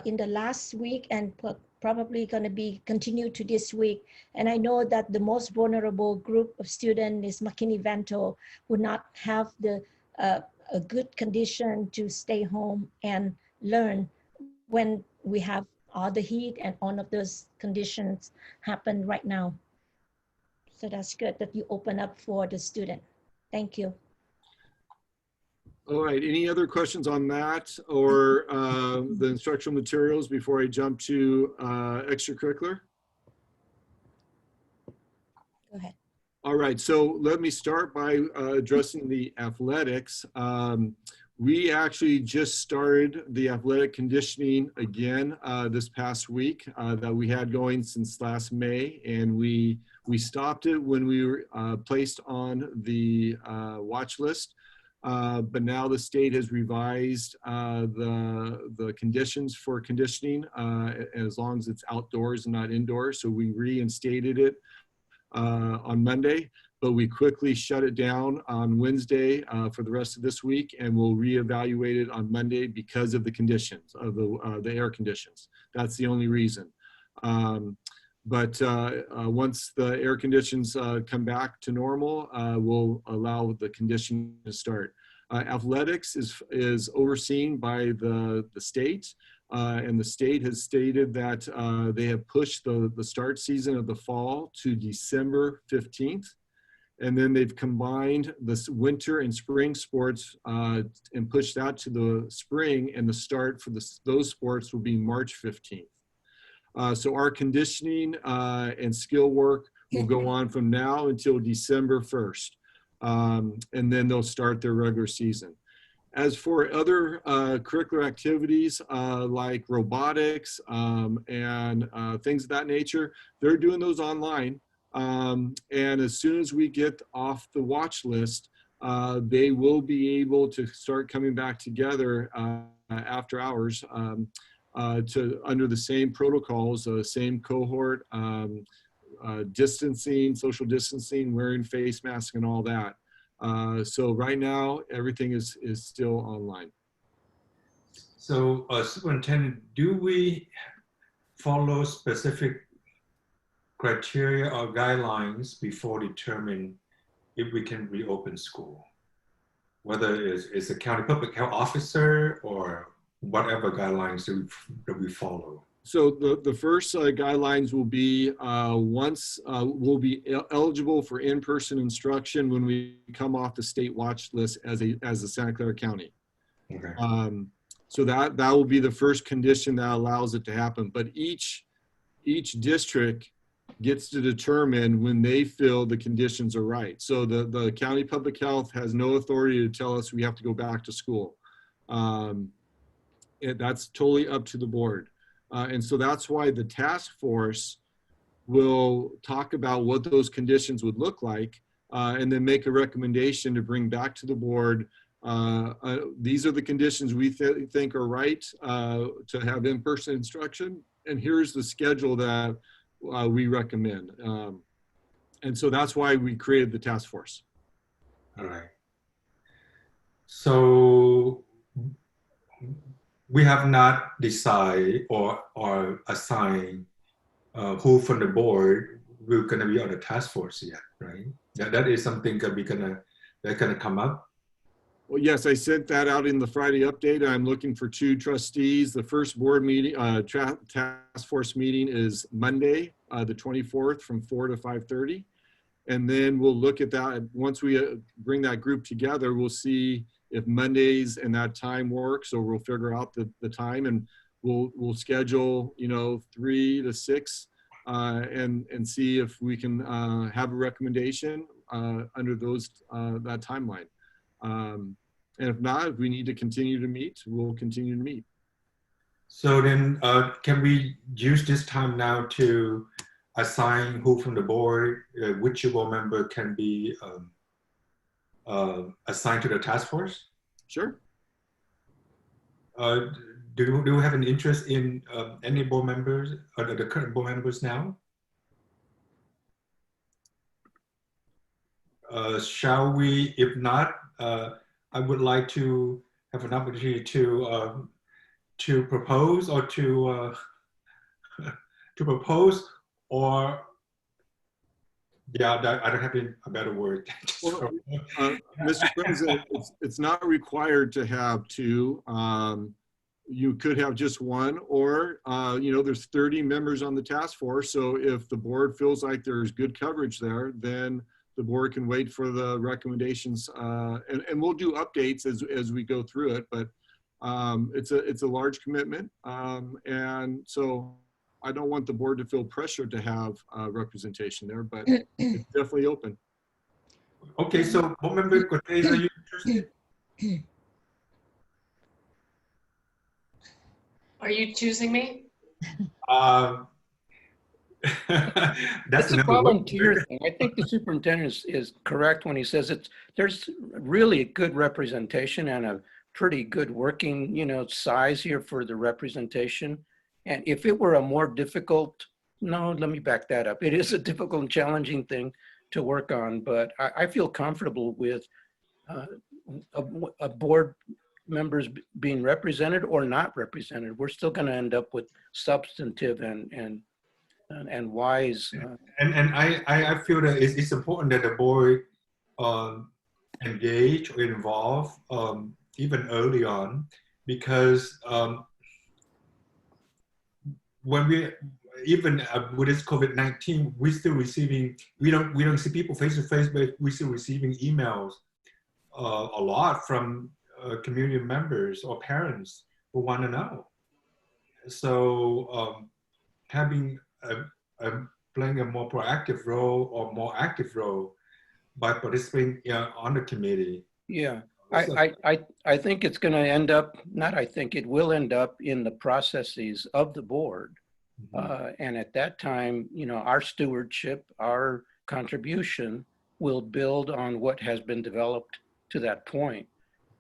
in the last week and probably going to be continued to this week. And I know that the most vulnerable group of students is McKinney-Vento, who not have the a good condition to stay home and learn when we have all the heat and all of those conditions happen right now. So that's good that you open up for the student. Thank you. All right, any other questions on that or the instructional materials before I jump to extracurricular? Go ahead. All right, so let me start by addressing the athletics. We actually just started the athletic conditioning again this past week that we had going since last May, and we stopped it when we were placed on the watch list. but now the state has revised the conditions for conditioning as long as it's outdoors and not indoors. So we reinstated it on Monday, but we quickly shut it down on Wednesday for the rest of this week, and we'll reevaluate it on Monday because of the conditions of the air conditions. That's the only reason. But once the air conditions come back to normal, we'll allow the conditioning to start. Athletics is overseen by the state, and the state has stated that they have pushed the start season of the fall to December 15th. And then they've combined the winter and spring sports and pushed that to the spring, and the start for those sports will be March 15th. So our conditioning and skill work will go on from now until December 1st. And then they'll start their regular season. As for other curricular activities like robotics and things of that nature, they're doing those online. And as soon as we get off the watch list, they will be able to start coming back together after hours under the same protocols, same cohort, distancing, social distancing, wearing face masks and all that. So right now, everything is still online. So Superintendent, do we follow specific criteria or guidelines before determine if we can reopen school? Whether it's a county public health officer or whatever guidelines that we follow. So the first guidelines will be once we'll be eligible for in-person instruction when we come off the state watch list as a Santa Clara County. Okay. So that will be the first condition that allows it to happen. But each district gets to determine when they feel the conditions are right. So the county public health has no authority to tell us we have to go back to school. That's totally up to the board. And so that's why the task force will talk about what those conditions would look like and then make a recommendation to bring back to the board. These are the conditions we think are right to have in-person instruction. And here's the schedule that we recommend. And so that's why we created the task force. All right. So we have not decided or assigned who from the board we're going to be on the task force yet, right? That is something that's gonna come up. Well, yes, I sent that out in the Friday update. I'm looking for 2 trustees. The first board meeting, task force meeting is Monday, the 24th from 4 to 5:30. And then we'll look at that. Once we bring that group together, we'll see if Mondays and that time works. So we'll figure out the time, and we'll schedule, 3 to 6 and see if we can have a recommendation under that timeline. And if not, if we need to continue to meet, we'll continue to meet. So then can we use this time now to assign who from the board, which board member can be assigned to the task force? Sure. Do we have an interest in any board members, or the current board members now? Shall we? If not, I would like to have an opportunity to propose or to propose, or yeah, I don't have a better word. Well, Mr. President, it's not required to have 2. You could have just 1, or there's 30 members on the task force. So if the board feels like there's good coverage there, then the board can wait for the recommendations, and we'll do updates as we go through it. But it's a large commitment, and so I don't want the board to feel pressure to have representation there, but it's definitely open. Okay, so board member Cortez, are you interested? Are you choosing me? That's It's a another volunteer word. thing. I think the superintendent is correct when he says there's really a good representation and a pretty good working, size here for the representation. And if it were a more difficult, no, let me back that up. It is a difficult and challenging thing to work on, but I feel comfortable with a board members being represented or not represented. We're still going to end up with substantive and wise. And I feel that it's important that the board engage or involve even early on, because when we even with this COVID-19, we're still receiving, we don't see people face to face, but we're still receiving emails a lot from community members or parents who want to know. So having playing a more proactive role or more active role by participating on the committee. Yeah, I think it's going to end up, not I think, it will end up in the processes of the board. And at that time, our stewardship, our contribution will build on what has been developed to that point.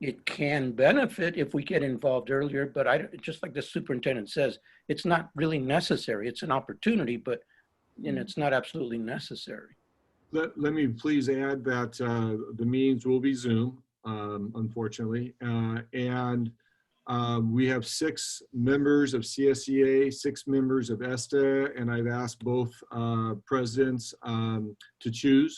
It can benefit if we get involved earlier, but just like the superintendent says, it's not really necessary. It's an opportunity, but it's not absolutely necessary. Let me please add that the meetings will be Zoom, unfortunately, and we have 6 members of CSEA, 6 members of ESTA, and I've asked both presidents to choose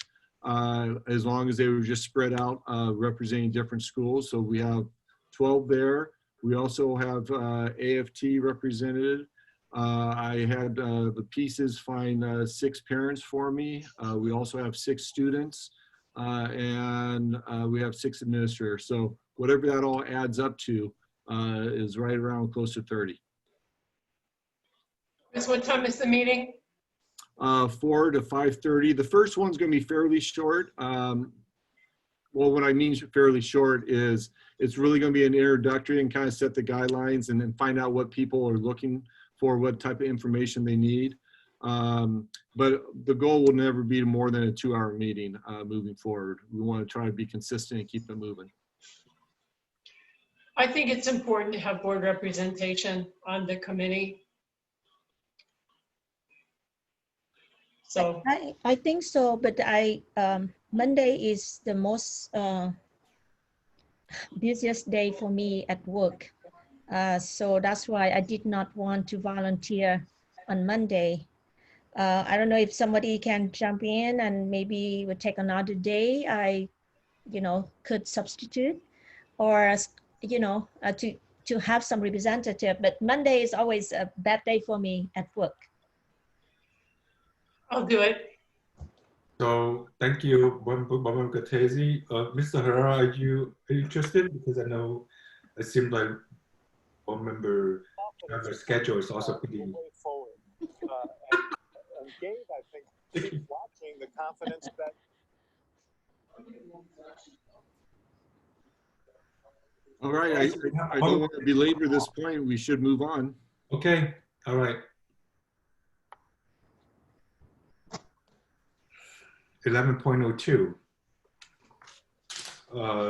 as long as they were just spread out representing different schools. So we have 12 there. We also have AFT represented. I had the pieces find 6 parents for me. We also have 6 students and we have 6 administrators. So whatever that all adds up to is right around close to 30. What time is the meeting? 4 to 5:30. The first one's going to be fairly short. Well, what I mean fairly short is it's really going to be an introductory and kind of set the guidelines and then find out what people are looking for, what type of information they need. But the goal will never be more than a 2-hour meeting moving forward. We want to try to be consistent and keep it moving. I think it's important to have board representation on the committee. So I think so, but Monday is the most busiest day for me at work. So that's why I did not want to volunteer on Monday. I don't know if somebody can jump in and maybe would take another day. I, could substitute, or to have some representative. But Monday is always a bad day for me at work. I'll do it. So thank you, Mr. Herrera, are you interested? Because I know it seems like board member schedule is also pretty. And Gabe, I think, is watching the confidence that. All right, I don't want to belabor this point. We should move on. Okay, all right. 11.02.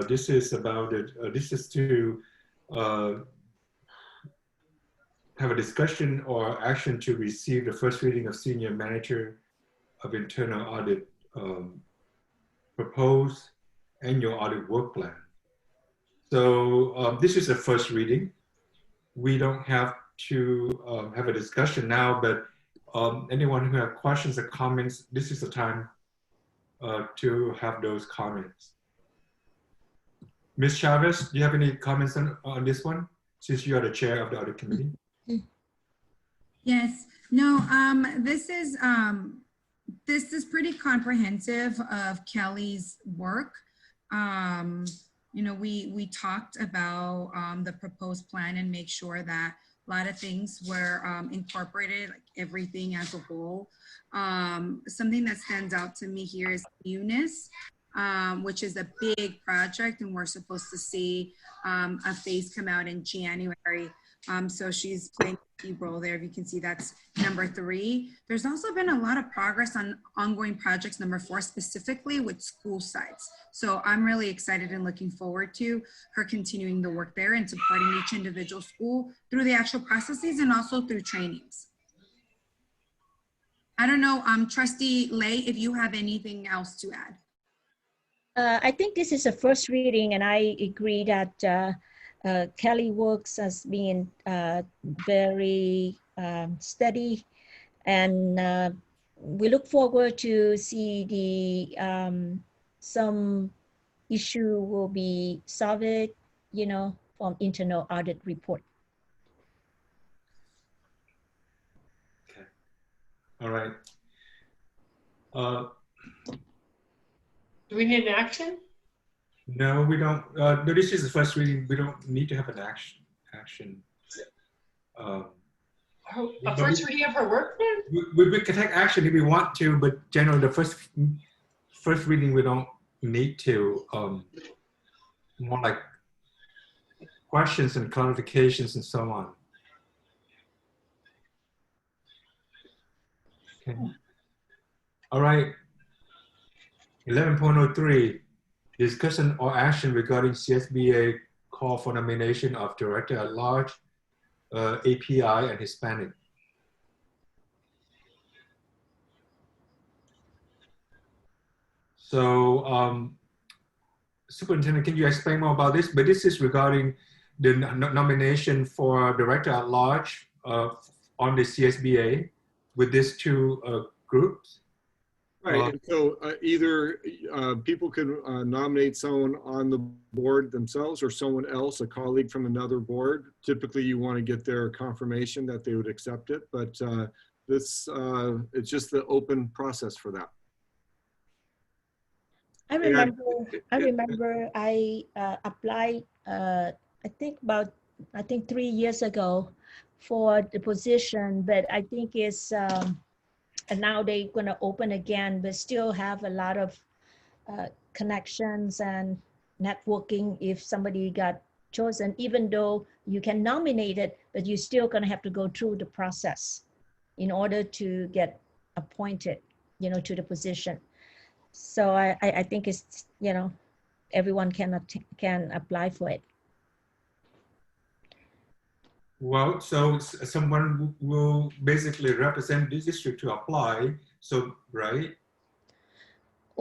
This is about it. This is to have a discussion or action to receive the first reading of Senior Manager of Internal Audit proposed annual audit work plan. So this is the first reading. We don't have to have a discussion now, but anyone who has questions or comments, this is the time to have those comments. Ms. Chavez, do you have any comments on this one, since you are the chair of the audit committee? Yes, no, this is pretty comprehensive of Kelly's work. We talked about the proposed plan and make sure that a lot of things were incorporated, like everything as a whole. Something that stands out to me here is Readiness, which is a big project, and we're supposed to see a phase come out in January. So she's playing a key role there. If you can see, that's number 3. There's also been a lot of progress on ongoing projects, number 4, specifically with school sites. So I'm really excited and looking forward to her continuing the work there and supporting each individual school through the actual processes and also through trainings. I don't know, Trustee Lay, if you have anything else to add. I think this is a first reading, and I agree that Kelly works as being very steady, and we look forward to see the some issue will be solved, you know, from internal audit report. Okay. All right. Do we need an action? No, we don't. No, this is the first reading. We don't need to have an action. A first reading of her work then? We can take action if we want to, but generally the first reading we don't need to. More like questions and clarifications and so on. Okay. All right. 11.03, discussion or action regarding CSBA call for nomination of Director at Large, API, and Hispanic. So, Superintendent, can you explain more about this? But this is regarding the nomination for Director at Large on the CSBA with these 2 groups. Right, and so either people can nominate someone on the board themselves or someone else, a colleague from another board. Typically, you want to get their confirmation that they would accept it, but it's just the open process for that. I remember I applied, I think 3 years ago for the position, but I think it's, and now they're going to open again, but still have a lot of connections and networking if somebody got chosen, even though you can nominate it, but you're still going to have to go through the process in order to get appointed, you know, to the position. So I think it's, you know, everyone can apply for it. Well, so someone will basically represent the district to apply. So, right?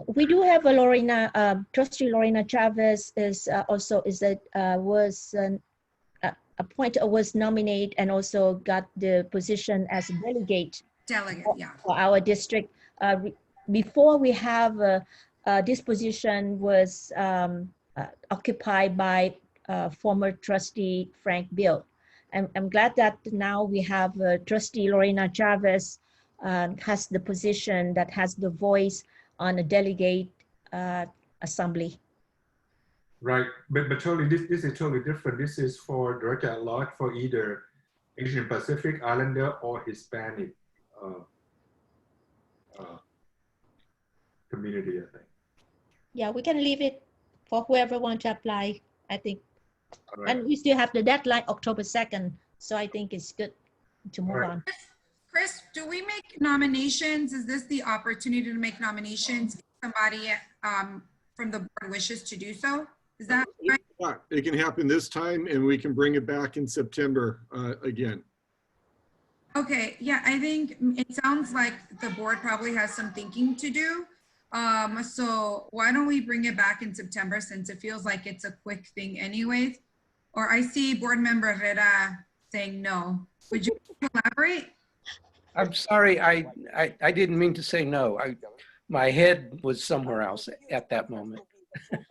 We do have a Lorena, Trustee Lorena Chavez is was appointed or was nominated and also got the position as a delegate. Yeah. For our district. Before we have this position was occupied by former Trustee Frank Bill. I'm glad that now we have Trustee Lorena Chavez has the position that has the voice on a delegate assembly. Right, but totally, this is totally different. This is for Director at Large for either Asian Pacific, Islander, or Hispanic community, I think. Yeah, we can leave it for whoever wants to apply, I think. Right. And we still have the deadline October 2nd, so I think it's good to move on. Chris, do we make nominations? Is this the opportunity to make nominations if somebody from the board wishes to do so? Is that right? Yeah, it can happen this time and we can bring it back in September again. Okay, yeah, I think it sounds like the board probably has some thinking to do. So why don't we bring it back in September since it feels like it's a quick thing anyways? Or I see board member Vera saying no. Would you elaborate? I'm sorry, I didn't mean to say no. My head was somewhere else at that moment.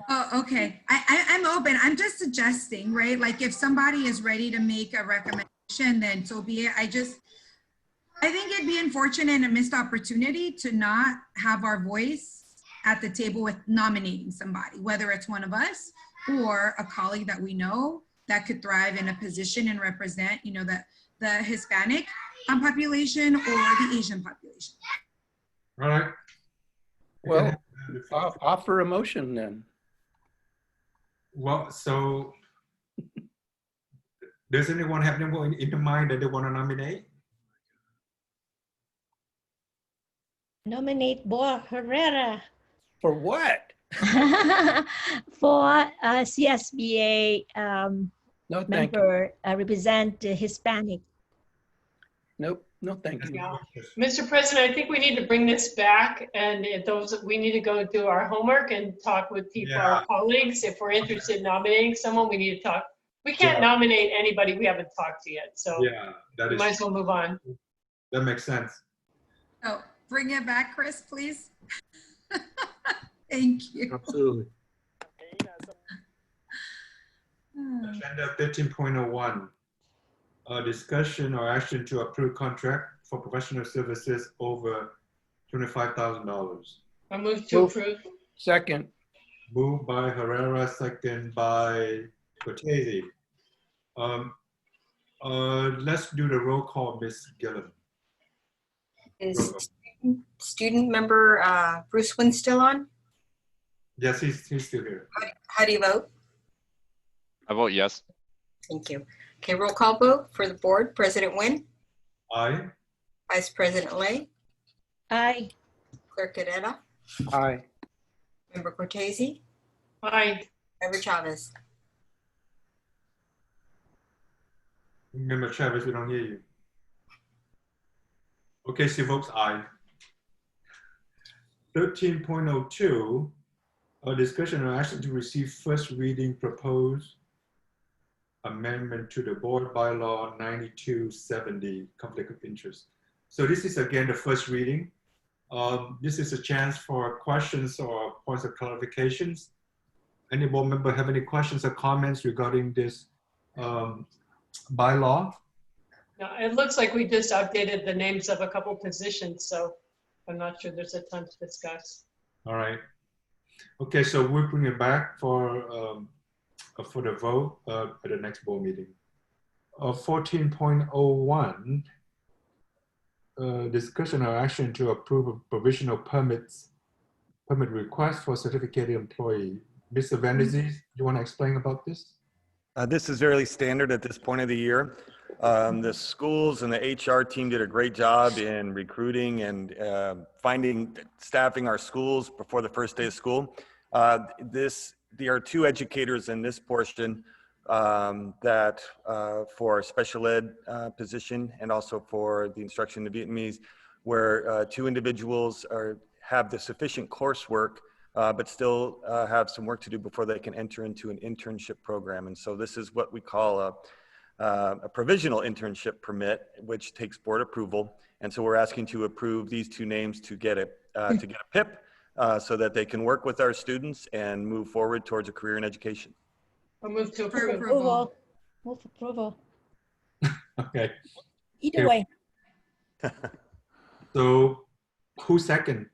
Oh, okay. I'm open. I'm just suggesting, right? Like if somebody is ready to make a recommendation, then so be it. I think it'd be unfortunate and a missed opportunity to not have our voice at the table with nominating somebody, whether it's one of us or a colleague that we know that could thrive in a position and represent, you know, the Hispanic population or the Asian population. All right. Well, I'll offer a motion then. Well, so Does anyone have anyone in mind that they want to nominate? Nominate Boa Herrera For what? for CSBA No, thank you. member represent the Hispanic. Nope, no, thank you. Yeah. Mr. President, I think we need to bring this back, and we need to go do our homework and talk with people, our colleagues. If we're interested in nominating someone, we need to talk. We can't nominate anybody we haven't talked to yet, so we might as well move on. That makes sense. Oh, bring it back, Chris, please. Thank you. Absolutely. Agenda 13.01. Discussion or action to approve contract for professional services over $25,000. I move to approve. Second. Moved by Herrera, second by Cortese. Let's do the roll call, Ms. Gillen. Is student member Bruce Wynn still on? Yes, he's still here. How do you vote? I vote yes. Thank you. Okay, roll call vote for the board. President Wynn? Aye. Vice President Lay? Aye. Clerk Cadena? Aye. Member Cortese? Aye. Member Chavez? Member Chavez, we don't hear you. Okay, she votes aye. 13.02, a discussion or action to receive first reading proposed amendment to the board bylaw 9270, conflict of interest. So this is again the first reading. This is a chance for questions or points of clarifications. Any board member have any questions or comments regarding this bylaw? No, it looks like we just updated the names of a couple positions, so I'm not sure there's a ton to discuss. All right. Okay, so we'll bring it back for the vote at the next board meeting. 14.01, discussion or action to approve a provisional permit request for certificated employee. Mr. Vanderzees, you want to explain about this? This is fairly standard at this point of the year. The schools and the HR team did a great job in recruiting and staffing our schools before the first day of school. There are two educators in this portion that for special ed position and also for the instruction in Vietnamese, where two individuals have the sufficient coursework but still have some work to do before they can enter into an internship program. And so this is what we call a provisional internship permit, which takes board approval. And so we're asking to approve these two names to get a PIP so that they can work with our students and move forward towards a career in education. I'll move to approve. Approval. Move approval. Okay. Either way. So who second?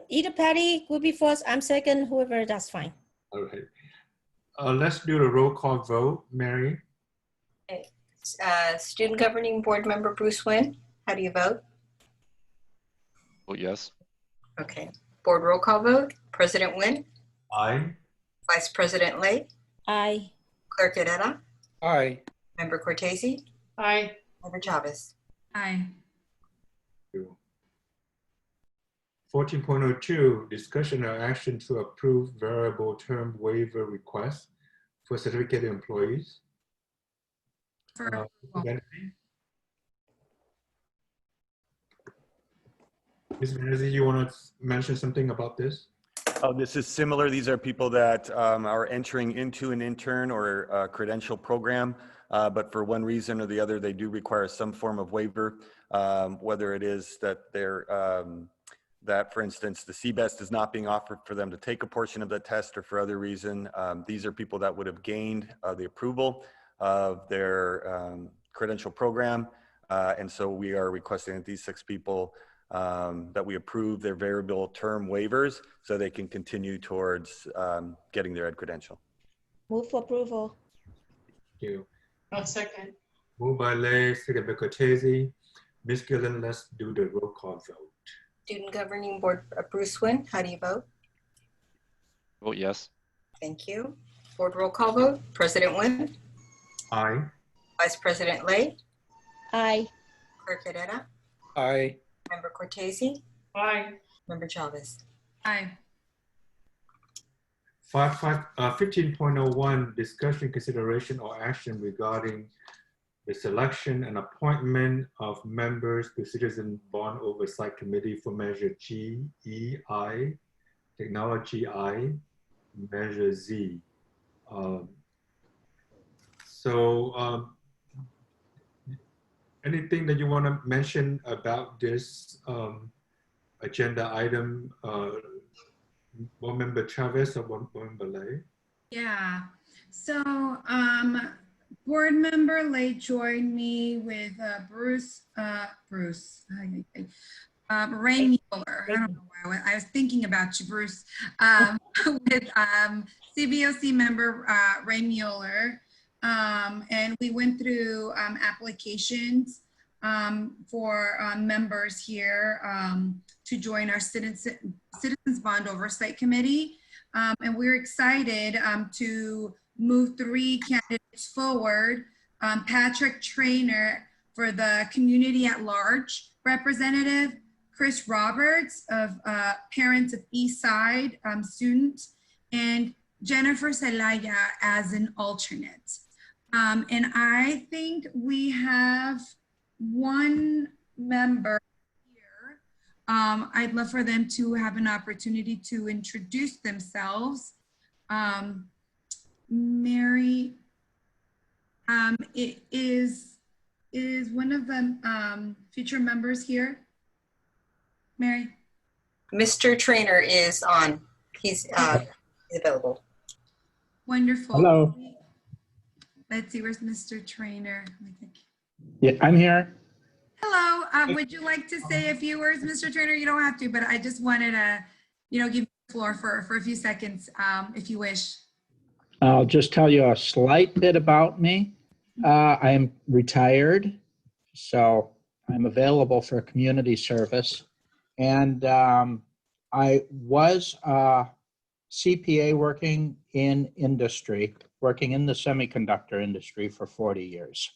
Either party will be first. I'm second. Whoever, that's fine. All right. Let's do the roll call vote. Mary? Okay. Student Governing Board Member Bruce Wynn, how do you vote? Vote yes. Okay. Board roll call vote. President Wynn? Aye. Vice President Lay? Aye. Clerk Cadena? Aye. Member Cortese? Aye. Member Chavez? Aye. 14.02, discussion or action to approve variable term waiver request for certificated employees. Ms. Vanessa, you want to mention something about this? Oh, this is similar. These are people that are entering into an intern or a credential program, but for one reason or the other, they do require some form of waiver, whether it is that they're that, for instance, the CBEST is not being offered for them to take a portion of the test or for other reason. These are people that would have gained the approval of their credential program. And so we are requesting that these 6 people that we approve their variable term waivers so they can continue towards getting their ed credential. Move for approval. Thank you. I'll second. Moved by Lay, second by Cortese. Ms. Gillen, let's do the roll call vote. Student Governing Board Bruce Wynn, how do you vote? Vote yes. Thank you. Board roll call vote. President Nguyen, Aye. Vice President Lay, Aye. Clerk Herrera, Aye. Member Cortese, Aye. Member Chavez. Aye. 15.01, discussion, consideration, or action regarding the selection and appointment of members to Citizen Bond Oversight Committee for Measure G, E, I, Technology I, Measure Z. Anything that you want to mention about this agenda item, Board Member Chavez or Board Member Lay? Yeah. So Board Member Lay joined me with Ray Mueller. I don't know why I was thinking about you, Bruce. With CBOC member Ray Mueller. And we went through applications for members here to join our Citizens Bond Oversight Committee. And we're excited to move 3 candidates forward. Patrick Traynor for the Community at Large representative, Chris Roberts of Parents of East Side student, and Jennifer Zelaya as an alternate. And I think we have 1 member here. I'd love for them to have an opportunity to introduce themselves. Mary, is one of the future members here? Mary? Mr. Traynor is on. He's available. Wonderful. Hello. Let's see, where's Mr. Traynor? Let me think. Yeah, I'm here. Hello, would you like to say a few words, Mr. Traynor? You don't have to, but I just wanted to, give you the floor for a few seconds, if you wish. I'll just tell you a slight bit about me. I am retired, so I'm available for community service. And I was a CPA working in industry, working in the semiconductor industry for 40 years.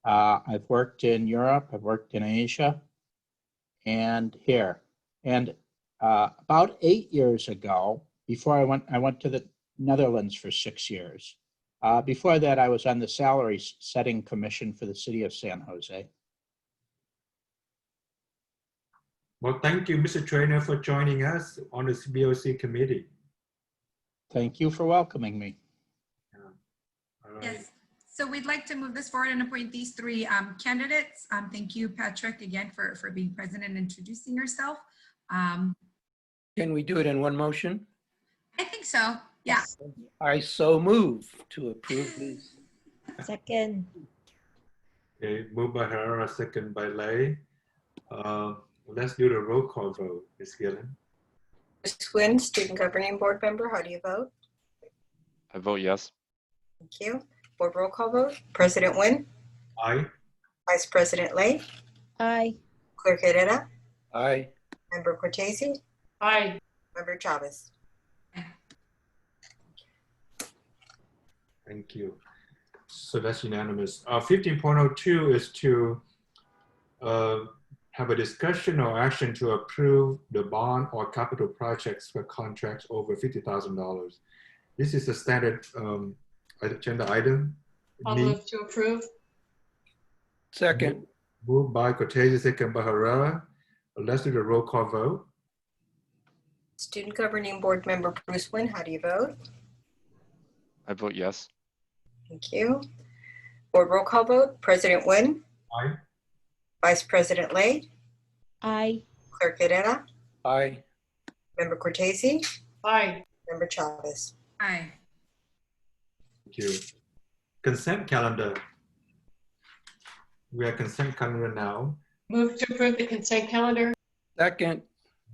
I've worked in Europe, I've worked in Asia, and here. And about 8 years ago, before I went to the Netherlands for 6 years. Before that, I was on the salary setting commission for the city of San Jose. Well, thank you, Mr. Traynor, for joining us on the CBOC committee. Thank you for welcoming me. All right. Yes. So we'd like to move this forward and appoint these 3 candidates. Thank you, Patrick, again for being present and introducing yourself. Can we do it in one motion? I think so. Yeah. I so move to approve these. Second. Okay, moved by Herrera, second by Lay. Let's do the roll call vote, Ms. Gillen. Ms. Nguyen, Student Governing Board Member, how do you vote? I vote yes. Thank you. Board roll call vote. President Nguyen, Aye. Vice President Lay, Aye. Clerk Herrera, Aye. Member Cortese, Aye. Member Chavez. Thank you. So that's unanimous. 15.02 is to have a discussion or action to approve the bond or capital projects for contracts over $50,000. This is a standard agenda item. I'll move to approve. Second. Moved by Cortese, second by Herrera. Let's do the roll call vote. Student Governing Board Member Bruce Nguyen, how do you vote? I vote yes. Thank you. Board roll call vote. President Nguyen, Aye. Vice President Lay, Aye. Clerk Herrera, Aye. Member Cortese, Aye. Member Chavez. Aye. Thank you. Consent calendar. We are consent calendar now. Move to approve the consent calendar. Second.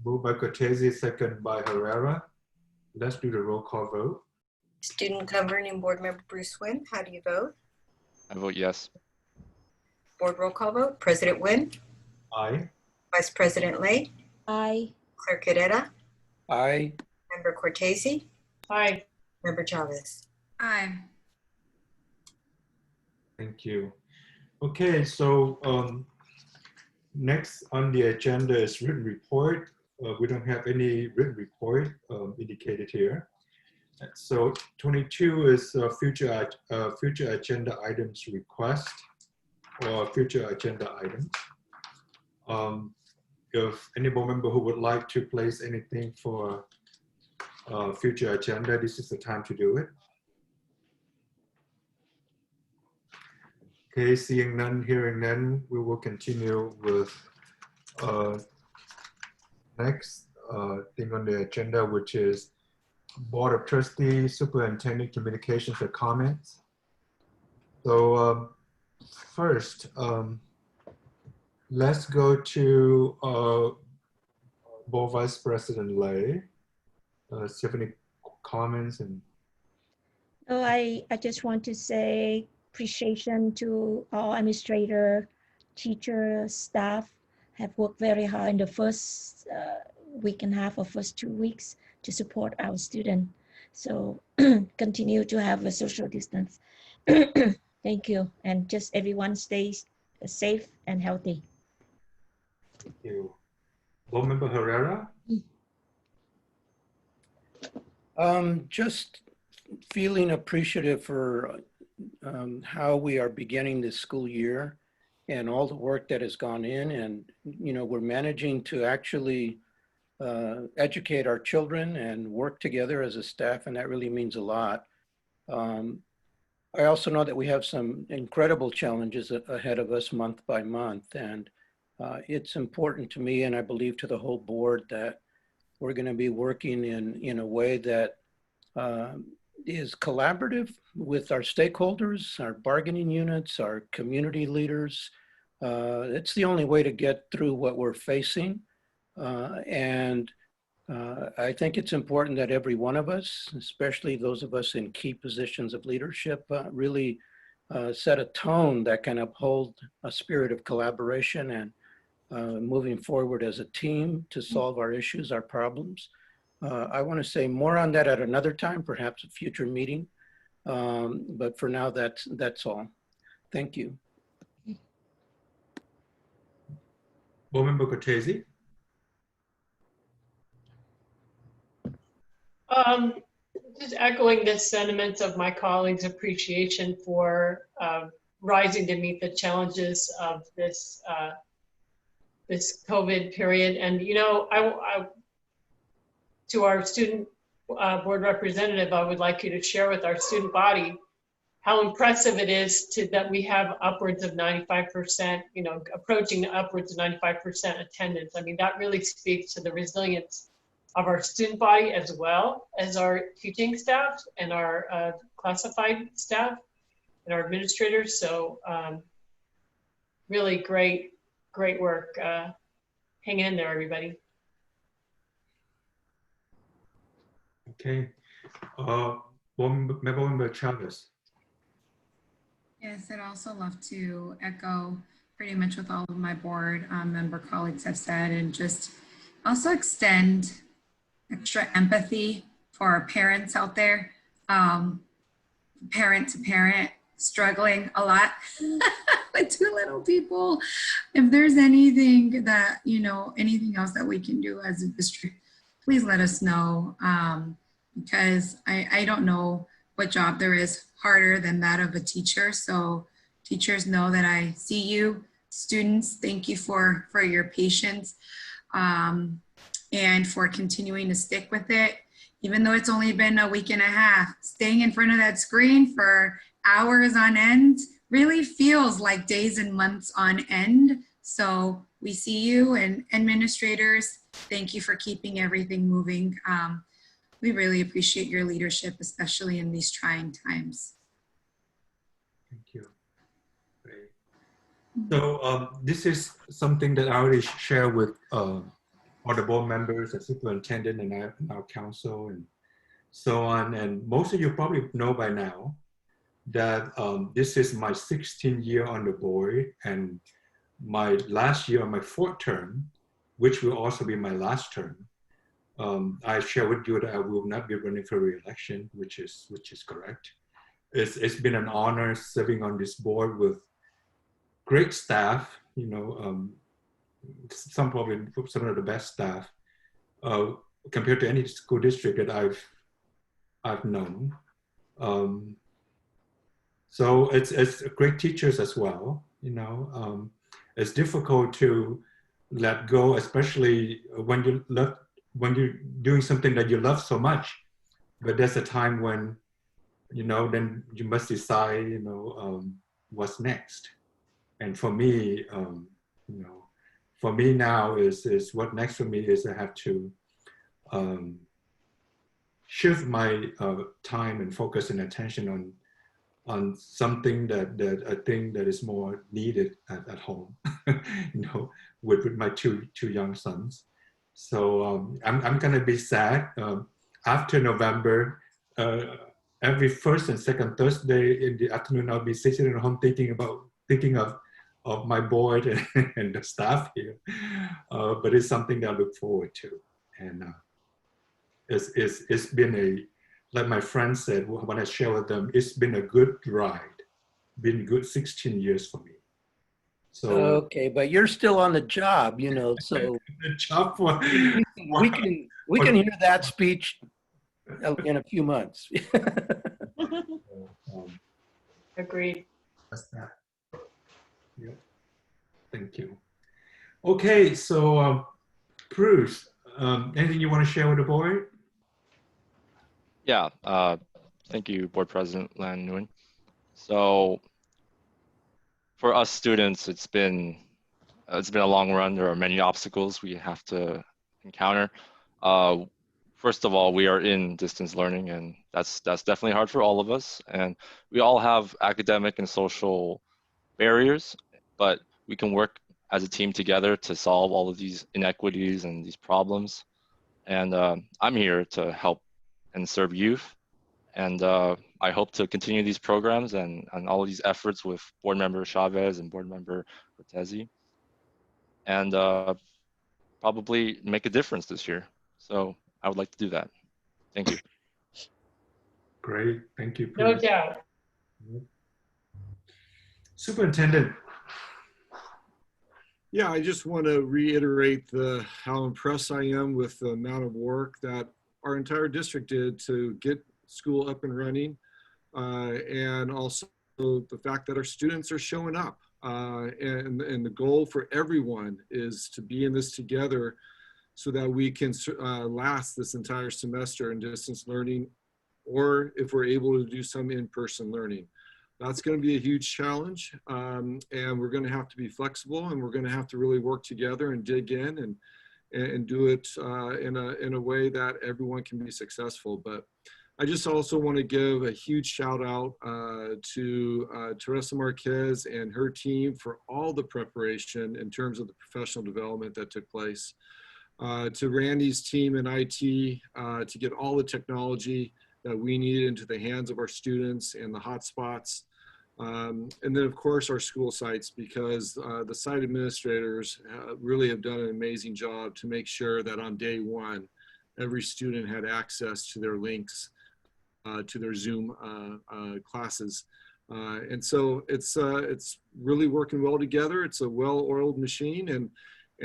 Moved by Cortese, second by Herrera. Let's do the roll call vote. Student Governing Board Member Bruce Nguyen, how do you vote? I vote yes. Board roll call vote. President Nguyen, Aye. Vice President Lay, Aye. Clerk Herrera, Aye. Member Cortese, Aye. Member Chavez. Aye. Thank you. Okay, so next on the agenda is written report. We don't have any written report indicated here. So 22 is future agenda items request or future agenda items. If any board member who would like to place anything for future agenda, this is the time to do it. Okay, seeing none, hearing none, we will continue with next thing on the agenda, which is Board of Trustees, Superintendent Communications and Comments. So first, let's go to Board Vice President Lay. Do you have any comments? And Oh, I just want to say appreciation to all administrator, teacher, staff have worked very hard in the first week and a half or first 2 weeks to support our student. So continue to have a social distance. Thank you. And just everyone stays safe and healthy. thank you. Board Member Herrera? Just feeling appreciative for how we are beginning this school year and all the work that has gone in, and we're managing to actually educate our children and work together as a staff, and that really means a lot. I also know that we have some incredible challenges ahead of us month by month, and it's important to me, and I believe to the whole board, that we're going to be working in a way that is collaborative with our stakeholders, our bargaining units, our community leaders. It's the only way to get through what we're facing. I think it's important that every one of us, especially those of us in key positions of leadership, really set a tone that can uphold a spirit of collaboration and moving forward as a team to solve our issues, our problems. I want to say more on that at another time, perhaps a future meeting. But for now, that's all. Thank you. Board Member Cortese? Just echoing the sentiments of my colleagues' appreciation for rising to meet the challenges of this this COVID period. And I to our student board representative, I would like you to share with our student body how impressive it is that we have upwards of 95%, approaching upwards of 95% attendance. I mean, that really speaks to the resilience of our student body as well as our teaching staff and our classified staff and our administrators. So really great work. Hang in there, everybody. Okay. Member Chavez. Yes, I'd also love to echo pretty much what all of my board member colleagues have said, and just also extend extra empathy for our parents out there, parent to parent, struggling a lot with two little people. If there's anything that, anything else that we can do as a district, please let us know, because I don't know what job there is harder than that of a teacher. So teachers, know that I see you. Students, thank you for your patience and for continuing to stick with it. Even though it's only been a week and a half, staying in front of that screen for hours on end really feels like days and months on end. So we see you, and administrators, thank you for keeping everything moving. We really appreciate your leadership, especially in these trying times. Thank you. Great. So this is something that I already share with all the board members, the superintendent, and our council, and so on. And most of you probably know by now that this is my 16th year on the board, and my last year on my 4th term, which will also be my last term. I share with you that I will not be running for re-election, which is correct. It's been an honor serving on this board with great staff. You know, some of the best staff compared to any school district that I've known. So it's great teachers as well. You know, it's difficult to let go, especially when you're doing something that you love so much. But there's a time when, you know, then you must decide, you know, what's next. And for me, you know, for me now is what next for me is I have to shift my time and focus and attention on something that I think that is more needed at home, you know, with my two young sons. So I'm gonna be sad after November. Every first and second Thursday in the afternoon, I'll be sitting at home thinking of my board and the staff here. But it's something that I look forward to, and it's been like my friend said when I share with them, it's been a good ride, been good 16 years for me. So okay, but you're still on the job, you know, so the job for, we can hear that speech in a few months. Agreed. That's that. Yeah. Thank you. Okay, so Bruce, anything you want to share with the board? Yeah, thank you, Board President Lan Nguyen. So for us students, it's been a long run. There are many obstacles we have to encounter. First of all, we are in distance learning, and that's definitely hard for all of us. And we all have academic and social barriers, but we can work as a team together to solve all of these inequities and these problems. And I'm here to help and serve youth. And I hope to continue these programs and all of these efforts with Board Member Chavez and Board Member Cortese, and probably make a difference this year. So I would like to do that. Thank you. Great, thank you, No Bruce. doubt. Superintendent. Yeah, I just want to reiterate how impressed I am with the amount of work that our entire district did to get school up and running, and also the fact that our students are showing up. And the goal for everyone is to be in this together so that we can last this entire semester in distance learning, or if we're able to do some in-person learning. That's going to be a huge challenge, and we're going to have to be flexible, and we're going to have to really work together and dig in and do it in a way that everyone can be successful. But I just also want to give a huge shout out to Teresa Marquez and her team for all the preparation in terms of the professional development that took place. To Randy's team in IT to get all the technology that we needed into the hands of our students and the hotspots. And then of course our school sites, because the site administrators really have done an amazing job to make sure that on day one, every student had access to their links to their Zoom classes. And so it's really working well together. It's a well-oiled machine. And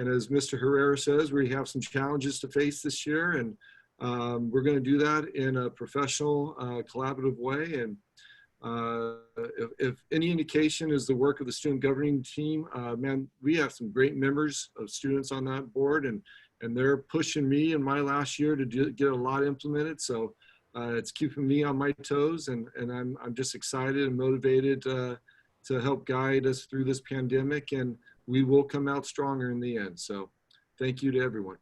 as Mr. Herrera says, we have some challenges to face this year. And we're going to do that in a professional, collaborative way. And if any indication is the work of the student governing team, man, we have some great members of students on that board, and they're pushing me in my last year to get a lot implemented. So it's keeping me on my toes, and I'm just excited and motivated to help guide us through this pandemic, and we will come out stronger in the end. So thank you to everyone.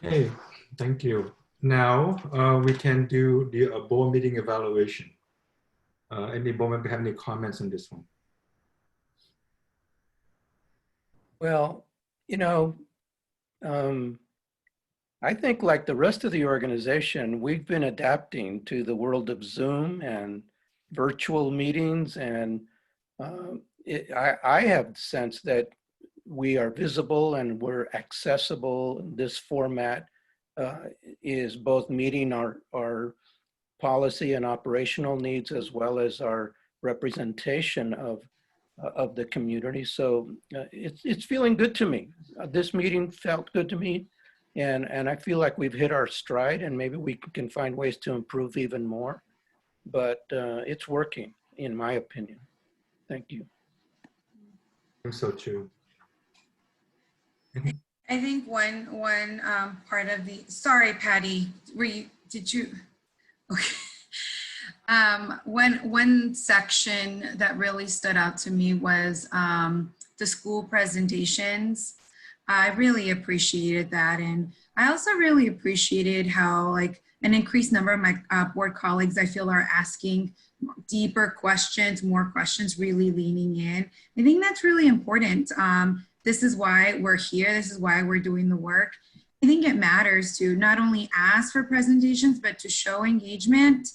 Okay, thank you. Now we can do the board meeting evaluation. Any board member have any comments on this one? Well, you know, I think like the rest of the organization, we've been adapting to the world of Zoom and virtual meetings. And I have the sense that we are visible and we're accessible. This format is both meeting our policy and operational needs as well as our representation of the community. So it's feeling good to me. This meeting felt good to me, and I feel like we've hit our stride, and maybe we can find ways to improve even more. But it's working, in my opinion. Thank you. I think so too. I think one part of the, sorry, Patty, did you, okay. One section that really stood out to me was the school presentations. I really appreciated that. And I also really appreciated how like an increased number of my board colleagues I feel are asking deeper questions, more questions, really leaning in. I think that's really important. This is why we're here. This is why we're doing the work. I think it matters to not only ask for presentations, but to show engagement.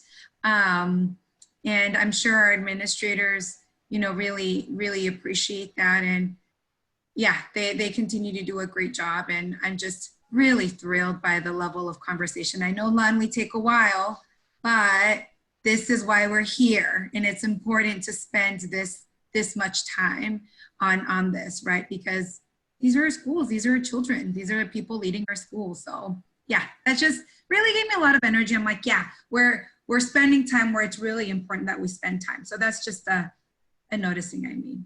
And I'm sure our administrators, you know, really appreciate that. And yeah, they continue to do a great job. And I'm just really thrilled by the level of conversation. I know we take a while, but this is why we're here. And it's important to spend this much time on this, right? Because these are our schools, these are our children, these are the people leading our schools. So yeah, that just really gave me a lot of energy. I'm like, yeah, we're spending time where it's really important that we spend time. So that's just a noticing I mean.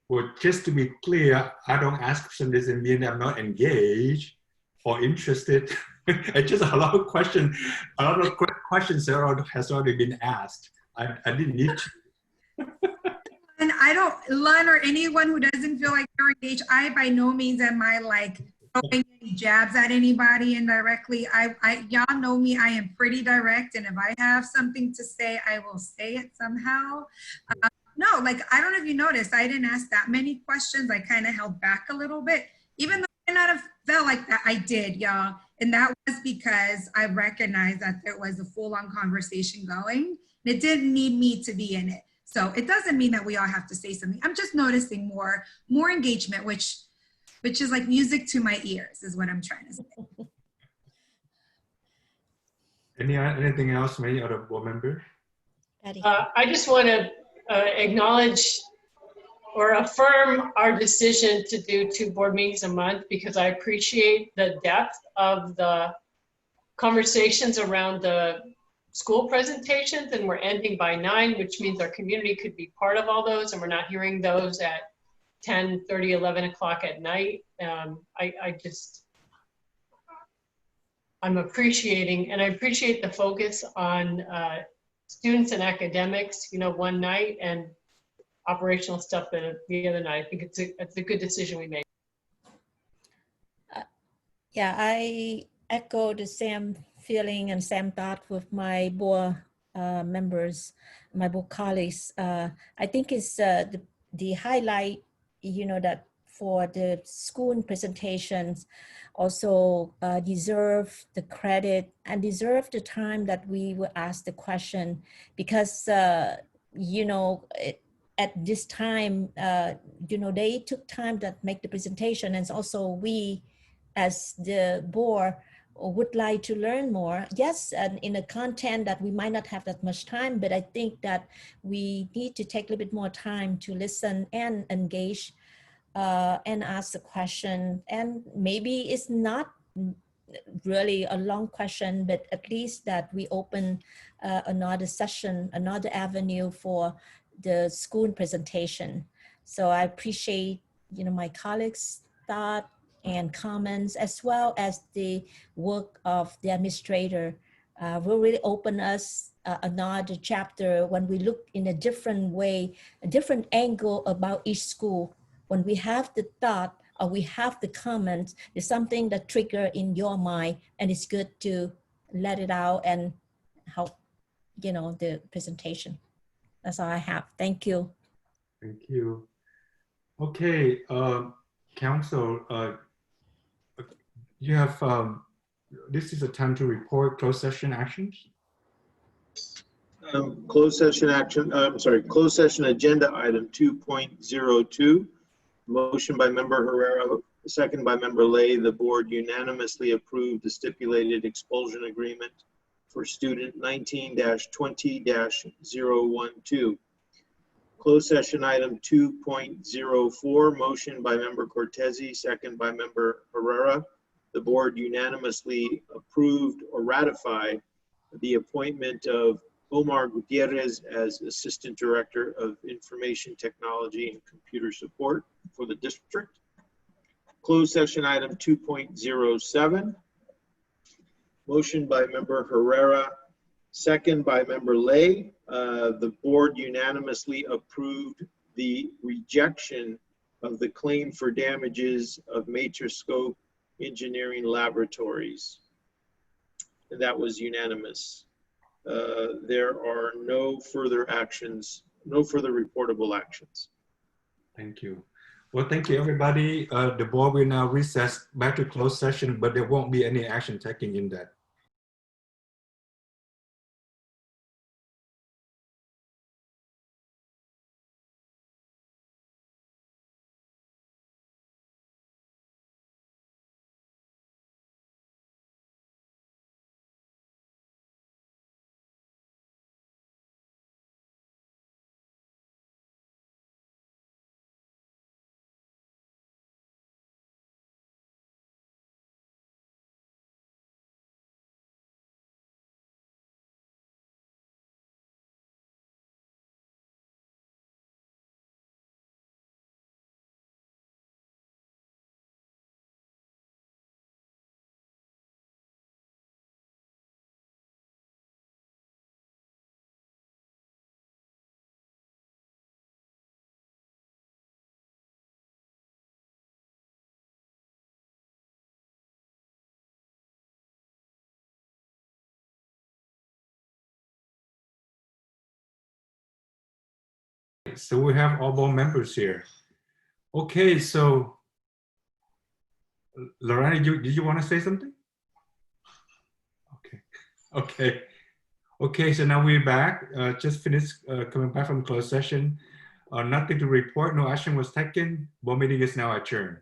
Well, just to be clear, I don't ask questions doesn't mean I'm not engaged or interested. It's just a lot of questions that has already been asked. I didn't need to. And I don't, Lon or anyone who doesn't feel like they're engaged, I by no means am I like throwing any jabs at anybody indirectly. Y'all know me, I am pretty direct, and if I have something to say, I will say it somehow. No, like, I don't know if you noticed, I didn't ask that many questions. I kind of held back a little bit, even though I might not have felt like that. I did, y'all. And that was because I recognized that there was a full-on conversation going. It didn't need me to be in it. So it doesn't mean that we all have to say something. I'm just noticing more engagement, which is like music to my ears, is what I'm trying to say. Anything else, any other board member? I just want to acknowledge or affirm our decision to do 2 board meetings a month, because I appreciate the depth of the conversations around the school presentations, and we're ending by 9, which means our community could be part of all those, and we're not hearing those at 10:30, 11 o'clock at night. I'm appreciating, and I appreciate the focus on students and academics, you know, one night, and operational stuff the other night. I think it's a good decision we made. Yeah, I echo the same feeling and same thought with my board members, my board colleagues. I think it's the highlight, you know, that for the school presentations also deserve the credit and deserve the time that we will ask the question, because, you know, at this time, you know, they took time to make the presentation, and also we as the board would like to learn more. Yes, and in a content that we might not have that much time, but I think that we need to take a little bit more time to listen and engage and ask the question. And maybe it's not really a long question, but at least that we open another session, another avenue for the school presentation. So I appreciate, you know, my colleagues' thought and comments, as well as the work of the administrator, will really open us another chapter when we look in a different way, a different angle about each school. When we have the thought or we have the comments, there's something that trigger in your mind, and it's good to let it out and help, you know, the presentation. That's all I have. Thank you. Thank you. Okay, Council, you have, this is a time to report closed session actions. Closed session action, closed session agenda item 2.02. Motion by member Herrera, second by member Lay. The board unanimously approved the stipulated expulsion agreement for student 19-20-012. Closed session item 2.04, motion by member Cortese, second by member Herrera. The board unanimously approved or ratified the appointment of Omar Gutierrez as Assistant Director of Information Technology and Computer Support for the district. Closed session item 2.07. Motion by member Herrera, second by member Lay. The board unanimously approved the rejection of the claim for damages of Matroscope Engineering Laboratories. And that was unanimous. There are no further actions, no further reportable actions. Thank you. Well, thank you, everybody. The board will now recess back to closed session, but there won't be any action taken in that. So we have all board members here. Okay, so Lorena, did you want to say something? Okay, so now we're back. Just finished coming back from closed session. Nothing to report, no action was taken. Board meeting is now adjourned.